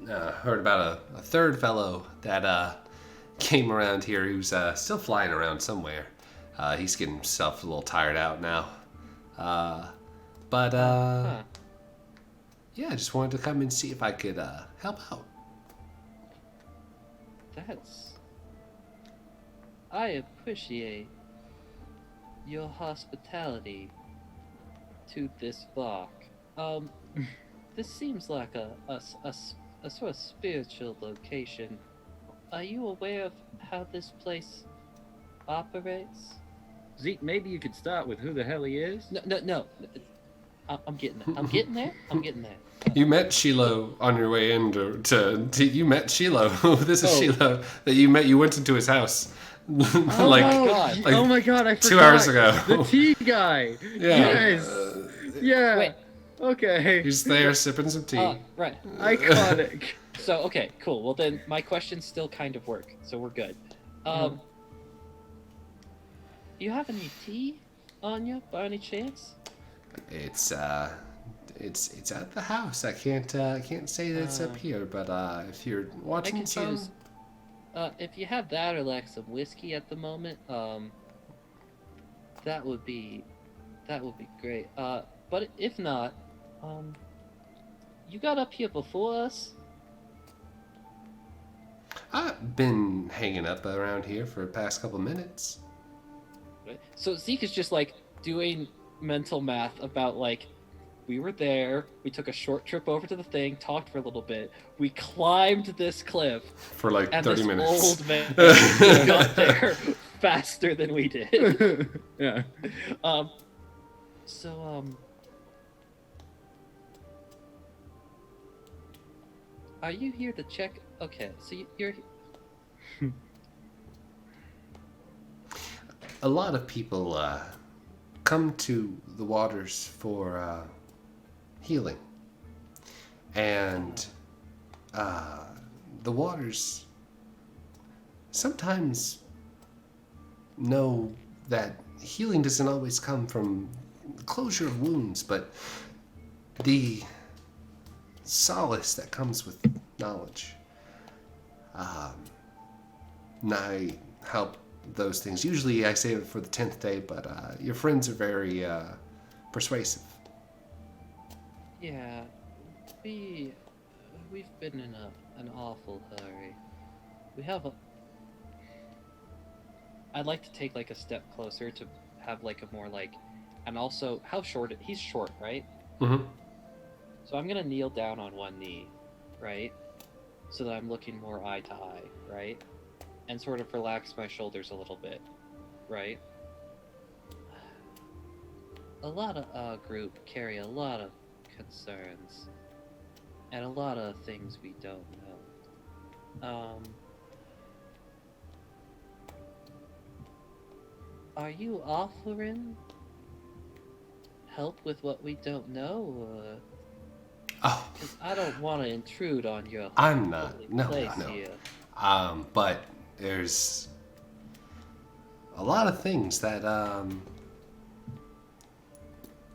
heard about a third fellow that came around here who's still flying around somewhere. He's getting himself a little tired out now. But yeah, I just wanted to come and see if I could help out. I appreciate your hospitality to this block. This seems like a sort of spiritual location. Are you aware of how this place operates? Zeke, maybe you could start with who the hell he is? No. I'm getting there. I'm getting there. I'm getting there. You met Shiloh on your way in you met Shiloh. This is Shiloh that you met. You went into his house. God. like Oh my god, I forgot. 2 hours ago. The tea guy. Yeah. Yes. Yeah. Wait. Okay. He's there sipping some tea. Right. Iconic. So, okay, cool. Well, then my questions still kind of work, so we're good. You have any tea on you, by any chance? It's It's at the house. I can't say that it's up here, but if you're I wanting could some, choose. If you have that or like some whiskey at the moment, that would be great. But if not, you got up here before us. I've been hanging up around here for the past couple minutes. Right? So Zeke is just like doing mental math about like we were there, we took a short trip over to the thing, talked for a little bit, we climbed this cliff, For like and 30 this minutes. old man got there faster than we did. Yeah. So are you here to check? Okay, so you're. A lot of people come to the waters for healing. And the waters sometimes know that healing doesn't always come from closure of wounds, but the solace that comes with knowledge. And I help those things. Usually I save it for the 10th day, but your friends are very persuasive. Yeah, we've been in an awful hurry. We have a. I'd like to take like a step closer to have like a more like, and also how short he's short, right? Mm-hmm. So I'm gonna kneel down on one knee, right? So that I'm looking more eye to eye, right? And sort of relax my shoulders a little bit, right? A lot of our group carry a lot of concerns and a lot of things we don't know. Are you offering help with what we don't know, or? Oh, Because I don't want to intrude on your I'm not. holy No, place no. here. But there's a lot of things that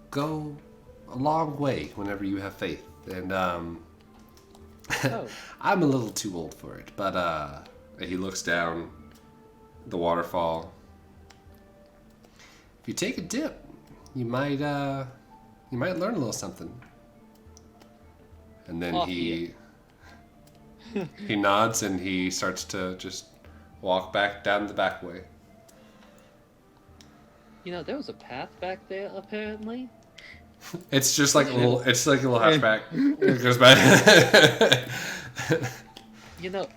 go a long way whenever you have faith. And Oh. I'm a little too old for it. But he looks down the waterfall. If you take a dip, you might learn a little something. And then Off he nods and he starts to just walk back down the back way. You know, there was a path back there, apparently. It's just like a little hatchback. It goes back. You know,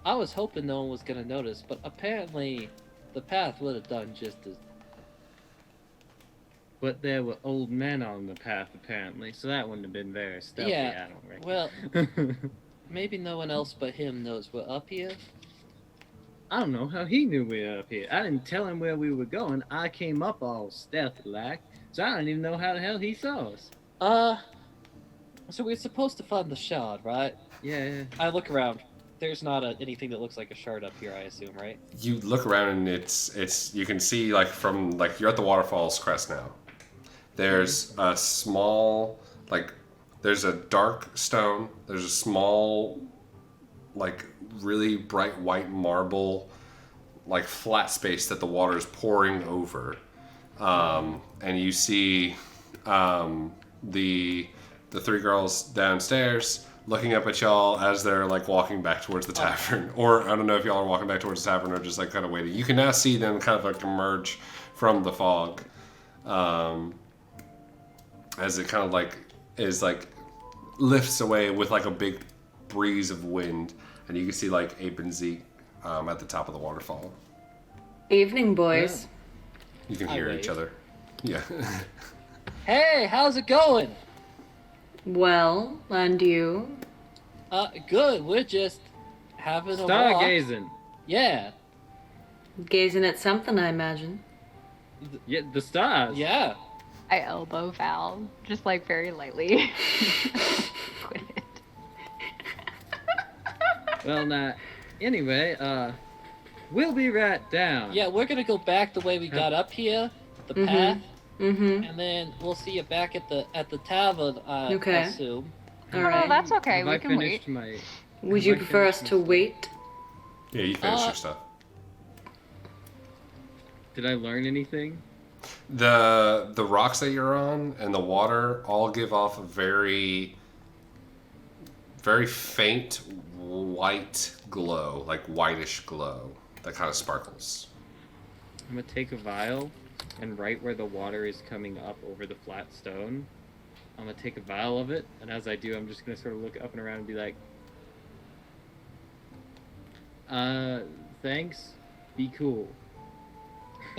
I was hoping no one was going to notice, but apparently the path would have done just as... But there were old men on the path, apparently, so that wouldn't have been very stealthy, Yeah, I don't reckon. well, maybe no one else but him knows we're up here. I don't know how he knew we were up here. I didn't tell him where we were going. I came up all stealthy-like, so I don't even know how the hell he saw us. So we're supposed to find the shard, right? Yeah. I look around. There's not anything that looks like a shard up here, I assume, right? You look around and it's you can see like from like you're at the waterfall's crest now. There's a small there's a dark stone. There's a small like really bright white marble like flat space that the water is pouring over. And you see the three girls downstairs looking up at y'all as they're like walking back towards the tavern. Or I don't know if y'all are walking back towards the tavern or just like kind of waiting. You can now see them kind of like emerge from the fog. As it kind of like is like lifts away with like a big breeze of wind, and you can see like Ape and Zeke at the top of the waterfall. Evening, boys. You can I hear wave. each other. Yeah. Hey, how's it going? Well, and you? Good. We're just having a walk. Stargazing. Yeah. Gazing at something, I imagine. Yeah, the stars. Yeah. I elbow Val, just like very lightly. Quit it. Well, now, anyway, we'll be right down. Yeah, we're gonna go back the way we got up here. The path. Mm-hmm. and then we'll see you back at the tavern. I Okay. assume. All Oh, right. that's okay. Have We I can finished wait. my? Would have you I prefer us finished to my stuff? wait? Yeah, you finished your stuff. Did I learn anything? The rocks that you're on and the water all give off a very faint white glow, like whitish glow that kind of sparkles. I'm gonna take a vial, and right where the water is coming up over the flat stone, I'm gonna take a vial of it, and as I do, I'm just gonna sort of look up and around and be like, thanks. Be cool.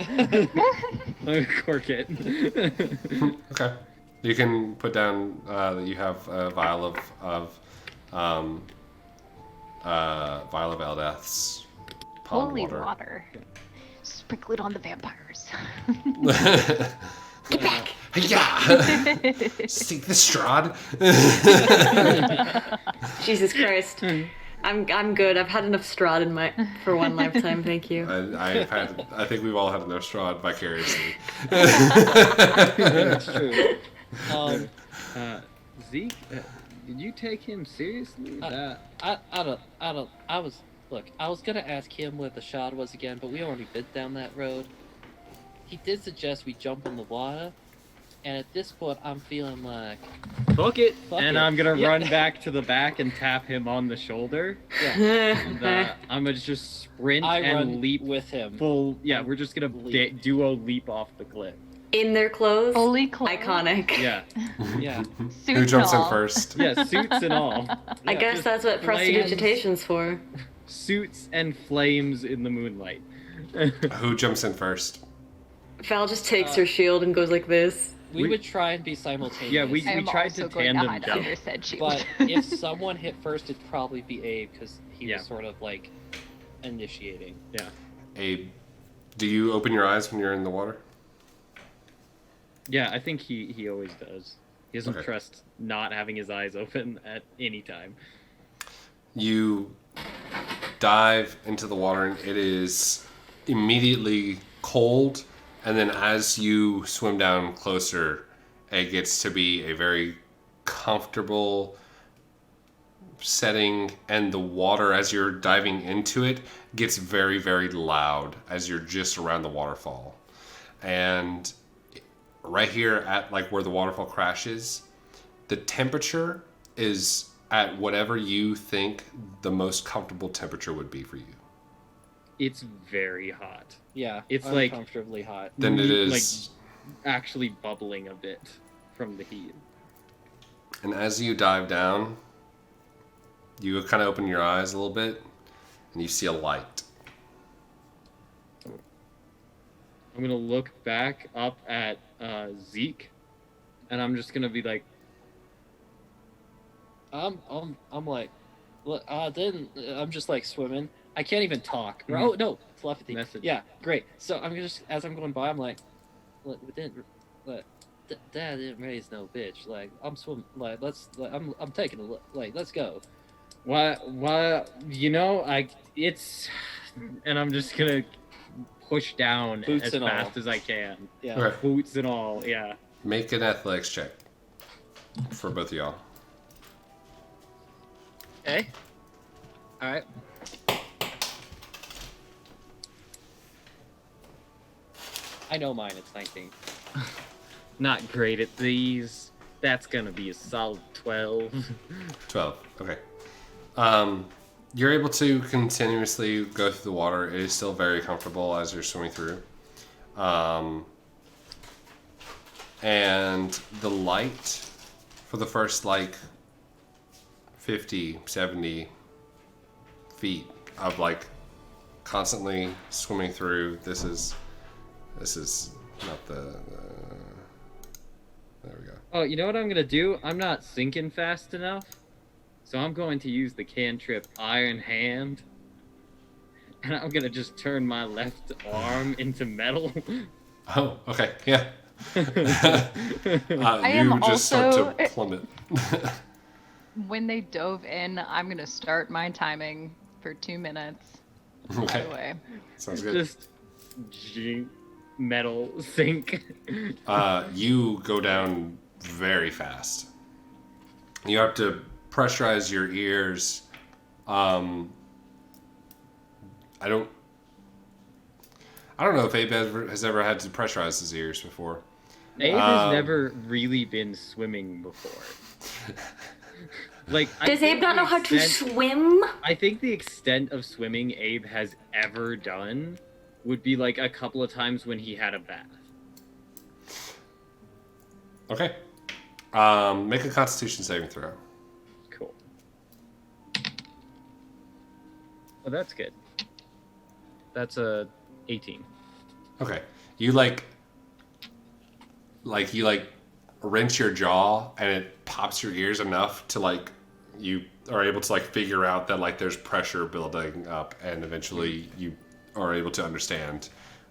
I'm gonna cork it. Okay. You can put down that you have a vial of Eldeth's pond Holy water. water. Sprinkle it on the vampires. Get back! Yeah! Seek the Strahd. Jesus Christ. I'm good. I've had enough Strahd for one lifetime. Thank you. I think we've all had enough Strahd vicariously. That's true. Zeke, did you take him seriously? I was gonna ask him where the shard was again, but we already been down that road. He did suggest we jump in the water, and at this point, I'm feeling like Book it! Fuck And it. I'm gonna Yeah. run back to the back and tap him on the shoulder. And, I'm gonna just sprint I and run leap with him. full. Yeah, we're just gonna Leap. duo leap off the cliff. In their clothes. Fully clothed. Iconic. Yeah, Yeah. Suits Who jumps and in all. first? yeah, suits and all. I Yeah, guess just that's what flames. prestidigitation's for. Suits and flames in the moonlight. Who jumps in first? Val just takes her shield and goes like this. We would try and be simultaneous. Yeah, we I am tried also to going tandem to hide jump. under said shield. But if someone hit first, it'd probably be Abe because he Yeah. was sort of like initiating. Yeah. Abe, do you open your eyes when you're in the water? Yeah, I think he always does. He doesn't Okay. trust not having his eyes open at any time. You dive into the water and it is immediately cold, and then as you swim down closer, it gets to be a very comfortable setting, and the water as you're diving into it gets very, very loud as you're just around the waterfall. And right here at like where the waterfall crashes, the temperature is at whatever you think the most comfortable temperature would be for you. It's very hot. Yeah, It's like- uncomfortably hot. Then it Like- is, Actually bubbling a bit from the heat. and as you dive down, you kind of open your eyes a little bit, and you see a light. I'm gonna look back up at Zeke, and I'm just gonna be like, I'm like, look, I'm just like swimming. I can't even talk. Mhm. Oh no, telepathy. Message. Yeah, great. So I'm just as I'm going by, I'm like, look, we didn't, like, Dad didn't raise no bitch. Like I'm swimming. Like I'm taking a look. Like let's go. what, you know, it's, and I'm just gonna push down Boots as and fast all. as I can. Yeah. Okay. Boots and all, yeah. Make an athletics check for both of y'all. Okay. All right. I know mine. It's 19. Not great at these. That's gonna be a solid 12. 12. Okay. You're able to continuously go through the water. It is still very comfortable as you're swimming through. And the light for the first like 50, 70 feet of like constantly swimming through. This is not the there we go. Oh, you know what I'm gonna do? I'm not sinking fast enough, so I'm going to use the cantrip Iron Hand, and I'm gonna just turn my left arm into metal. Oh, okay, yeah. I You am just start also- to plummet. When they dove in, I'm gonna start my timing for 2 minutes. By Okay, the way. sounds good. Just jing. metal sink. You go down very fast. You have to pressurize your ears. I don't know if Abe has ever had to pressurize his ears before. Abe has never really been swimming before. Like, Does Abe not know how to swim? I think the extent of swimming Abe has ever done would be like a couple of times when he had a bath. Okay. Make a Constitution saving throw. Cool. Oh, that's good. That's a 18. Okay. You wrench your jaw and it pops your ears enough to like you are able to like figure out that like there's pressure building up and eventually you are able to understand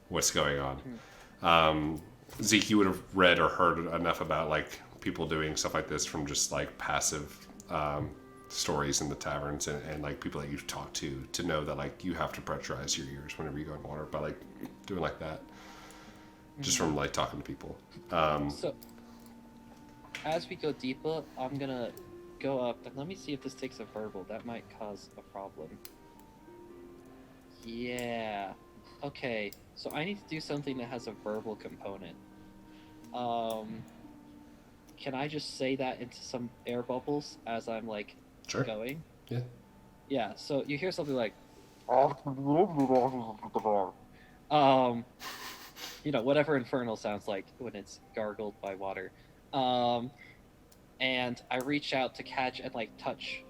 what's going on. Zeke, you would have read or heard enough about like people doing stuff like this from just like passive stories in the taverns and like people that you've talked to know that like you have to pressurize your ears whenever you go in water by like doing like that just from like talking to people. So, as we go deeper, I'm gonna go up and let me see if this takes a verbal. That might cause a problem. Yeah. Okay. So I need to do something that has a verbal component. Can I just say that into some air bubbles as I'm like Sure. going? Yeah. Yeah. So you hear something like, you know, whatever infernal sounds like when it's gargled by water. And I reach out to catch and like touch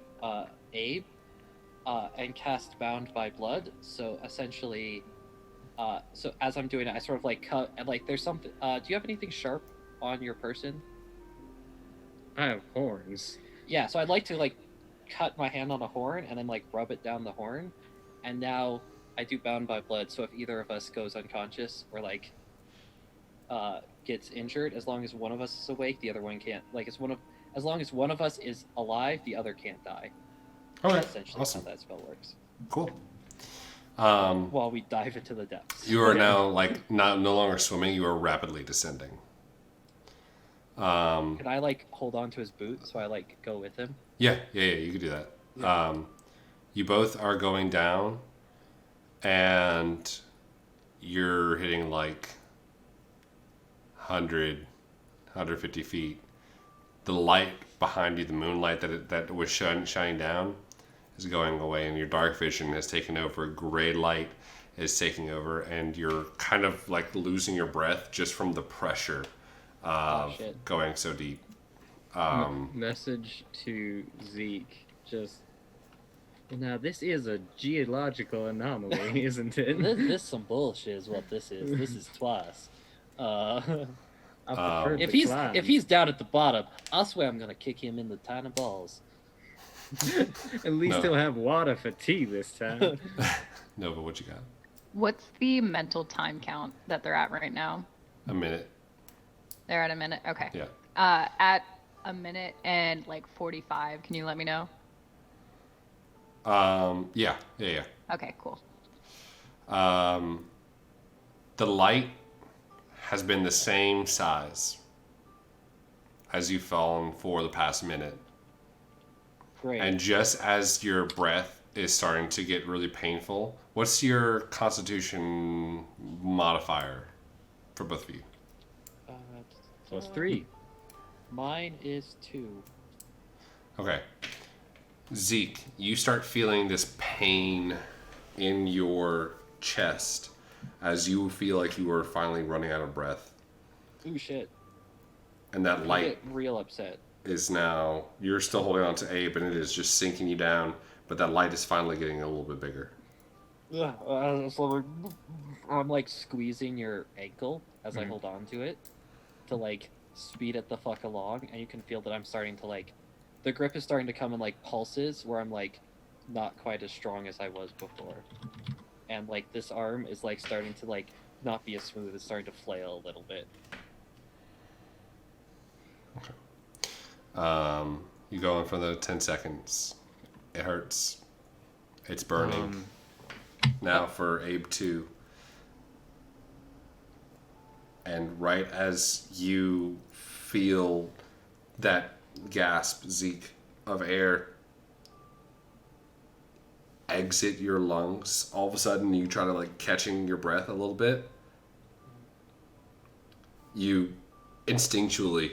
Abe and cast Bound by Blood. So essentially, so as I'm doing it, I sort of like cut and like there's something. Do you have anything sharp on your person? I have horns. Yeah, so I'd like to like cut my hand on a horn and then like rub it down the horn, and now I do Bound by Blood. So if either of us goes unconscious or like gets injured, as long as one of us is awake, the other one can't. Like as long as one of us is alive, the other can't die. Okay. That's essentially Awesome. how that spell works. Cool. While we dive into the depths. You are now like no longer swimming. You are rapidly descending. Can I like hold on to his boot so I like go with him? Yeah. You could do that. Yeah. You both are going down, and you're hitting like 150 feet. The light behind you, the moonlight that was shining down, is going away, and your dark vision has taken over. Gray light is taking over, and you're kind of like losing your breath just from the pressure of going so deep. Message to Zeke, just... Now, this is a geological anomaly, isn't it? This some bullshit is what this is. This is twice. If he's down at the bottom, I swear I'm gonna kick him in the tiny balls. At least he'll have water for tea this time. Nova, what you got? What's the mental time count that they're at right now? A minute. They're at a minute? Okay. Yeah. At a minute and like 45, can you let me know? Yeah. Okay, cool. The light has been the same size as you've fallen for the past minute. Great. And just as your breath is starting to get really painful, what's your constitution modifier for both of you? +3. Mine is 2. Okay. Zeke, you start feeling this pain in your chest as you feel like you are finally running out of breath. Ooh, shit. And that I light get real upset. is now, you're still holding on to Abe and it is just sinking you down, but that light is finally getting a little bit bigger. Yeah, I'm like squeezing your ankle as I hold on to it to like speed it the fuck along, and you can feel that I'm starting to like, the grip is starting to come in like pulses where I'm like not quite as strong as I was before, and like this arm is like starting to like not be as smooth. It's starting to flail a little bit. You go in for the 10 seconds. It hurts. It's burning. Now for Abe 2. And right as you feel that gasp, Zeke, of air exit your lungs, all of a sudden you try to like catching your breath a little bit. You instinctually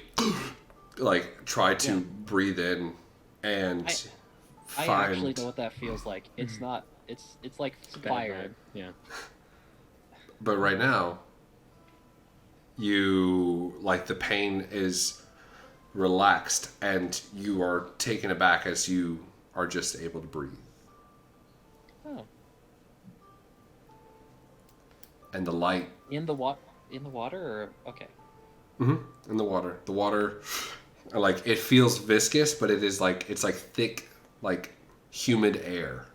like try to breathe in and I find. actually know what that feels like. It's not. It's like fire. Yeah. But right now, you like the pain is relaxed and you are taken aback as you are just able to breathe. Oh. And the light In the water, or okay. in the water. The water, like it feels viscous, but it is like it's like thick, like humid air.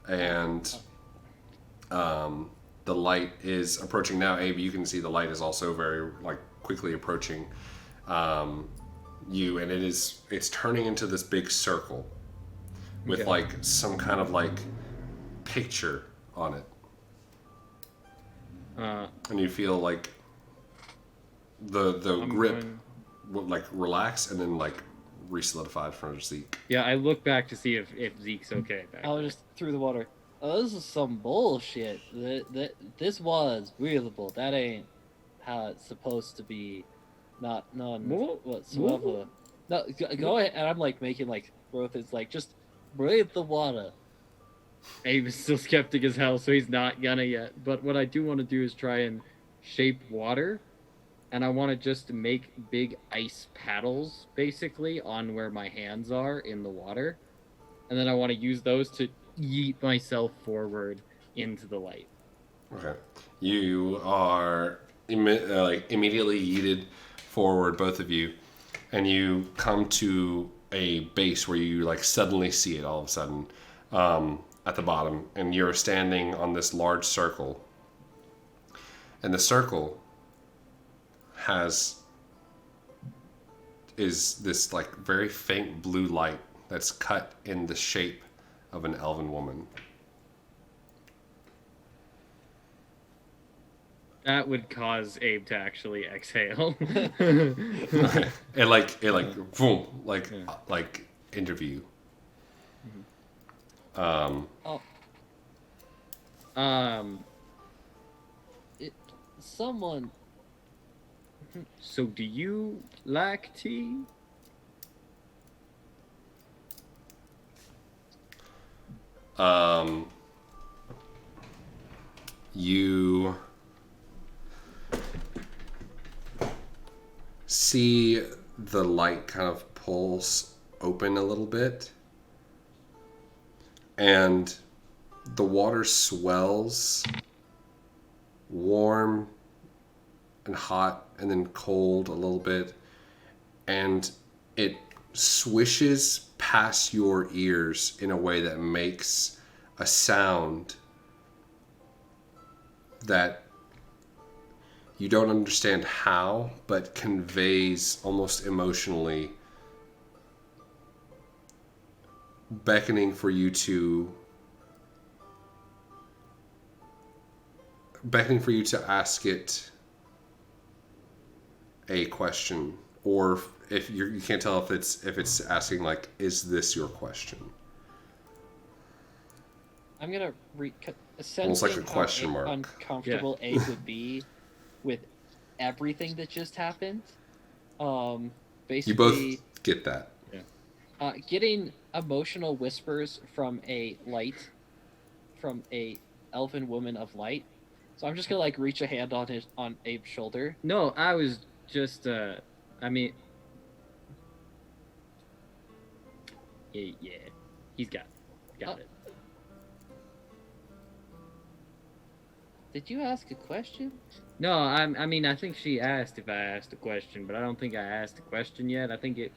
And the light is approaching now. Abe, you can see the light is also very like quickly approaching you, and it's turning into this big circle with Okay. like some kind of like picture on it, and you feel like the grip will like relax and then like re-solidified for Zeke. Yeah, I look back to see if Zeke's okay back I was there. just through the water. Oh, this is some bullshit. This was breathable. That ain't how it's supposed to be. None whatsoever. No, go ahead. And I'm like making like growth is like just breathe the water. Abe is still skeptic as hell, so he's not gonna yet. But what I do want to do is try and shape water, and I want to just make big ice paddles, basically, on where my hands are in the water. And then I want to use those to yeet myself forward into the light. Okay. You are immediately yeeted forward, both of you, and you come to a base where you like suddenly see it all of a sudden at the bottom, and you're standing on this large circle. And the circle is this like very faint blue light that's cut in the shape of an elven woman. That would cause Abe to actually exhale. It like boom, like interview. Someone. So do you like tea? You see the light kind of pulse open a little bit, and the water swells, warm and hot, and then cold a little bit, and it swishes past your ears in a way that makes a sound that you don't understand how, but conveys almost emotionally, beckoning for you to ask it a question, or if you can't tell if it's asking like, is this your question? I'm gonna Almost like a sensing question how mark. uncomfortable Abe would be with everything that just happened. Basically, You both get that. getting emotional whispers from a elven woman of light. So I'm just gonna like reach a hand on Abe's shoulder. No, I was just I mean, yeah, he's got it. Did you ask a question? No, I mean, I think she asked if I asked a question, but I don't think I asked a question yet. I think it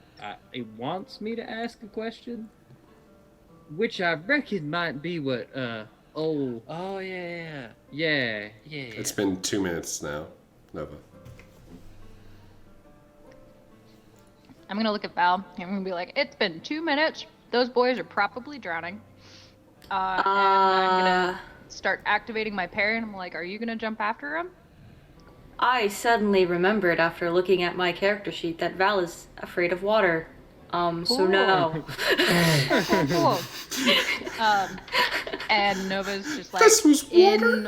wants me to ask a question, which I reckon might be what Oh yeah. It's been 2 minutes now, Nova. I'm gonna look at Val and I'm gonna be like, it's been 2 minutes. Those boys are probably drowning. And I'm gonna start activating my parry, and I'm like, are you gonna jump after him? I suddenly remembered after looking at my character sheet that Val is afraid of water. So no. Cool. And Nova's just like This was in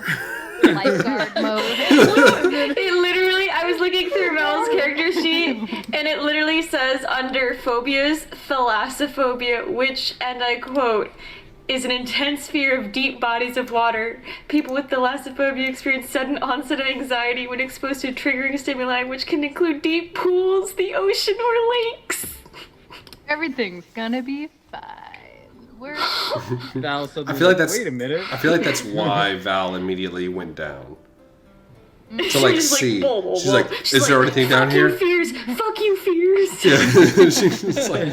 lifeguard mode. It literally, I was looking through Val's character sheet, and it literally says under phobias, thalassophobia, which, and I quote, is an intense fear of deep bodies of water. People with thalassophobia experience sudden onset of anxiety when exposed to triggering stimuli, which can include deep pools, the ocean, or lakes. Everything's gonna be fine. We're Val I suddenly feel like that's. wait a minute. I feel like that's why Val immediately went down. To She's like like, see. whoa, whoa, She's whoa. like, She's is there like, anything down fuck you, here? fears. Fuck you, fears. Yeah. She's just like,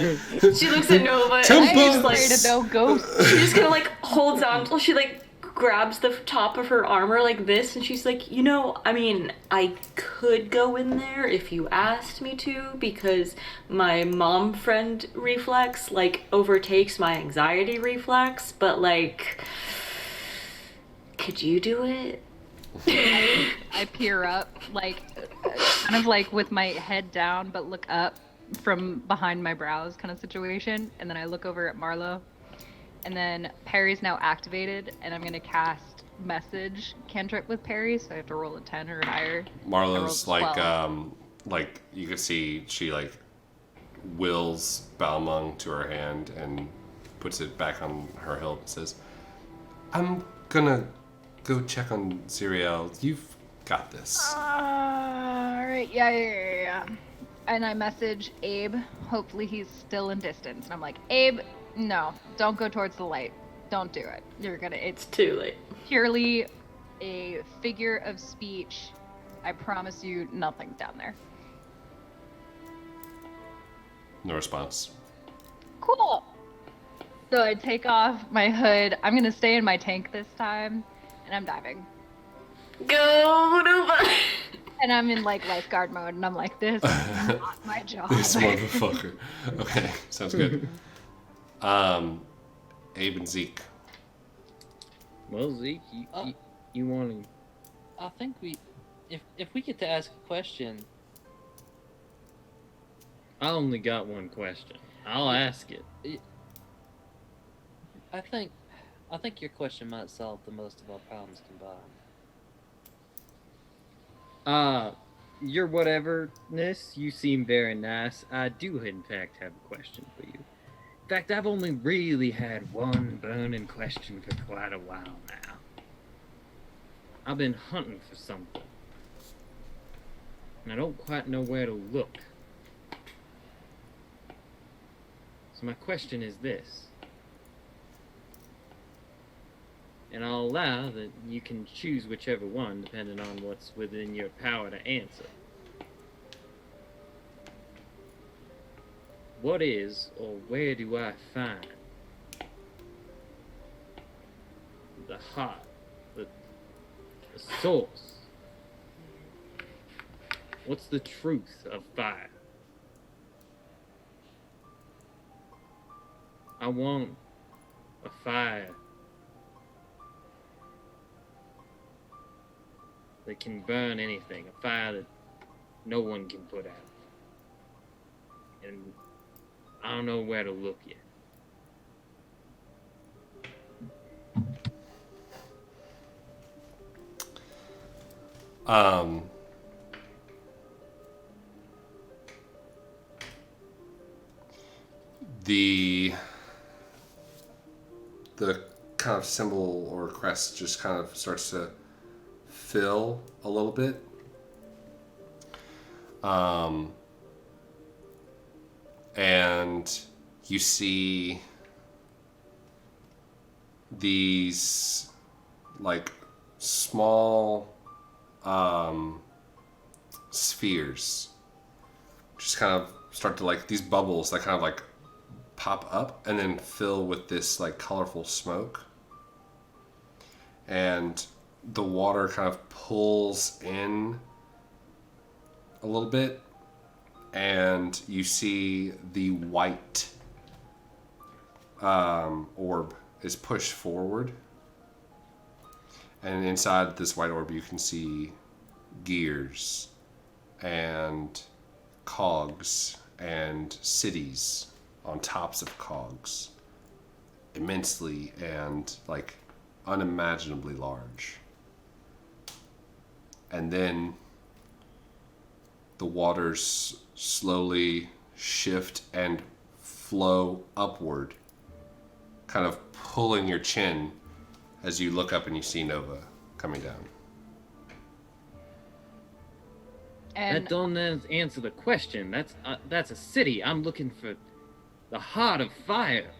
She looks at Nova and Tempo. she's afraid like, of no ghosts. she just kind of like holds on till she like grabs the top of her armor like this, and she's like, you know, I mean, I could go in there if you asked me to, because my mom friend reflex like overtakes my anxiety reflex, but like, could you do it? I peer up, like, kind of like with my head down, but look up from behind my brows kind of situation. And then I look over at Marlow. And then Parry's now activated, and I'm going to cast Message cantrip with Parry, so I have to roll a 10 or higher. Marlowe's I rolled 12. like you can see she like wills Balmung to her hand and puts it back on her hilt and says, "I'm gonna go check on Xyriel. You've got this." Alright, yeah. And I message Abe. Hopefully he's still in distance. And I'm like, Abe, no, don't go towards the light. Don't do it. It's Too late. purely a figure of speech. I promise you nothing's down there. No response. Cool. So I take off my hood. I'm gonna stay in my tank this time, and I'm diving. Go, Nova! And I'm in like lifeguard mode, and I'm like, this is not my job. This motherfucker. Okay, sounds good. Abe and Zeke. Well, Zeke, you want to? I think if we get to ask a question, I only got one question. I'll ask it. I think your question might solve the most of our problems combined. Your whateverness, you seem very nice. I do, in fact, have a question for you. In fact, I've only really had one burning question for quite a while now. I've been hunting for something, and I don't quite know where to look. So my question is this, and I'll allow that you can choose whichever one depending on what's within your power to answer. What is, or where do I find the heart, the source? What's the truth of fire? I want a fire that can burn anything, a fire that no one can put out. And I don't know where to look yet. The kind of symbol or crest just kind of starts to fill a little bit. And you see these like small spheres just kind of start to like these bubbles that kind of like pop up and then fill with this like colorful smoke, and the water kind of pulls in a little bit, and you see the white orb is pushed forward. And inside this white orb, you can see gears and cogs and cities on tops of cogs. Immensely and, like, unimaginably large. And then the waters slowly shift and flow upward, kind of pulling your chin as you look up and you see Nova coming down. And That don't answer the question. That's a city. I'm looking for the Heart of Fire.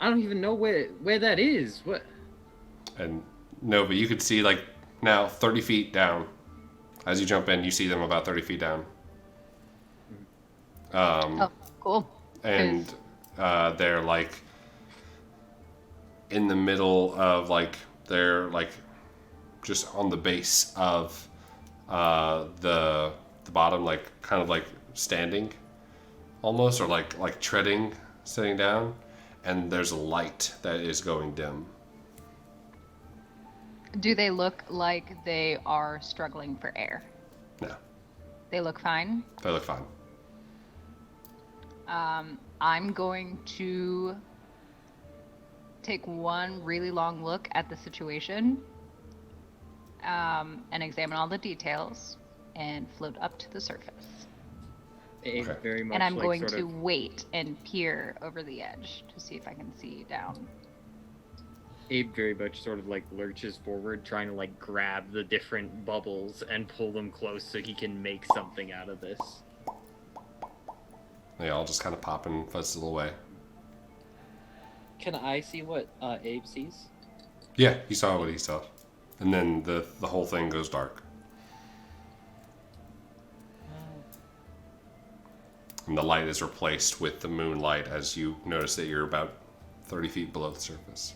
I don't even know where that is. What? And Nova, you could see, like, now 30 feet down. As you jump in, you see them about 30 feet down. oh, cool. And they're, like, in the middle of, like, they're, like, just on the base of the bottom, like, kind of, like, standing almost, or like treading, sitting down. And there's a light that is going dim. Do they look like they are struggling for air? No, They look fine. they look fine. I'm going to take one really long look at the situation and examine all the details and float up to the surface. Abe Okay. very much And I'm like going sort to of, wait and peer over the edge to see if I can see down. Abe very much sort of like lurches forward, trying to like grab the different bubbles and pull them close so he can make something out of this. They all just kind of pop and fizzle away. Can I see what Abe sees? Yeah, he saw what he saw. And then the whole thing goes dark. And the light is replaced with the moonlight as you notice that you're about 30 feet below the surface.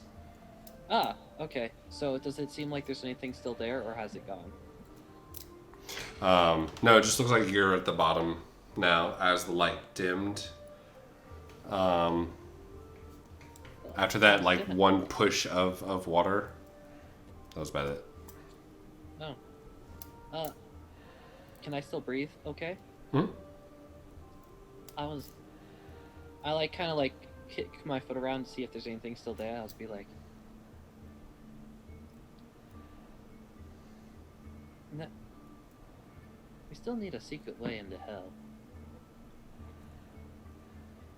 Ah, okay. So does it seem like there's anything still there, or has it gone? No, it just looks like you're at the bottom now as the light dimmed. After that, like, one push of water, that was about it. No. Can I still breathe? Okay. Hmm? I like kind of like kick my foot around to see if there's anything still there. I'll just be like, no. We still need a secret way into hell.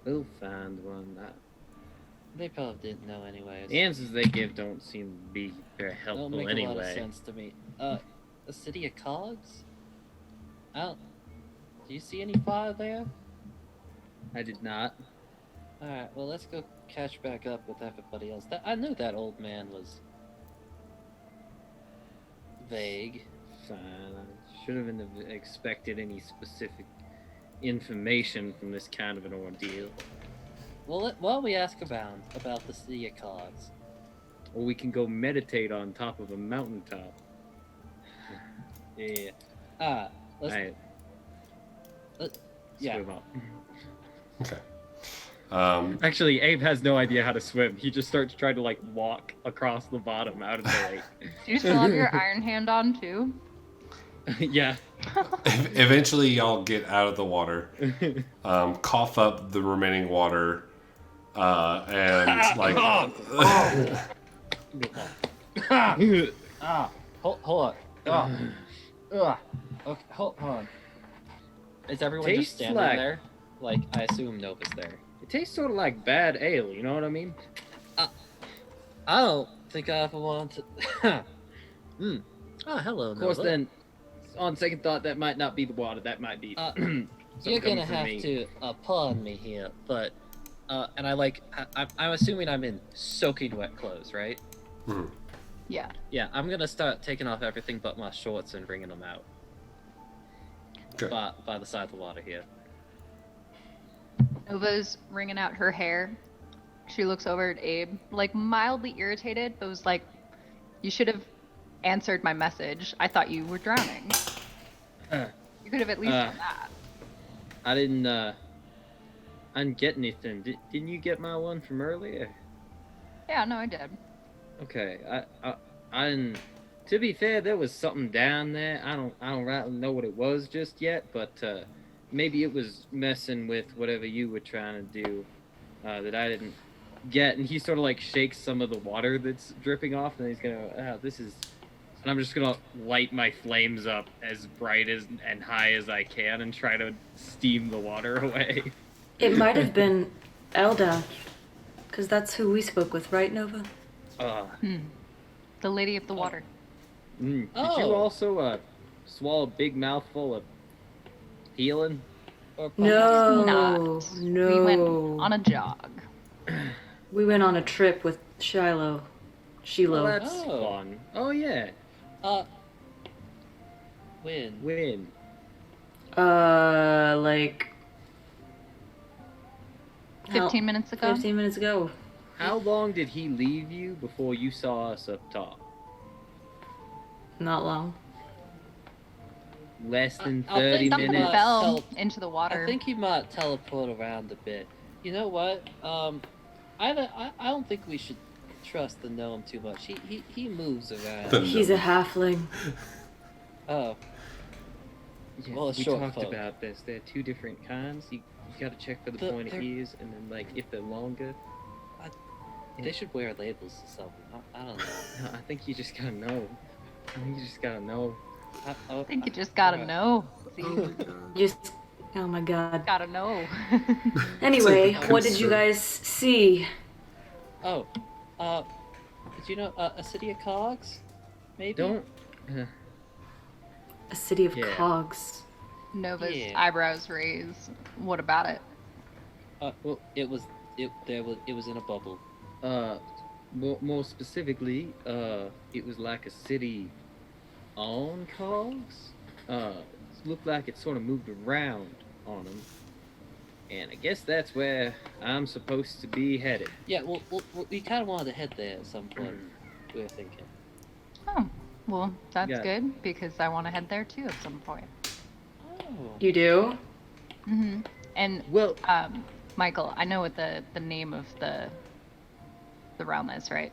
We'll find one. They probably didn't know anyways. The answers they give don't seem to be very Don't helpful make a lot of anyway. sense to me. A city of cogs? Do you see any fire there? I did not. Alright, well, let's go catch back up with everybody else. I knew that old man was vague. Fine. I shouldn't have expected any specific information from this kind of an ordeal. Well, we ask about the city of cogs. Or we can go meditate on top of a mountaintop. Yeah. Let's. Alright, Yeah. swim up. Okay. Actually, Abe has no idea how to swim. He just starts trying to like walk across the bottom out of the lake. Do you still have your iron hand on too? Yeah. Eventually, y'all get out of the water, cough up the remaining water, and like. Hold on. Okay, hold on. Is everyone Tastes just standing like- there? Like, I assume Nova's there. It tastes sort of like bad ale, you know what I mean? I don't think I ever wanted to. Oh, hello, Of Nova. course, then, on second thought, that might not be the water. That might be. something You're gonna coming from have me. to pardon me here, but and I'm assuming I'm in soaking wet clothes, right? Mhm. Yeah. Yeah, I'm gonna start taking off everything but my shorts and bringing them out Okay. by the side of the water here. Nova's wringing out her hair. She looks over at Abe, like mildly irritated, but was like, "You should have answered my message. I thought you were drowning. You could have at least done that." I didn't get anything. Didn't you get my one from earlier? Yeah, no, I did. Okay, I didn't. To be fair, there was something down there. I don't rightly know what it was just yet, but maybe it was messing with whatever you were trying to do that I didn't get. And he sort of like shakes some of the water that's dripping off, and he's gonna, this is. And I'm just gonna light my flames up as bright as and high as I can, and try to steam the water away. It might have been Elda, because that's who we spoke with, right, Nova? The Lady of the Water. Did you Oh. also swallow a big mouthful of healing? Or No, Not. no. We went on a jog. We went on a trip with Shiloh. Well, that's Oh. fun. Oh yeah, When? win. Like 15 minutes ago. 15 minutes ago. How long did he leave you before you saw us up top? Not long. Less than I'll 30 think Something minutes. fell into the water. I think he might teleport around a bit. You know what? I don't think we should trust the gnome too much. He moves around. He's a halfling. Oh, Yeah, Well, we it's short talked folk. about this. There are two different kinds. You gotta check for the pointed they're- ears, and then like if they're longer. they should wear labels or something. I don't know. No, I think you just gotta know. I think you just gotta know. I think you just gotta Alright. know. See, Just, oh my god. gotta know. Anyway, It's a what did you concern. guys see? Oh, did you know a city of cogs? Maybe. Don't. A city of Yeah. cogs. Nova's Yeah. eyebrows raise. What about it? Well, it was in a bubble. More specifically, it was like a city on cogs. It looked like it sort of moved around on them. And I guess that's where I'm supposed to be headed. Yeah, well, we kind of wanted to head there at some point. We were thinking. Oh, well, that's Yeah. good because I want to head there too at some point. Oh. You do? And Well, Michael, I know what the name of the realm is, right?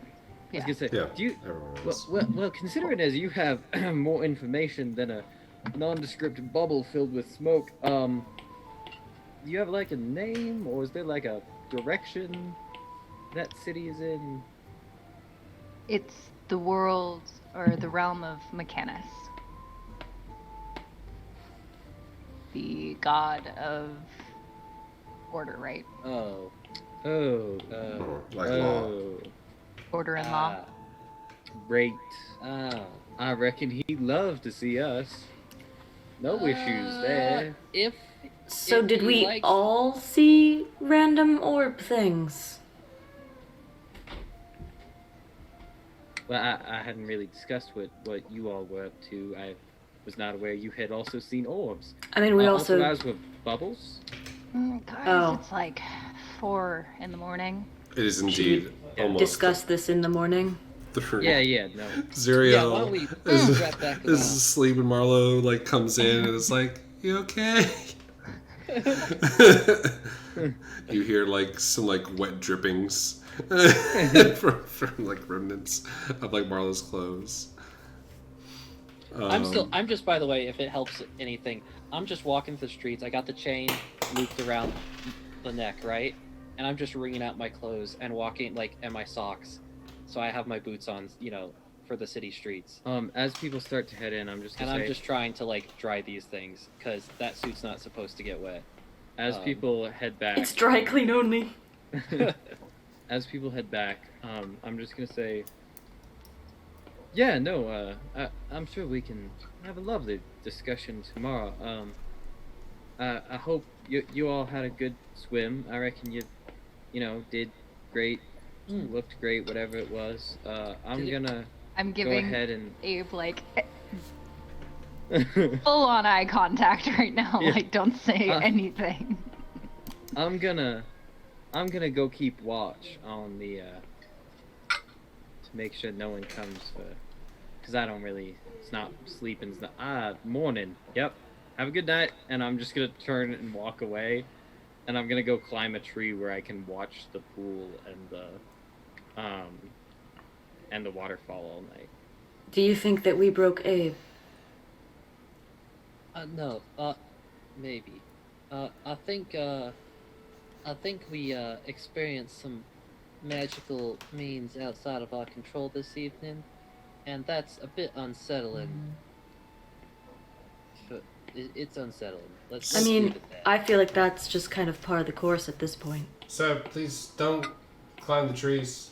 I was gonna say, Yeah, do you? everyone Well, is. well, considering as you have more information than a nondescript bubble filled with smoke, do you have like a name, or is there like a direction that city is in? It's the world or the realm of Mechanus, the god of order, right? Oh. Oh, Like law. oh, Order and law. great. Oh. I reckon he'd love to see us. No issues there. If So If did he we likes- all see random orb things? Well, I hadn't really discussed what you all were up to. I was not aware you had also seen orbs. I mean, we also... authorized with bubbles. Guys, Oh. it's like 4 in the morning. It is indeed almost discuss this in the morning. Yeah, no. Xyriel Yeah, why don't we is, wrap back is around? asleep and Marlow like comes in and is like, "You okay?" You hear like some like wet drippings from like remnants of like Marlow's clothes. I'm just, by the way, if it helps anything, I'm just walking through the streets. I got the chain looped around the neck, right? And I'm just wringing out my clothes and walking, like, and my socks. So I have my boots on, you know, for the city streets. As people start to head in, I'm just And gonna I'm say, just trying to, like, dry these things, because that suit's not supposed to get wet. as people head back, It's dry clean only. as people head back, I'm just gonna say, yeah, no, I'm sure we can have a lovely discussion tomorrow. I hope you all had a good swim. I reckon you know, did great, looked great, whatever it was. I'm gonna I'm go giving ahead and Abe like full on eye contact right now. Yeah. Like, don't say Uh, anything. I'm gonna go keep watch on the to make sure no one comes because I don't really, it's not sleeping, it's not morning. Yep. Have a good night. And I'm just gonna turn and walk away. and I'm gonna go climb a tree where I can watch the pool and the waterfall all night. Do you think that we broke Abe? No. Maybe. I think we experienced some magical means outside of our control this evening, and that's a bit unsettling. It's unsettling. Let's I mean, leave it there. I feel like that's just kind of par of the course at this point. So please don't climb the trees.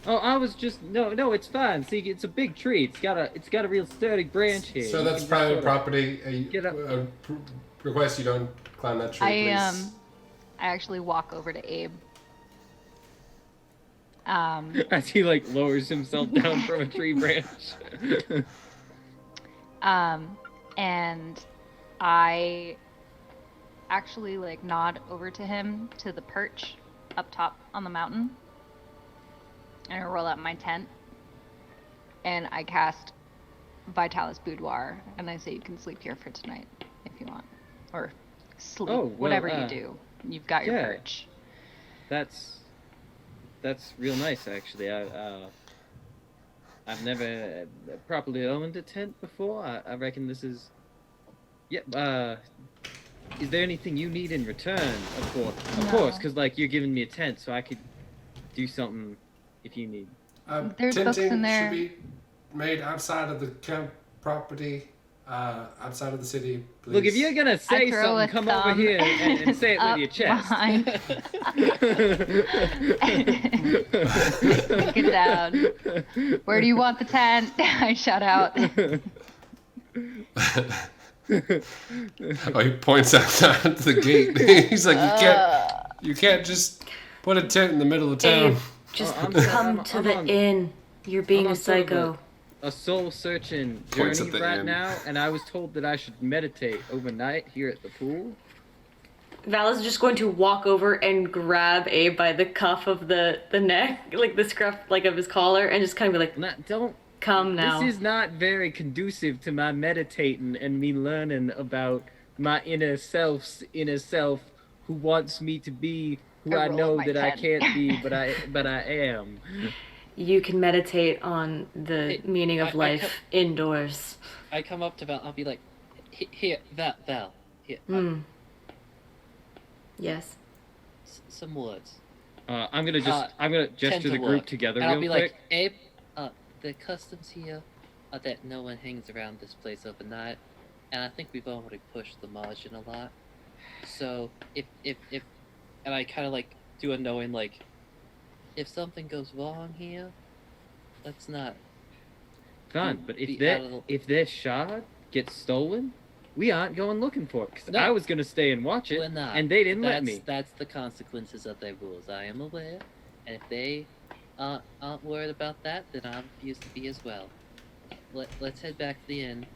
Oh, I was just no, it's fine. See, it's a big tree. It's got a real sturdy branch here. So You that's can just private sorta- property. Get up. Request you don't climb that tree, I please. I actually walk over to Abe. As he like lowers himself down from a tree branch. And I actually like nod over to him to the perch up top on the mountain. And I roll out my tent. And I cast Vitalis Boudoir, and I say you can sleep here for tonight if you want, or sleep, Oh, well, whatever you do. You've got your yeah. perch. That's real nice, actually. I've never properly owned a tent before. I reckon this is. Yeah. Is there anything you need in return? Of course, because like you're giving me a tent, so I could do something if you need. There's books Tenting in there. should be made outside of the camp property, outside of the city. Please. Look, if you're gonna say throw a something, come over thumb here and say it up with your chest. behind. Take it down. Where do you want the tent? I shout out. Oh, he points outside the gate. He's like, you can't just put a tent in the middle of town. Abe, just I'm come to the on- inn. You're being I'm a on sort of psycho. a soul-searching Points journey at the right end. now, and I was told that I should meditate overnight here at the pool. Val is just going to walk over and grab Abe by the cuff of the neck, like the scruff like of his collar, and just kind of be like, Don't. come now. This is not very conducive to my meditating and me learning about my inner self who wants me to be who I I roll know my that I 10. can't be, but I am. You can meditate on the Hey, meaning of I life indoors. I come up to Val. I'll be like, here, Val. Here, Yes. some words. I'm gonna gesture Tend to the group look. together And I'll real be quick. like, Abe, the customs here are that no one hangs around this place overnight, and I think we've already pushed the margin a lot. So if and I kind of like do a knowing like, if something goes wrong here, let's not. Fine, but be if out of the- if their shard gets stolen, we aren't going looking for it. Because No. I was gonna stay and watch it, We're not. and they didn't let me. That's the consequences of their rules. I am aware, and if they aren't worried about that, then I refuse to be as well. Let's head back to the inn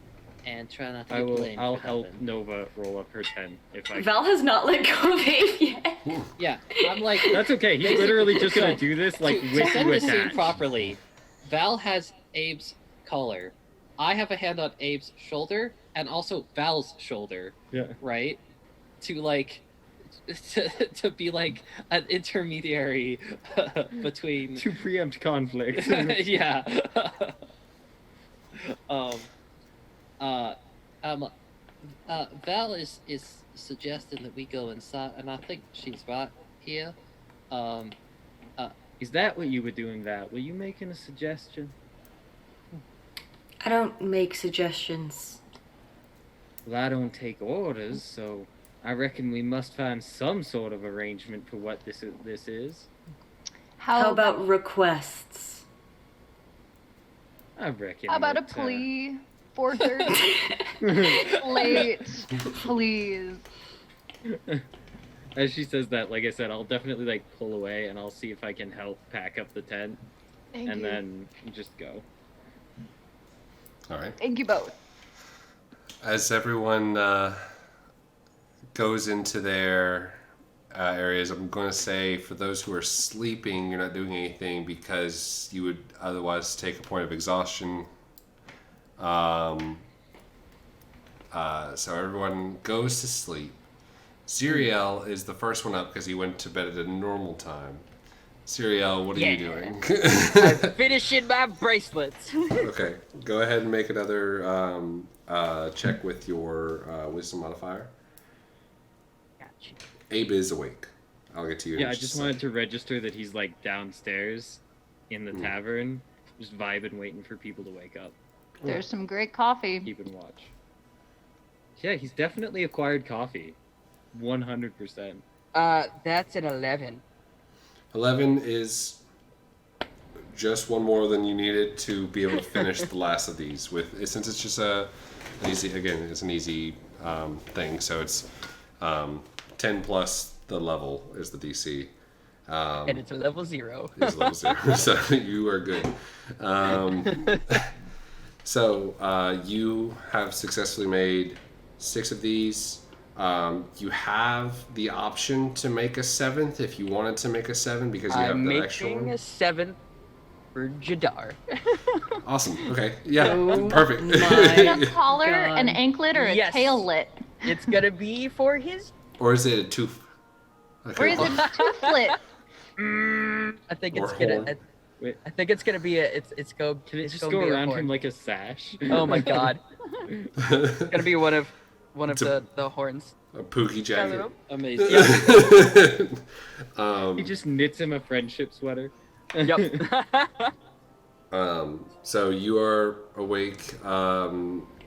and try not to I get will. blamed. I'll for help helping. Nova roll up her 10 if I. Val has not let go of Abe yet. Yeah, I'm like. That's okay. He's Basically- literally just gonna so, do this like to with set you the scene attached. properly, Val has Abe's collar. I have a hand on Abe's shoulder and also Val's shoulder, Yeah. right? To like, to be like an intermediary between. To preempt conflict. Yeah. Val is suggesting that we go inside, and I think she's right here. Is that what you were doing, Val? Were you making a suggestion? I don't make suggestions. Well, I don't take orders, so I reckon we must find some sort of arrangement for what this is. How about requests? I reckon. How about a that, plea? 4:30. Late, please. As she says that, like I said, I'll definitely like pull away and I'll see if I can help pack up the tent Thank and you. then just go. All right. Thank you both. As everyone goes into their areas, I'm going to say for those who are sleeping, you're not doing anything because you would otherwise take a point of exhaustion. So everyone goes to sleep. Xyriel is the first one up because he went to bed at a normal time. Xyriel, what are you doing? I'm finishing my bracelets. Okay, go ahead and make another check with your wisdom modifier. Gotcha. Abe is awake. I'll get to you. Yeah, I just wanted to register that he's like downstairs in the tavern, just vibing, waiting for people to wake up, There's some great coffee. keeping watch. Yeah, he's definitely acquired coffee, 100%. That's an 11. 11 is just one more than you needed to be able to finish the last of these. With since it's just an easy thing, so it's 10 plus the level is the DC. And it's a level 0. Is level 0, so you are good. So you have successfully made 6 of these. You have the option to make a 7th if you wanted to make a 7 because you have I'm the extra making one. a 7th for Jadar. Awesome. Okay. Yeah. Oh Perfect. my A collar, God. an anklet, or a Yes. taillet? It's gonna be for his. Or is it a tooth? Or is it a toothless? I think Or it's gonna. horn. Wait. I think it's gonna be a. It's go. Can it it's just gonna go be a around horn. him like a sash? Oh my god! It's gonna be one of It's a- the horns. A pookie jacket. Hello? Amazing. He just knits him a friendship sweater. Yep. So you are awake.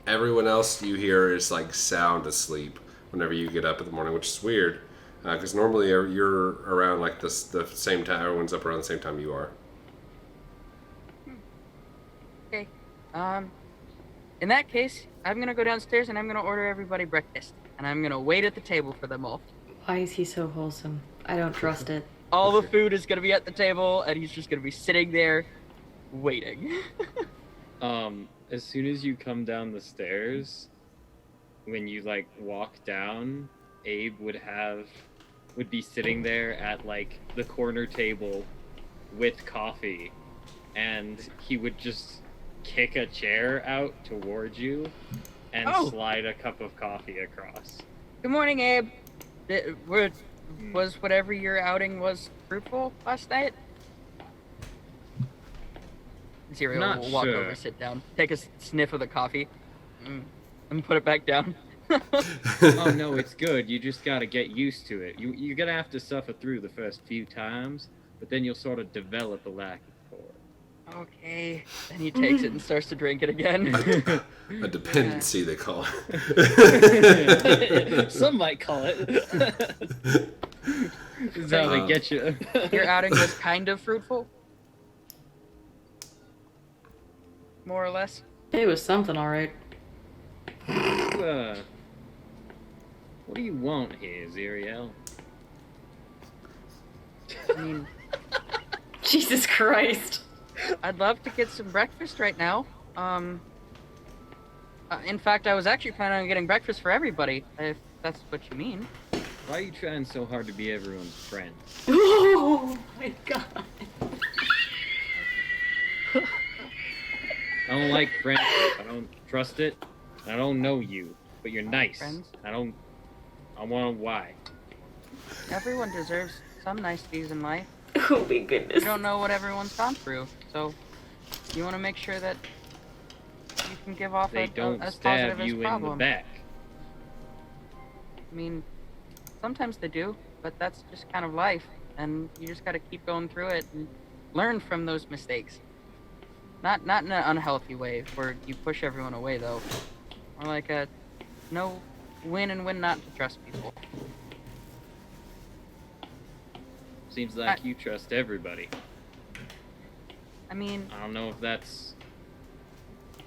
Everyone else you hear is like sound asleep whenever you get up in the morning, which is weird because normally you're around like the same time. Everyone's up around the same time you are. Okay. In that case, I'm gonna go downstairs and I'm gonna order everybody breakfast, and I'm gonna wait at the table for them all. Why is he so wholesome? I don't trust it. All the food is gonna be at the table, and he's just gonna be sitting there, waiting. As soon as you come down the stairs, when you like walk down, Abe would be sitting there at like the corner table with coffee, and he would just kick a chair out towards you and Oh. slide a cup of coffee across. Good morning, Abe. Was whatever your outing was fruitful last night? Xyriel Not will walk sure. over, sit down, take a sniff of the coffee, and put it back down. Oh no, it's good. You just gotta get used to it. You're gonna have to suffer through the first few times, but then you'll sort of develop a lack for it. Okay. Then he takes it and starts to drink it again. A dependency, they call it. Some might call it. This is how they get you. Your outing was kind of fruitful? More or less? It was something, all right. What do you want here, Xyriel? I mean, Jesus Christ. I'd love to get some breakfast right now. In fact, I was actually planning on getting breakfast for everybody, if that's what you mean. Why are you trying so hard to be everyone's friend? Oh my God. I don't like friendship. I don't trust it. I don't know you, but you're nice. Friends? I want to know why. Everyone deserves some niceties in life. Oh my goodness. You don't know what everyone's gone through, so you want to make sure that you can give off They don't as stab positive as you in the problem. back. I mean, sometimes they do, but that's just kind of life, and you just got to keep going through it and learn from those mistakes. Not in an unhealthy way where you push everyone away, though. More like a know when and when not to trust people. Seems like you trust everybody. I mean, I don't know if that's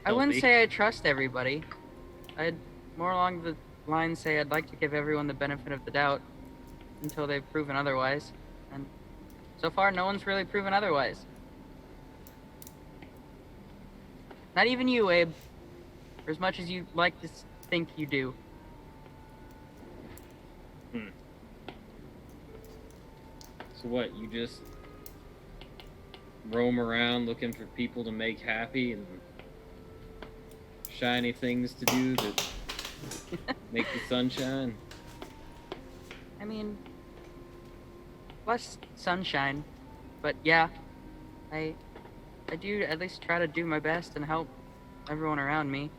I wouldn't healthy. say I trust everybody. I'd more along the line say I'd like to give everyone the benefit of the doubt until they've proven otherwise. And so far, no one's really proven otherwise. Not even you, Abe. For as much as you like to think you do. So what, you just roam around looking for people to make happy and shiny things to do that Make the sun shine. I mean, less sunshine, but yeah, I do at least try to do my best and help everyone around me.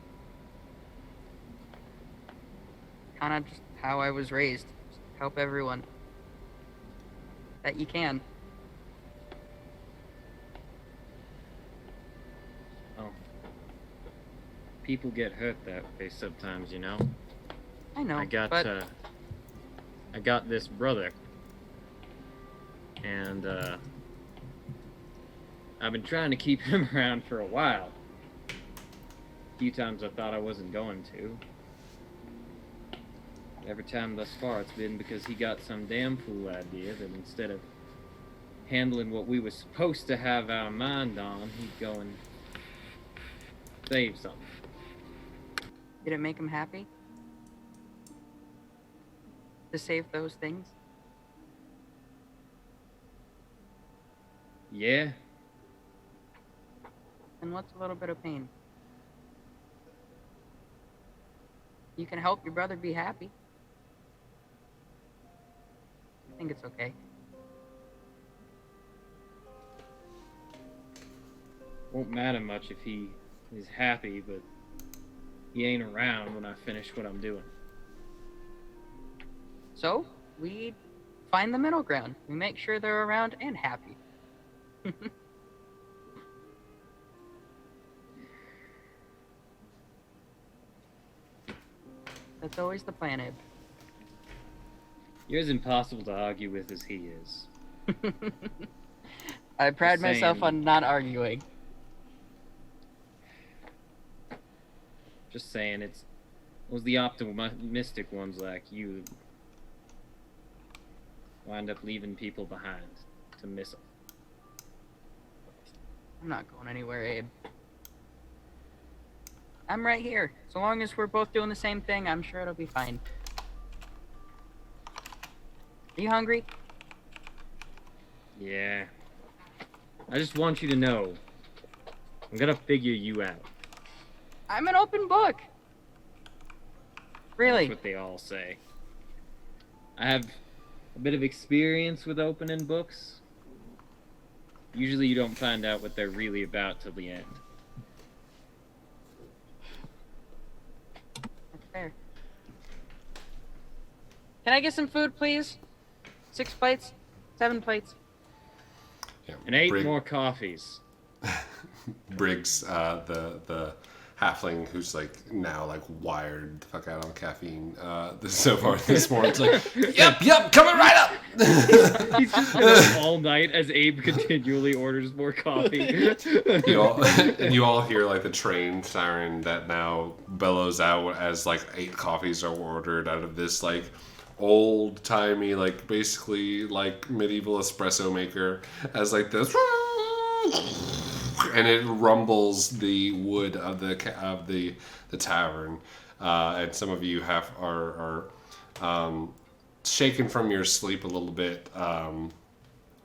Kind of just how I was raised. Just help everyone that you can. Oh. People get hurt that way sometimes, you know? I know, I got this brother. And, I've been trying to keep him around for a while. A few times I thought I wasn't going to. Every time thus far it's been because he got some damn fool idea that instead of handling what we were supposed to have our mind on, he'd go and save something. Did it make him happy? To save those things? Yeah, And what's a little bit of pain? You can help your brother be happy. I think it's okay. won't matter much if he is happy, but he ain't around when I finish what I'm doing. So, we find the middle ground. We make sure they're around and happy. That's always the plan, Abe. You're as impossible to argue with as he is. I pride Just myself saying. on not arguing. Just saying, it was the optimistic ones like you that wind up leaving people behind to miss them. I'm not going anywhere, Abe. I'm right here. So long as we're both doing the same thing, I'm sure it'll be fine. Are you hungry? Yeah. I just want you to know, I'm gonna figure you out. I'm an open book. Really? That's what they all say. I have a bit of experience with opening books. Usually you don't find out what they're really about till the end. That's fair. Can I get some food, please? 6 plates? 7 plates? Yeah. And 8 more coffees. Briggs, the halfling who's like now like wired the fuck out on caffeine so far this morning. It's like, yep, coming right up. He's just been up all night as Abe continually orders more coffee. you all hear like the train siren that now bellows out as like 8 coffees are ordered out of this like old timey like basically like medieval espresso maker as like this. And it rumbles the wood of the tavern, and some of you are shaken from your sleep a little bit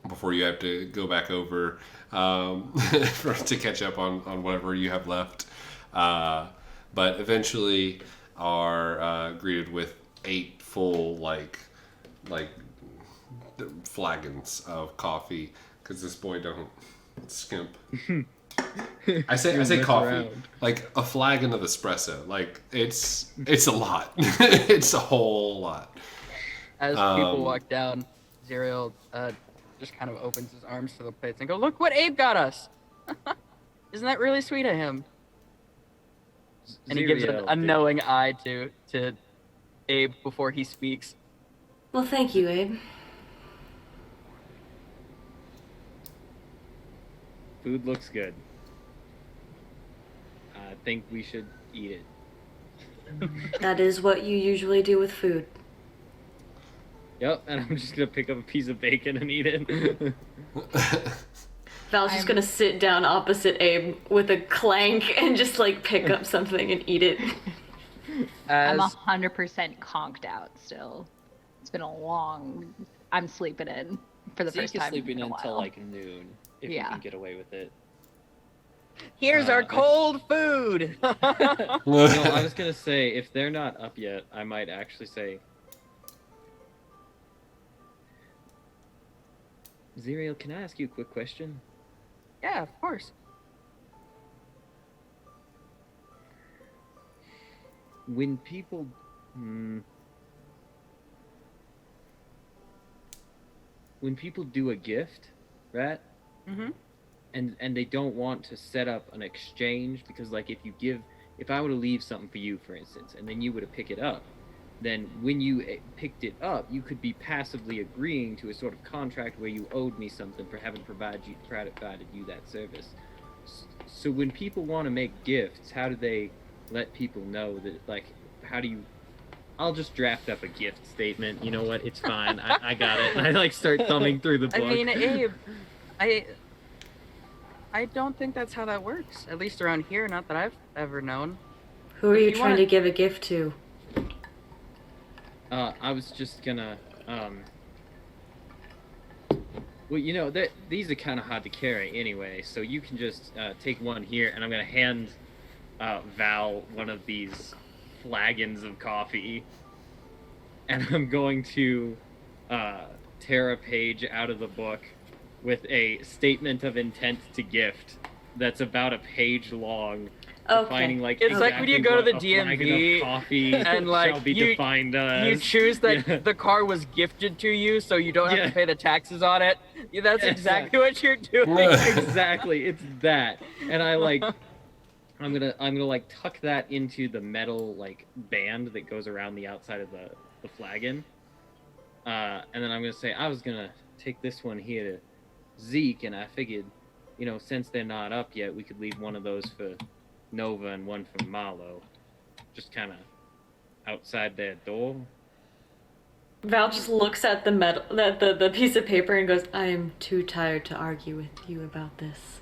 before you have to go back over to catch up on whatever you have left. But eventually are greeted with 8 full like flagons of coffee because this boy don't skimp. I say coffee around. like a flagon of espresso. Like it's a lot. It's a whole lot. As people walk down, Xyriel just kind of opens his arms to the plates and go, "Look what Abe got us!" Isn't that really sweet of him? And he gives a knowing eye to Abe before he speaks. Well, thank you, Abe. Food looks good. I think we should eat it. That is what you usually do with food. Yep, and I'm just gonna pick up a piece of bacon and eat it. Val's just gonna sit down opposite Abe with a clank and just like pick up something and eat it. I'm As 100% conked out still. It's been a long. I'm sleeping in for the Zeke first is time sleeping in a until while. like noon, if you Yeah. can get away with it. Here's our cold food. No, I was gonna say, if they're not up yet, I might actually say, Xyriel, can I ask you a quick question? Yeah, of course. When people, when people do a gift, right? Mm-hmm. And they don't want to set up an exchange, because like if I were to leave something for you, for instance, and then you were to pick it up, then when you picked it up, you could be passively agreeing to a sort of contract where you owed me something for having provided you that service. So when people want to make gifts, how do they let people know that, like, how do you... I'll just draft up a gift statement. You know what? It's fine. I got it. And I like start thumbing through the book. I mean, Abe, I don't think that's how that works. At least around here, not that I've ever known. Who are If you you trying wanna- to give a gift to? I was just gonna, well, you know, these are kind of hard to carry anyway, so you can just take one here, and I'm gonna hand Val one of these flagons of coffee, and I'm going to tear a page out of the book with a statement of intent to gift that's about a page long. Defining, like, It's like when you go to the exactly what a flagon of DMV coffee and, like, shall be defined as. You choose that Yeah. the car was gifted to you, so you don't have Yeah. to pay the taxes on it. Yeah, that's Yeah, exactly what you're doing. Exactly, it's that. And I like I'm gonna like tuck that into the metal like band that goes around the outside of the flagon. And then I'm gonna say, I was gonna take this one here to Zeke, and I figured, you know, since they're not up yet, we could leave one of those for Nova and one for Marlow. Just kinda outside their door. Val just looks at the metal, the piece of paper, and goes, "I am too tired to argue with you about this."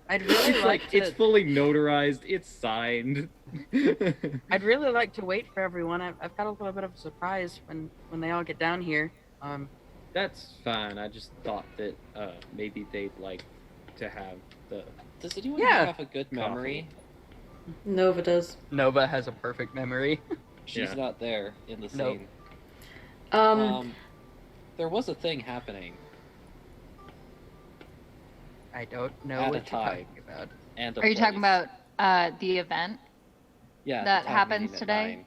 I'd really like to. It's fully notarized, it's signed. I'd really like to wait for everyone. I've got a little bit of a surprise when they all get down here. That's fine. I just thought that maybe they'd like to have the... Does anyone Yeah. have a good memory? Nova does. Nova has a perfect memory. She's Yeah. not there in the Nope. scene. There was a thing happening, I don't know At a what you're time. talking about. and a Are you talking place. about the event Yeah, that the town happens meeting at today? 9.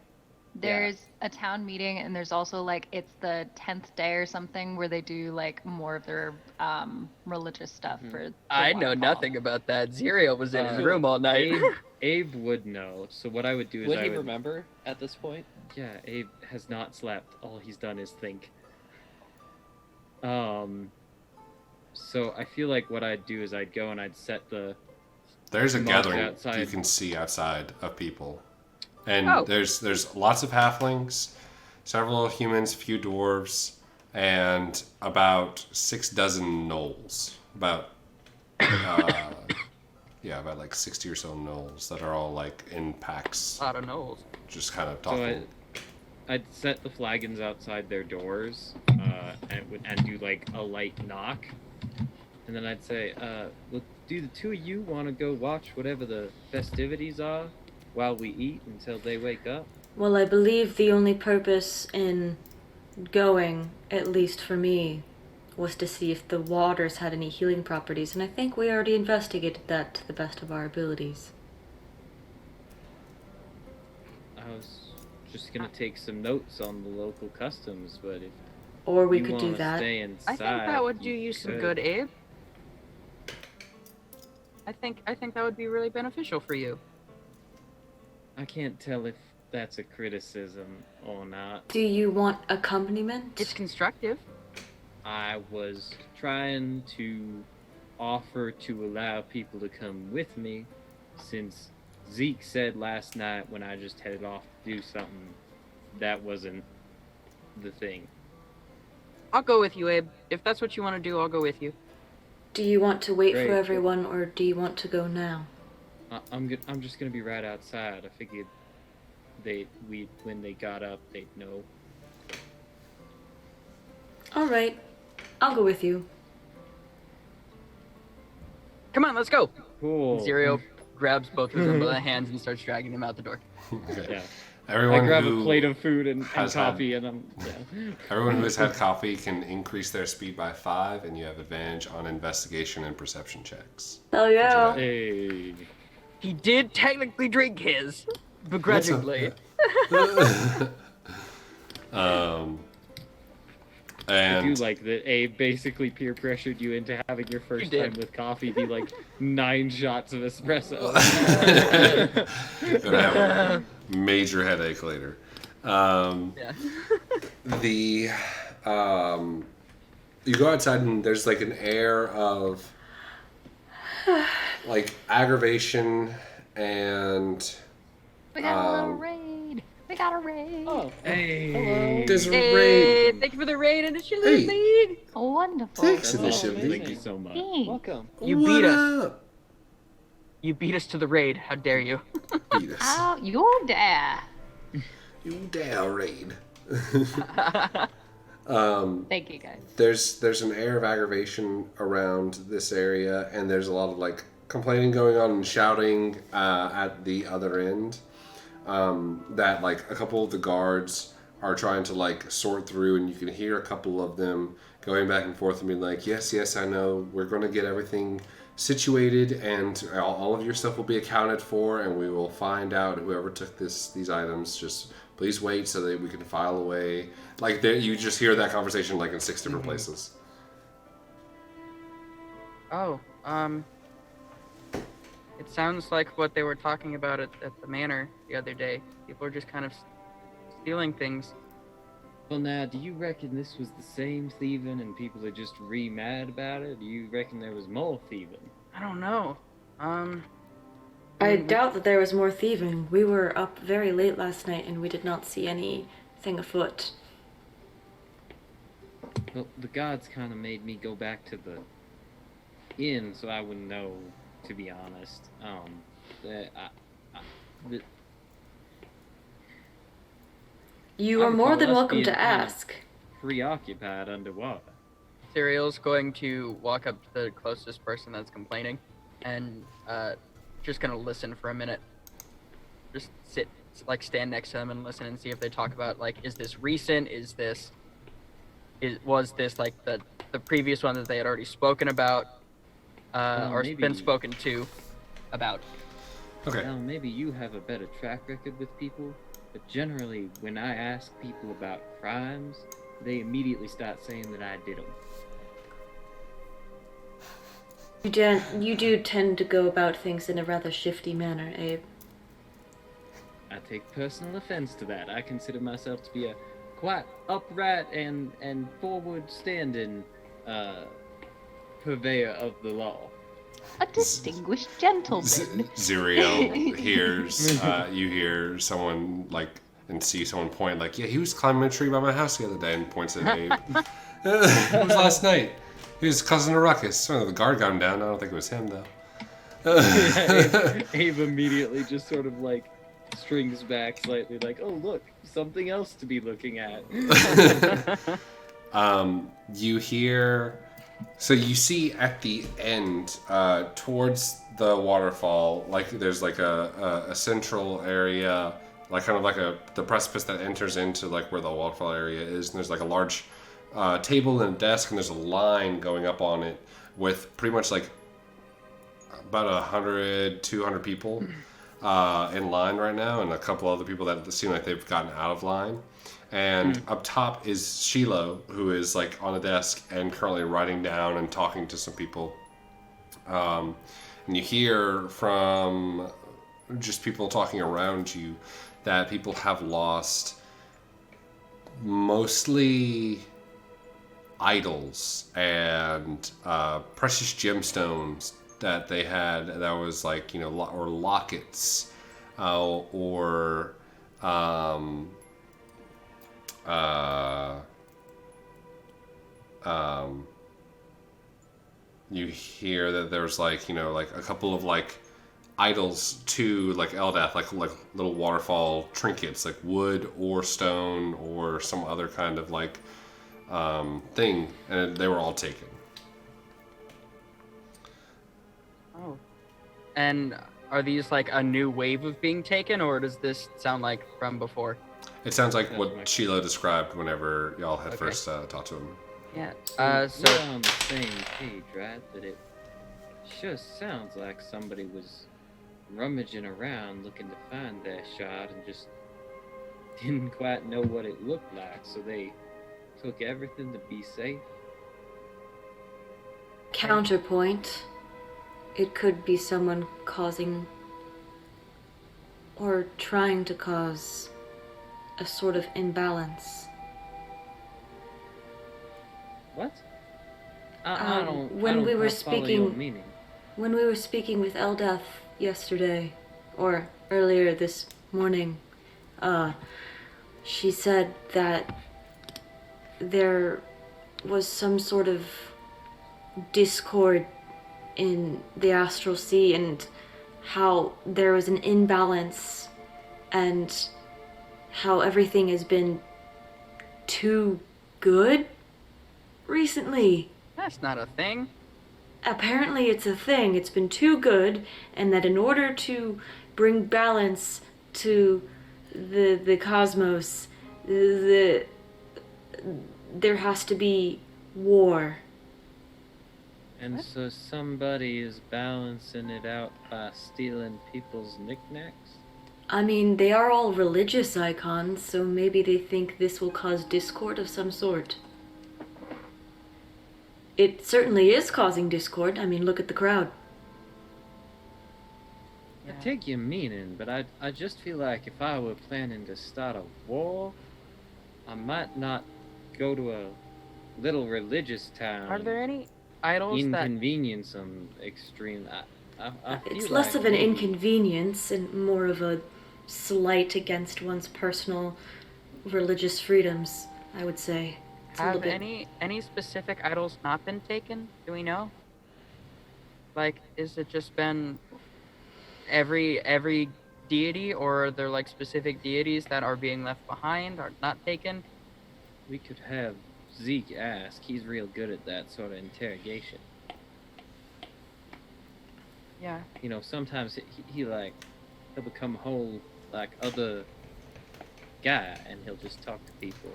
There's a town meeting, and there's also like it's the 10th day or something where they do like more of their religious stuff for. The I know waterfall. nothing about that. Xyriel was in his Uh, room all night. Abe would know. So what I would do is Would I he would... remember at this point? Yeah, Abe has not slept. All he's done is think. So I feel like what I'd do is I'd go and I'd set the... There's a Marked gathering outside. you can see outside of people, and Oh. there's lots of halflings, several humans, a few dwarves, and about 6 dozen gnolls. About about like 60 or so gnolls that are all like in packs, A lot of knolls. just kind of So talking. I'd set the flagons outside their doors and do like a light knock. And then I'd say, well, do the two of you want to go watch whatever the festivities are while we eat until they wake up? Well, I believe the only purpose in going, at least for me, was to see if the waters had any healing properties, and I think we already investigated that to the best of our abilities. I was just gonna take some notes on the local customs, but if Or we you could do wanna that. stay inside, I think that would do you some could. good, Abe. I think that would be really beneficial for you. I can't tell if that's a criticism or not. Do you want accompaniment? It's constructive. I was trying to offer to allow people to come with me, since Zeke said last night when I just headed off to do something, that wasn't the thing. I'll go with you, Abe. If that's what you want to do, I'll go with you. Do you want to wait Great. for everyone, or do you want to go now? I'm just gonna be right outside. I figured when they got up, they'd know. All right, I'll go with you. Come on, let's go. Cool. Xyriel grabs both of them by the hands and starts dragging them out the door. Okay. Yeah. Everyone I grab who a plate of food and has coffee, had- and Everyone who has had coffee can increase their speed by 5, and you have advantage on investigation and perception checks. Hell yeah. Hey. He did technically drink his, begrudgingly. I do And like that Abe basically peer pressured you into having your first did. time with coffee be like 9 shots of espresso. gonna have a major headache later. Yeah. You go outside and there's like an air of like aggravation and We got a little raid. We got a raid. Oh, Hey. there's a Hey, raid. thank you for the raid initiative Hey. league. Wonderful. Thanks, That's initiative. amazing. Thank you so much. Thanks. welcome. You What beat us. up? You beat us to the raid. How dare you? Beat us. How you dare? You dare raid. Thank you guys. There's an air of aggravation around this area, and there's a lot of like complaining going on and shouting at the other end. That like a couple of the guards are trying to like sort through, and you can hear a couple of them going back and forth and being like, yes, I know, we're going to get everything situated, and all of your stuff will be accounted for, and we will find out whoever took these items. Just please wait so that we can file away. Like you just hear that conversation like in 6 different places. Oh, it sounds like what they were talking about at the manor the other day. People are just kind of stealing things. Well, now, do you reckon this was the same thieving and people are just re-mad about it? Do you reckon there was more thieving? I don't know. I doubt that there was more thieving. We were up very late last night and we did not see anything afoot. Well, the gods kind of made me go back to the inn so I wouldn't know, to be honest. You are would more call than us welcome being to kind of ask. preoccupied underwater. Xyriel's going to walk up to the closest person that's complaining and just gonna listen for a minute. Just stand next to them and listen and see if they talk about, like, is this recent? Was this like the previous one that they had already spoken about, or maybe- been spoken to about? Okay. Well, maybe you have a better track record with people, but generally, when I ask people about crimes, they immediately start saying that I did them. You do tend to go about things in a rather shifty manner, Abe. I take personal offense to that. I consider myself to be a quite upright and forward-standing purveyor of the law. A distinguished gentleman. Xyriel hears, you hear someone like, and see someone point like, yeah, he was climbing a tree by my house the other day, and points at Abe. It was last night. He was causing a ruckus. The guard got him down. I don't think it was him though. Abe immediately just sort of like strings back slightly, like, oh look, something else to be looking at. You hear, so you see at the end, towards the waterfall, like there's like a central area, like kind of like the precipice that enters into like where the waterfall area is, and there's like a large table and a desk, and there's a line going up on it with pretty much like about 100, 200 people in line right now, and a couple other people that seem like they've gotten out of line. And up top is Shiloh, who is like on a desk and currently writing down and talking to some people. And you hear from just people talking around you that people have lost mostly idols and precious gemstones that they had, that was like, or lockets, or you hear that there's like, like a couple of like idols to like Eldath, like little waterfall trinkets, like wood or stone or some other kind of like thing, and they were all taken. And are these like a new wave of being taken, or does this sound like from before? It sounds like That's what my- Sheila described whenever y'all had Okay. first talked to him. Yeah. We're So on the same page, right? That it sure sounds like somebody was rummaging around looking to find their shard and just didn't quite know what it looked like, so they took everything to be safe. Counterpoint. It could be someone causing or trying to cause a sort of imbalance. What? I don't. when I don't we were follow your speaking- meaning. When we were speaking with Eldeth yesterday, or earlier this morning, she said that there was some sort of discord in the astral sea and how there was an imbalance and how everything has been too good recently. that's not a thing. Apparently it's a thing. It's been too good, and that in order to bring balance to the cosmos, there has to be war. And so somebody is balancing it out by stealing people's knickknacks? I mean, they are all religious icons, so maybe they think this will cause discord of some sort. It certainly is causing discord. I mean, look at the crowd. I take your meaning, but I just feel like if I were planning to start a war, I might not go to a little religious town. Are there any idols that? inconvenience them extreme? I feel It's less like of an maybe- inconvenience and more of a slight against one's personal religious freedoms, I would say. It's a little Have bit. any specific idols not been taken? Do we know? Like, is it just been every deity, or are there like specific deities that are being left behind or not taken? We could have Zeke ask. He's real good at that sort of interrogation. Yeah. You know, sometimes he'll become whole like other guy, and he'll just talk to people.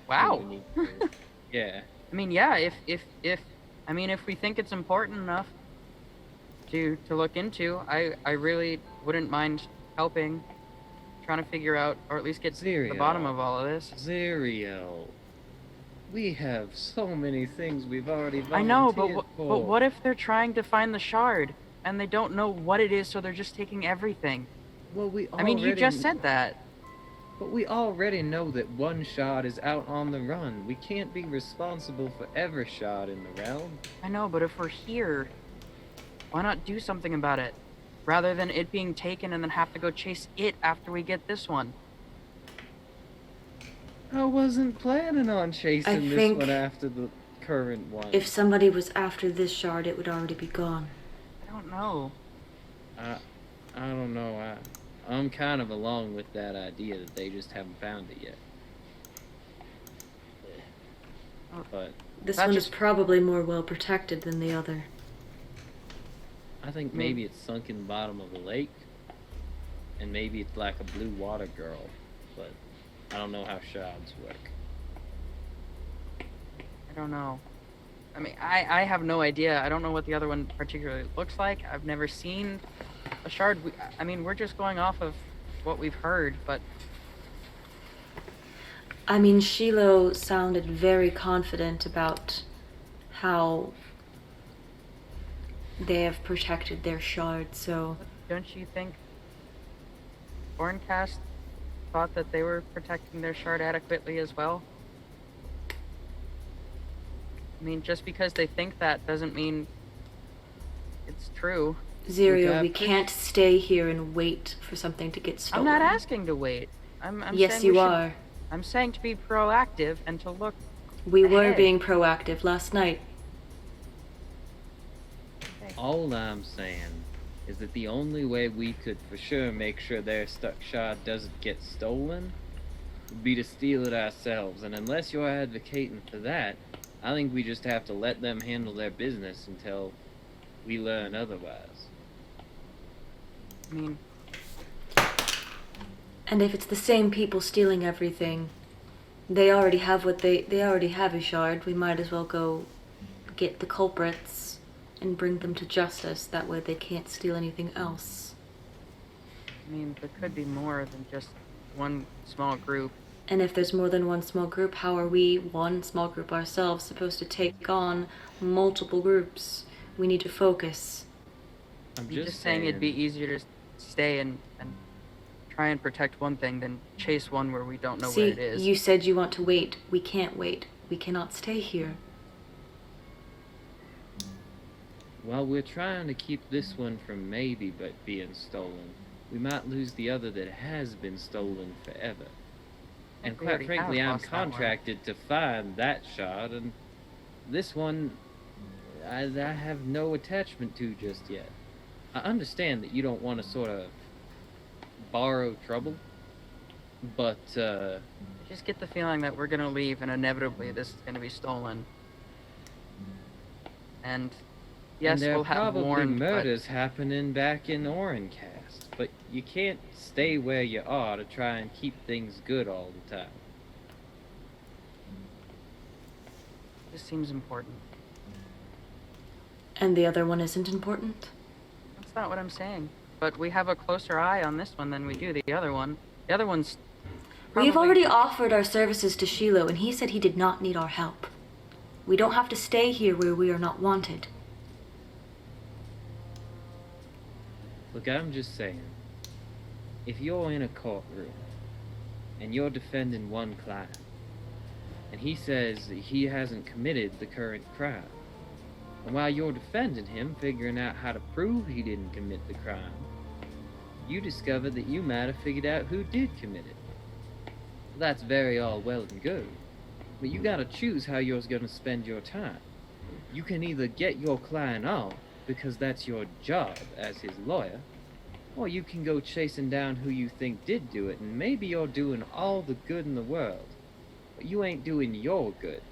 Wow. when we need to. Yeah. I mean, yeah. If we think it's important enough to look into, I really wouldn't mind helping, trying to figure out, or at least get to the Xyriel. bottom of all of this. Xyriel. We have so many things we've already I know, but volunteered for. but what if they're trying to find the shard and they don't know what it is, so they're just taking everything? Well, I mean, you just said that. But we already know that one shard is out on the run. We can't be responsible for every shard in the realm. I know, but if we're here, why not do something about it? Rather than it being taken and then have to go chase it after we get this one. I wasn't planning on chasing this think one after the current one. If somebody was after this shard, it would already be gone. I don't know. I don't know. I'm kind of along with that idea that they just haven't found it yet. But This That one just- is probably more well protected than the other. I think maybe it's sunk in the bottom of a lake, and maybe it's like a blue water girl, but I don't know how shards work. I don't know. I mean, I have no idea. I don't know what the other one particularly looks like. I've never seen a shard. I mean, we're just going off of what we've heard, but I mean, Shiloh sounded very confident about how they have protected their shard, so don't you think Horncast thought that they were protecting their shard adequately as well? I mean, just because they think that doesn't mean it's true. Xyriel, we got can't stay here and wait for something to get stolen. I'm not asking to wait. I'm Yes, saying you we should- are. I'm saying to be proactive and to look. We were ahead. being proactive last night. All I'm saying is that the only way we could for sure make sure their shard doesn't get stolen would be to steal it ourselves. And unless you're advocating for that, I think we just have to let them handle their business until we learn otherwise. I mean, And if it's the same people stealing everything, they already have they already have a shard. We might as well go get the culprits and bring them to justice. That way they can't steal anything else. there could be more than just one small group. And if there's more than one small group, how are we, one small group ourselves, supposed to take on multiple groups? We need to focus. I'm Just saying it'd be easier to stay and try and protect one thing than chase one where we don't know See, where it is. you said you want to wait. We can't wait. We cannot stay here. Well, we're trying to keep this one from maybe but being stolen. We might lose the other that has been stolen forever. And We quite already frankly, have I'm lost that one. contracted to find that shard, and this one I have no attachment to just yet. I understand that you don't want to sort of borrow trouble, but I just get the feeling that we're gonna leave and inevitably this is gonna be stolen. And yes, and there we'll are have probably warned, murders happening back in Orencast, but you can't stay where you are to try and keep things good all the time. but this seems important. And the other one isn't important? That's not what I'm saying. But we have a closer eye on this one than we do the other one. The other one's We've probably- already offered our services to Shiloh, and he said he did not need our help. We don't have to stay here where we are not wanted. Look, I'm just saying, if you're in a courtroom and you're defending one client, and he says that he hasn't committed the current crime, and while you're defending him, figuring out how to prove he didn't commit the crime, you discover that you might have figured out who did commit it. That's very all well and good, but you gotta choose how you're gonna spend your time. You can either get your client off, because that's your job as his lawyer, or you can go chasing down who you think did do it, and maybe you're doing all the good in the world, but you ain't doing your good.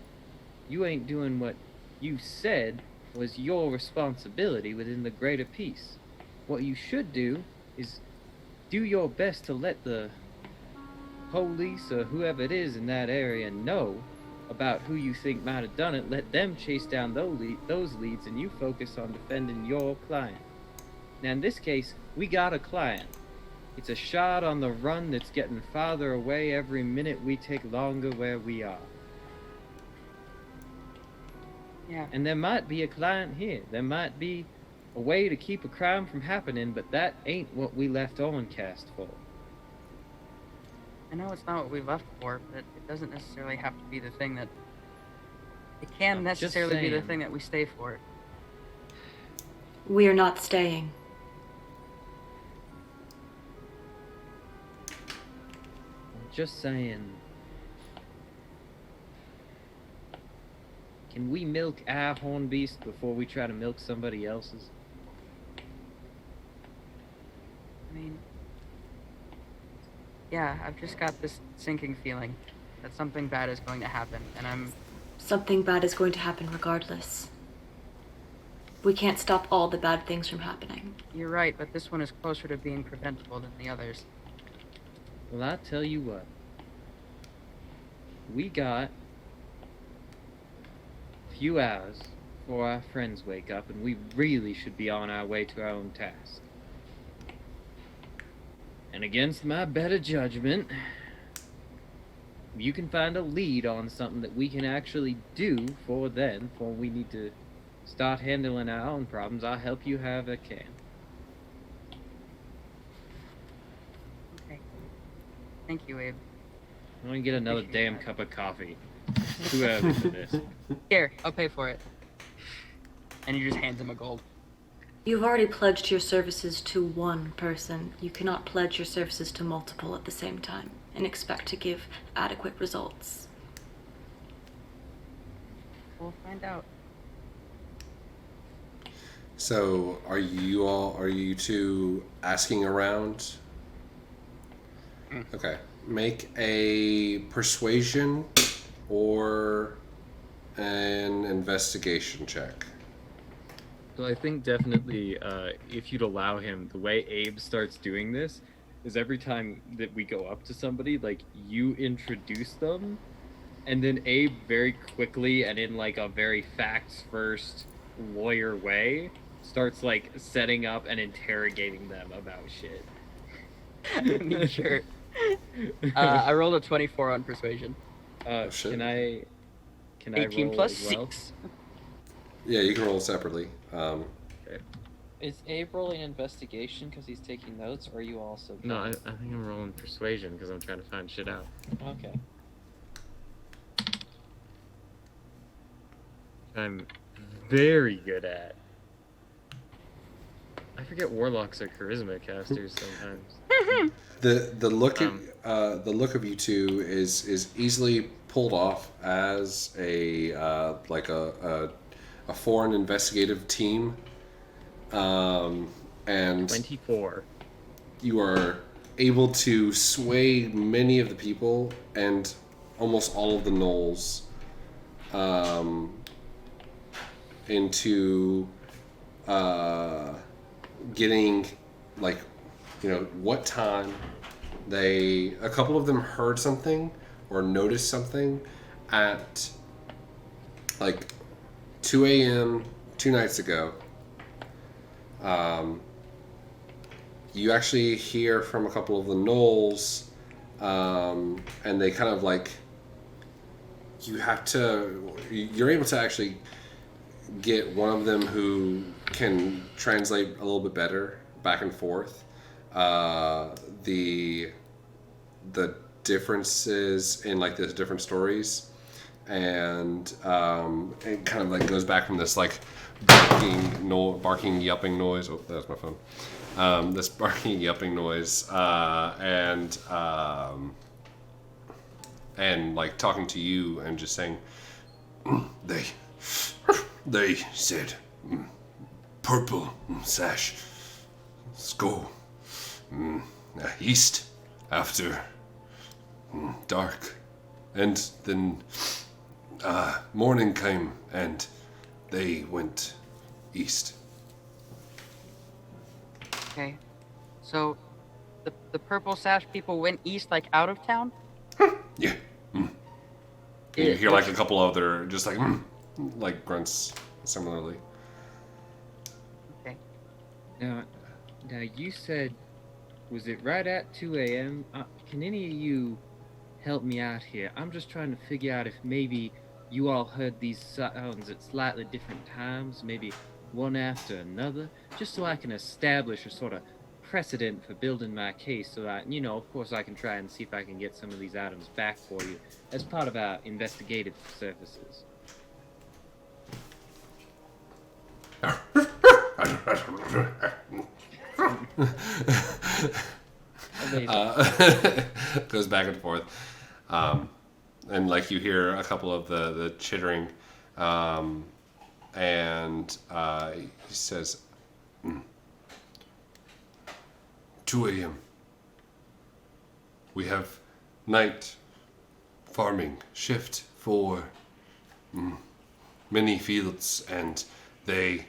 You ain't doing what you said was your responsibility within the greater peace. What you should do is do your best to let the police or whoever it is in that area know about who you think might have done it. Let them chase down those leads, and you focus on defending your client. Now, in this case, we got a client. It's a shot on the run that's getting farther away every minute we take longer where we are. Yeah. And there might be a client here. There might be a way to keep a crime from happening, but that ain't what we left Owencast for. I know it's not what we left for, but it doesn't necessarily have to be the thing that... It can I'm just necessarily be the saying. thing that we stay for. We are not staying. I'm just saying. Can we milk our horn beast before we try to milk somebody else's? I mean... Yeah, I've just got this sinking feeling that something bad is going to happen, and I'm... Something bad is going to happen regardless. We can't stop all the bad things from happening. You're right, but this one is closer to being preventable than the others. Well, I tell you what. We got a few hours before our friends wake up, and we really should be on our way to our own task. And against my better judgment, you can find a lead on something that we can actually do for then, before we need to start handling our own problems. I'll help you however I can. Okay. Thank you, Abe. I'm gonna get another Appreciate damn that. cup of coffee. Too early for this. Here, I'll pay for it. And he just hands him a gold. You've already pledged your services to one person. You cannot pledge your services to multiple at the same time and expect to give adequate results. We'll find out. So, are you two asking around? Okay. Make a persuasion or an investigation check. So I think definitely, if you'd allow him, the way Abe starts doing this is every time that we go up to somebody, like, you introduce them, and then Abe very quickly and in, like, a very facts-first lawyer way starts, like, setting up and interrogating them about shit. I mean, sure. I rolled a 24 on persuasion. shit. Can I 18 roll plus as well? 6. Yeah, you can roll separately. Is Abe rolling investigation because he's taking notes, or are you also? No, I think I'm rolling persuasion because I'm trying to find shit out. Okay. I'm very good at. I forget warlocks are charisma casters sometimes. The look of you two is easily pulled off as a like a foreign investigative team, and 24. you are able to sway many of the people and almost all of the gnolls into getting, like, you know, what time a couple of them heard something or noticed something at like 2 a.m. 2 nights ago. You actually hear from a couple of the gnolls, and they kind of like, you're able to actually get one of them who can translate a little bit better back and forth. The differences in, like, the different stories, and it kind of like goes back from this like barking yelping noise. Oh, that's my phone. This barking yelping noise, and like talking to you and just saying, they said purple sash. Let's go east after dark, and then morning came and they went east. Okay. So, the purple sash people went east, like out of town? Yeah. And you hear like a couple other just like grunts similarly. Okay. Now you said, was it right at 2 a.m.? Can any of you help me out here? I'm just trying to figure out if maybe you all heard these sounds at slightly different times, maybe one after another, just so I can establish a sort of precedent for building my case, so that, you know, of course I can try and see if I can get some of these items back for you as part of our investigative services. Goes back and forth, and like you hear a couple of the chittering, and he says, 2 a.m. We have night farming shift for many fields, and they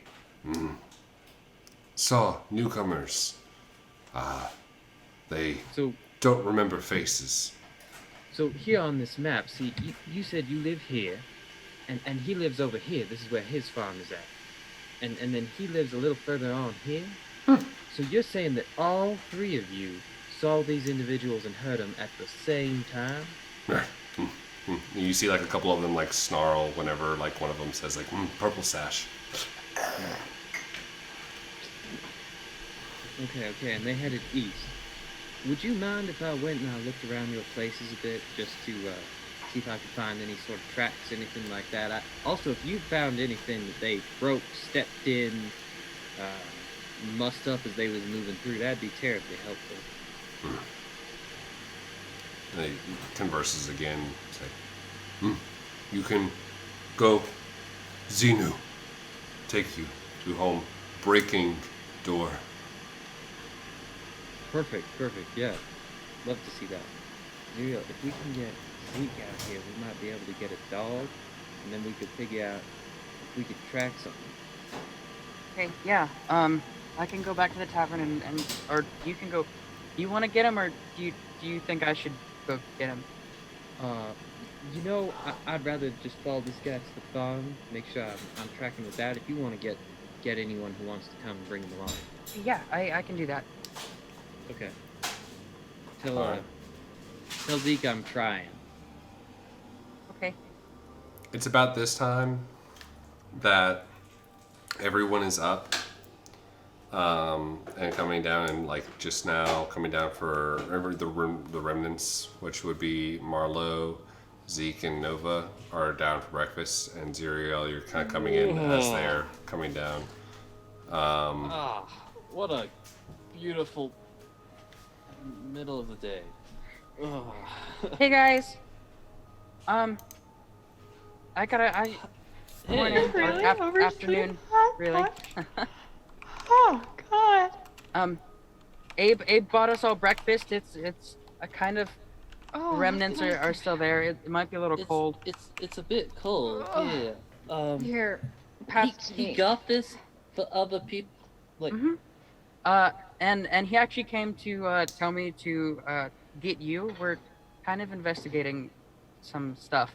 saw newcomers. They don't remember faces. So here on this map, see, you said you live here, and he lives over here. This is where his farm is at. And then he lives a little further on here. So you're saying that all three of you saw these individuals and heard them at the same time? You see like a couple of them like snarl whenever like one of them says like purple sash. Okay, and they headed east. Would you mind if I went and I looked around your places a bit, just to see if I could find any sort of tracks, anything like that? Also, if you found anything that they broke, stepped in, mussed up as they was moving through, that'd be terribly helpful. And he converses again. Say, you can go. Xenu, take you to home. Breaking door. Perfect, yeah. Love to see that. Xyriel, if we can get Zeke out here, we might be able to get a dog, and then we could figure out if we could track something. Okay, yeah. I can go back to the tavern and or you can go. Do you want to get him, or do you think I should go get him? I'd rather just follow this guy to the farm, make sure I'm tracking with that. If you want to get anyone who wants to come, bring them along. Yeah, I can do that. Okay. Tell Zeke I'm trying. Okay. It's about this time that everyone is up and coming down, and like just now coming down for the remnants, which would be Marlow, Zeke, and Nova are down for breakfast, and Xyriel, you're kind of coming in as they're coming down. What a beautiful middle of the day. Hey guys. Morning, Really? or afternoon, really. Oh God. Abe bought us all breakfast. It's a kind of Oh, remnants are still there. It might be a little cold. It's a bit cold. Yeah. Here, pass He me. got this for other people. Like, And he actually came to tell me to get you. We're kind of investigating some stuff.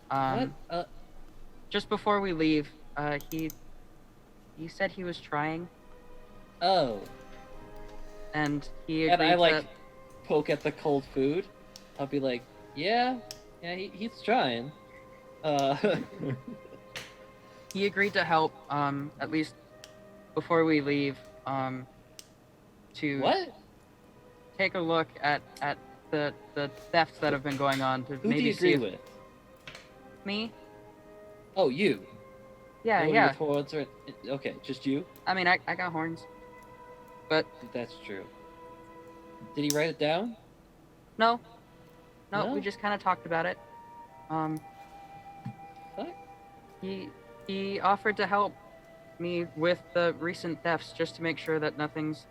what? Just before we leave, he said he was trying, Oh. and he And agreed I like to. poke at the cold food. I'll be like, yeah, he's trying. He agreed to help. At least before we leave. To What? take a look at the thefts that have been going on. To Who maybe do you see agree if with? me. Oh, you. Yeah, No, yeah. your horns are- Okay, just you. I mean, I got horns, but That's true. Did he write it down? no, No? we just kind of talked about it. Fuck. He offered to help me with the recent thefts, just to make sure that nothing's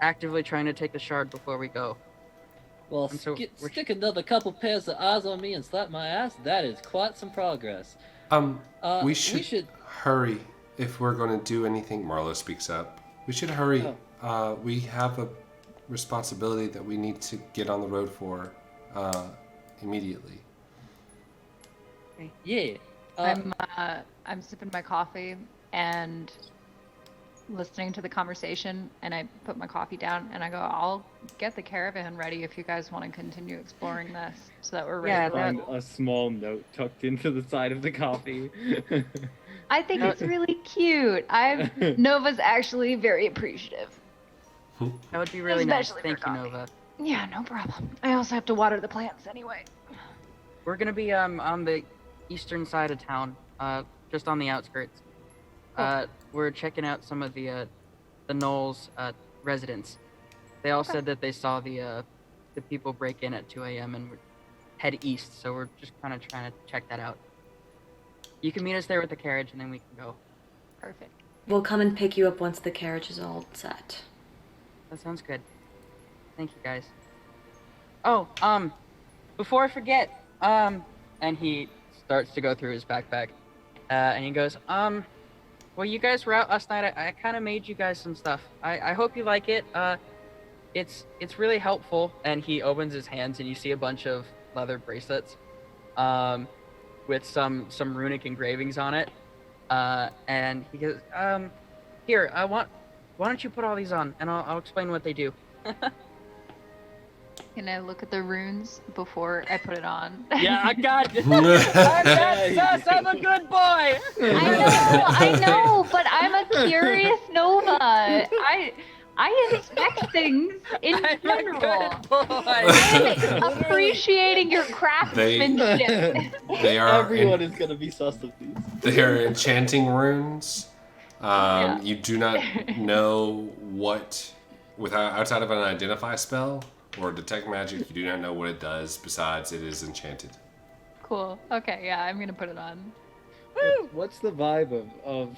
actively trying to take the shard before we go. Well, And so we're- stick another couple pairs of eyes on me and slap my ass. That is quite some progress. We should hurry if we're going to do anything. Marlow speaks up. We should hurry. We have a responsibility that we need to get on the road for immediately. Yeah. I'm sipping my coffee and listening to the conversation, and I put my coffee down and I go, I'll get the caravan ready if you guys want to continue exploring this, so that we're ready. Yeah, to that- roll. Find a small note tucked into the side of the coffee. I think it's really cute. Nova's actually very appreciative. That would be really nice. Especially Thank for you, coffee. Nova. Yeah, no problem. I also have to water the plants anyway. We're gonna be on the eastern side of town, just on the outskirts. We're checking out some of the Knowles residents. They all said that they saw the people break in at 2 a.m. and head east, so we're just kind of trying to check that out. You can meet us there with the carriage, and then we can go. Perfect. We'll come and pick you up once the carriage is all set. That sounds good. Thank you, guys. Oh, before I forget, and he starts to go through his backpack, and he goes, well, you guys were out last night. I kind of made you guys some stuff. I hope you like it. It's really helpful. And he opens his hands, and you see a bunch of leather bracelets, with some runic engravings on it. And he goes, here, why don't you put all these on, and I'll explain what they do. Can I look at the runes before I put it on? Yeah, I got it. I got sus. I'm a good boy. I know, but I'm a curious Nova. I inspect things in general. Good boy. I'm appreciating your craftsmanship. They are Everyone is gonna be sus of these. they are enchanting runes. Yeah. You do not know what, outside of an identify spell or detect magic, you do not know what it does. Besides, it is enchanted. Cool. Okay, yeah, I'm gonna put it on. What's the vibe of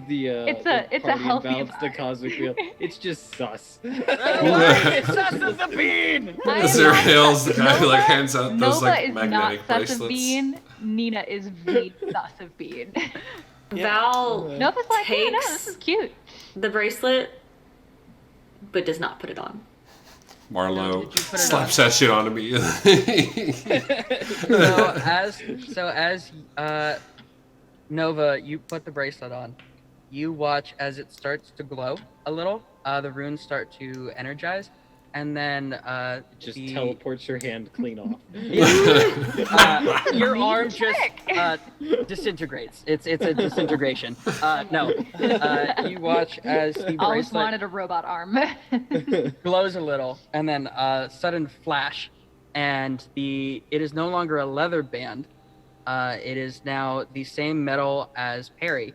the It's a party healthy imbalance to vibe. Cosmic Wheel? It's just sus. It's sus as a bean. I am Xyriel's the guy who like Nova- hands out those Nova like is not magnetic sus bracelets. of bean. Nina is the sus of bean. Val Nova's like, yeah, no, this takes is cute. the bracelet, but does not put it on. Marlow Did you put it slaps that shit on immediately. as Nova, you put the bracelet on. You watch as it starts to glow a little. The runes start to energize, and then Just teleports your hand clean off. your Neat arm just trick. disintegrates. It's a disintegration. No, you watch as the Always bracelet wanted a robot arm. glows a little, and then sudden flash, and it is no longer a leather band. It is now the same metal as Perry,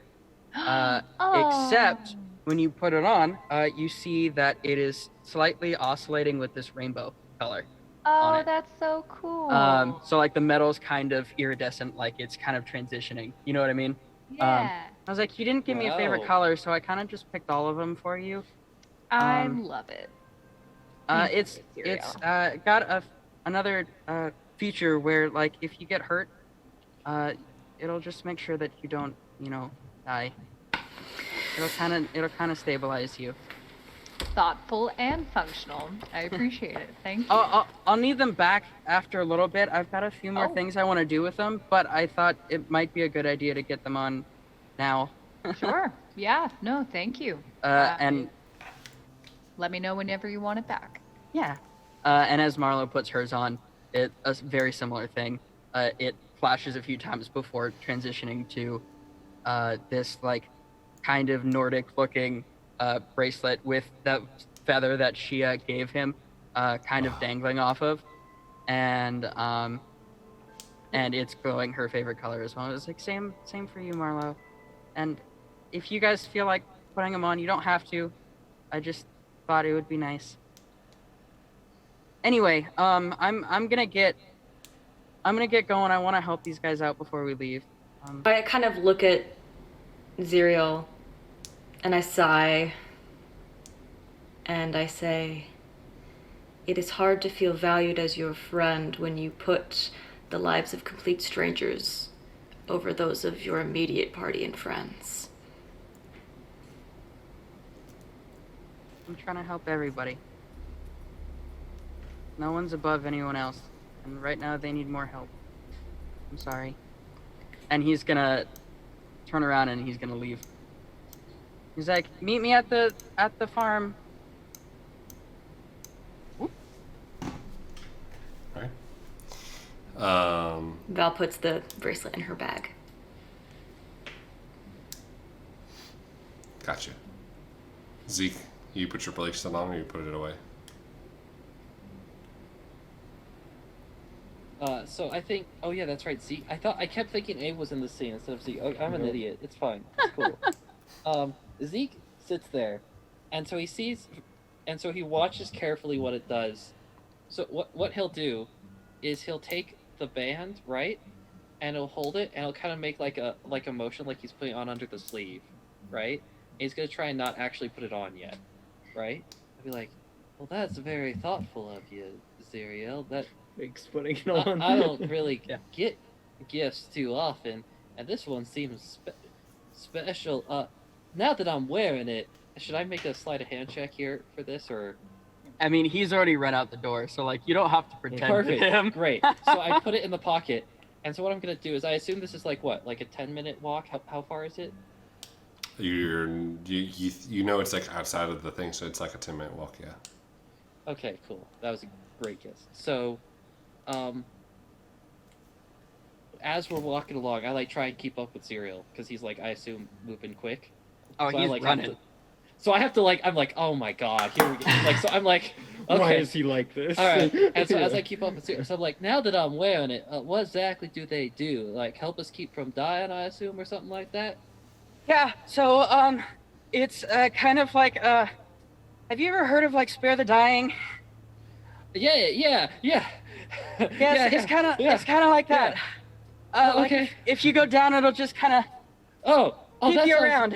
except when you put it on, you see that it is slightly oscillating with this rainbow color. on Oh, it. that's so cool. So like the metal's kind of iridescent, like it's kind of transitioning. You know what I mean? Yeah. I was like, you didn't give me a favorite Wow. color, so I kind of just picked all of them for you. I love it. It's got another feature where like if you get hurt, it'll just make sure that you don't, die. It'll kind of stabilize you. Thoughtful and functional. I appreciate it. Thank you. I'll need them back after a little bit. I've got a few more Oh. things I want to do with them, but I thought it might be a good idea to get them on now. Sure. Yeah. No, thank you. And Let me know whenever you want it back. yeah, and as Marlow puts hers on, a very similar thing. It flashes a few times before transitioning to this like kind of Nordic-looking bracelet with the feather that Shia gave him, kind of dangling off of, and it's glowing her favorite color as well. It's like same for you, Marlow. And if you guys feel like putting them on, you don't have to. I just thought it would be nice. Anyway, I'm gonna get going. I want to help these guys out before we leave. I kind of look at Xyriel and I sigh and I say, it is hard to feel valued as your friend when you put the lives of complete strangers over those of your immediate party and friends. I'm trying to help everybody. No one's above anyone else, and right now they need more help. I'm sorry. And he's gonna turn around and he's gonna leave. He's like, meet me at the farm. Val puts the bracelet in her bag. Gotcha. Zeke, you put your bracelet on or you put it away? So I think, oh yeah, that's right. Zeke, I kept thinking Abe was in the scene instead of Zeke. Oh, I'm an idiot. It's fine. It's cool. Zeke sits there, and so he watches carefully what it does. So what he'll do is he'll take the band, right, and he'll hold it, and he'll kind of make like a motion like he's putting it on under the sleeve, right? And he's gonna try and not actually put it on yet, right? I'll be like, well, that's very thoughtful of you, Xyriel. That Thanks for putting it on. I don't really get gifts too often, and this one seems special. Now that I'm wearing it, should I make a sleight of hand check here for this, or? I mean, he's already run out the door, so like you don't have to pretend Perfect. with him. Great. So I put it in the pocket, and so what I'm gonna do is I assume this is like what, like a 10-minute walk? How far is it? You know it's like outside of the thing, so it's like a 10-minute walk, yeah. Okay, cool. That was a great guess. So, as we're walking along, I like try and keep up with Xyriel because he's like, I assume, moving quick. Oh, So I, he's like, running. So I have to like, I'm like, oh my god, here we go. Like, so I'm like, okay. Why is he like this? All right, and so as I keep up with Xyriel, so I'm like, now that I'm wearing it, what exactly do they do? Like, help us keep from dying, I assume, or something like that? Yeah. So it's kind of like have you ever heard of like Spare the Dying? Yeah. Yes, Yeah, it's kind of yeah. it's kind of like that. Like okay. if you go down, it'll just kind of Oh, keep that you sounds- around.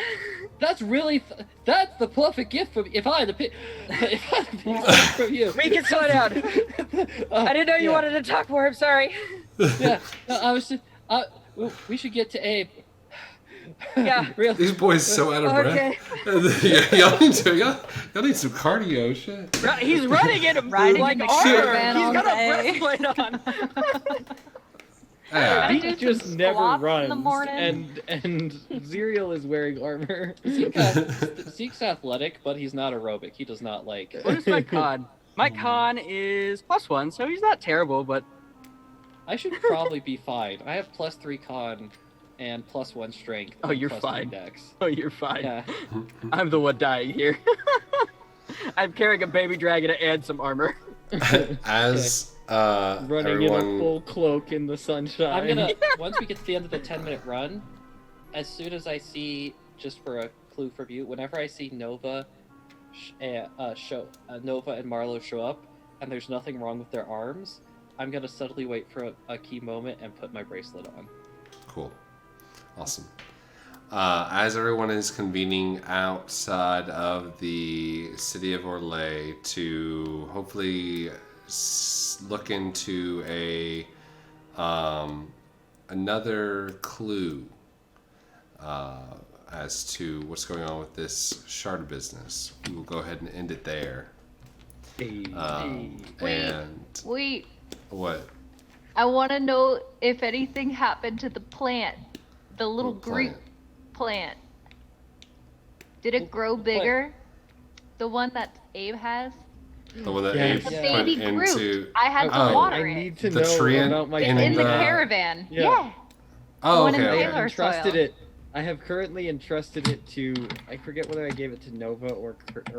That's really that's the perfect gift for me. If I had to pick, from you, We can slow down. I didn't know you yeah. wanted to talk more. I'm sorry. Yeah, no, I was just. We should get to Abe. Yeah. Really? These boys so out of Okay. breath. Yeah, y'all need some cardio, shit. He's running in Riding like in the armor. caravan He's all got day. a breastplate on. Yeah. do He some just never squats in runs, the morning. and Xyriel is wearing armor. Zeke's athletic, but he's not aerobic. He does not like. What is my con? My con is +1, so he's not terrible, but I should probably be fine. I have +3 con and +1 strength. Oh, and you're +3 fine. Dex. oh, you're fine. Yeah. I'm the one dying here. I'm carrying a baby dragon and some armor. As Running everyone, in a full cloak in the sunshine. I'm gonna once we get to the end of the 10-minute run, as soon as I see, just for a clue from you, whenever I see Nova Nova and Marlow show up, and there's nothing wrong with their arms, I'm gonna subtly wait for a key moment and put my bracelet on. Cool. Awesome. As everyone is convening outside of the city of Orlais to hopefully look into another clue as to what's going on with this shard business, we will go ahead and end it there. Wait. And Wait, what? I want to know if anything happened to the plant, the little What Greek plant. Did it grow bigger? The one that Abe has? The one that Yeah. Abe The Yeah. put baby into Groot. I had to Oh. water I it. need to The know tree about my It's in in the the- caravan. Yeah. Yeah. Oh, one in okay, the okay. Taylor entrusted soil. it. I have currently entrusted it to. I forget whether I gave it to Nova or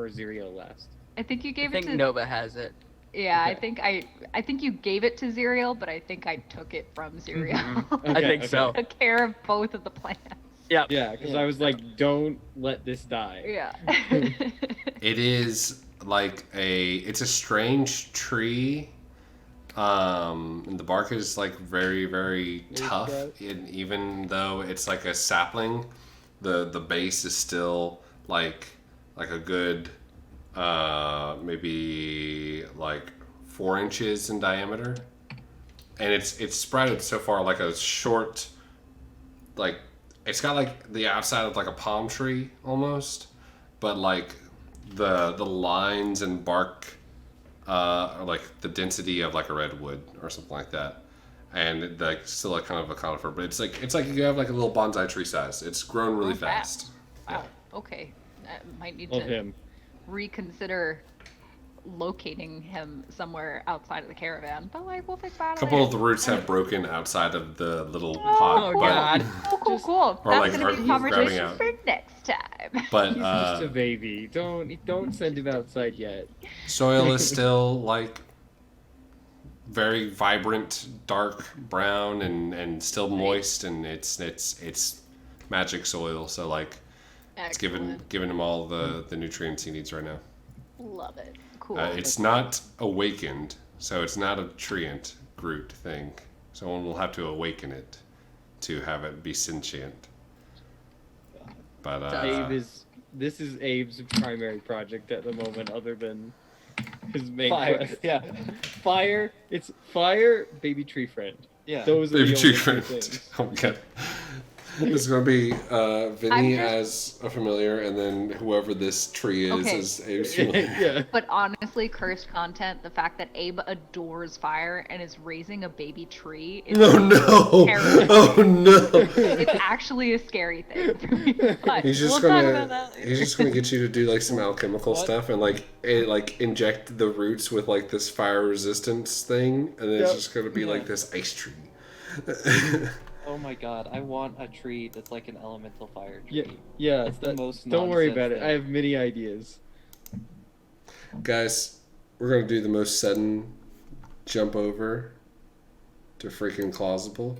Xyriel last. I think you I gave it think to Nova has it. Yeah, Okay. I think you gave it to Xyriel, but I think I took it from Xyriel. I Okay, think okay. so. Took care of both of the plants. Yeah. Yeah, because Yeah. I was like, don't let this die. Yeah. It is like it's a strange tree. And the bark is like very, very tough. And even though it's like a sapling, the base is still like a good maybe like 4 inches in diameter. And it's spread so far like a short, like it's got like the outside of like a palm tree almost, but like the lines and bark are like the density of like a redwood or something like that, and like still like kind of a conifer, but it's like you have like a little bonsai tree size. It's grown really fast. Wow. Okay. I might need Love to him. reconsider locating him somewhere outside of the caravan. But like, we'll think about A it. couple later. of the roots have broken outside of the little Oh, pot, cool. God. Cool. Or, That's like, gonna are be a you conversation grabbing out? for next time. but He's just a baby. Don't send him outside yet. soil is still like very vibrant, dark brown, and still moist, and it's magic soil. So like it's giving him all the nutrients he needs right now. Love it. Cool. It's not awakened, so it's not a treant Groot thing. Someone will have to awaken it to have it be sentient. But This is Abe's primary project at the moment, other than his main Fire. quest. Yeah. Fire. It's fire, baby tree friend. Yeah. Those are baby the tree only two friend. things. Oh my god. This is going to be Vinny I'm as a familiar, and then whoever this tree is Okay. as Abe's familiar. Yeah. But honestly, cursed content, the fact that Abe adores fire and is raising a baby tree is Oh no! terrible. Oh no! It's actually a scary thing for me. But He's just we'll talk gonna about that later. he's just gonna get you to do like some alchemical What? stuff and like inject the roots with like this fire resistance thing, and then it's Yep. just gonna be Yeah. like this ice tree. Oh my god, I want a tree that's like an elemental fire Yeah, tree. yeah. That's the most Don't worry nonsense about it. thing. I have many ideas. Guys, we're gonna do the most sudden jump over to freaking Clausible.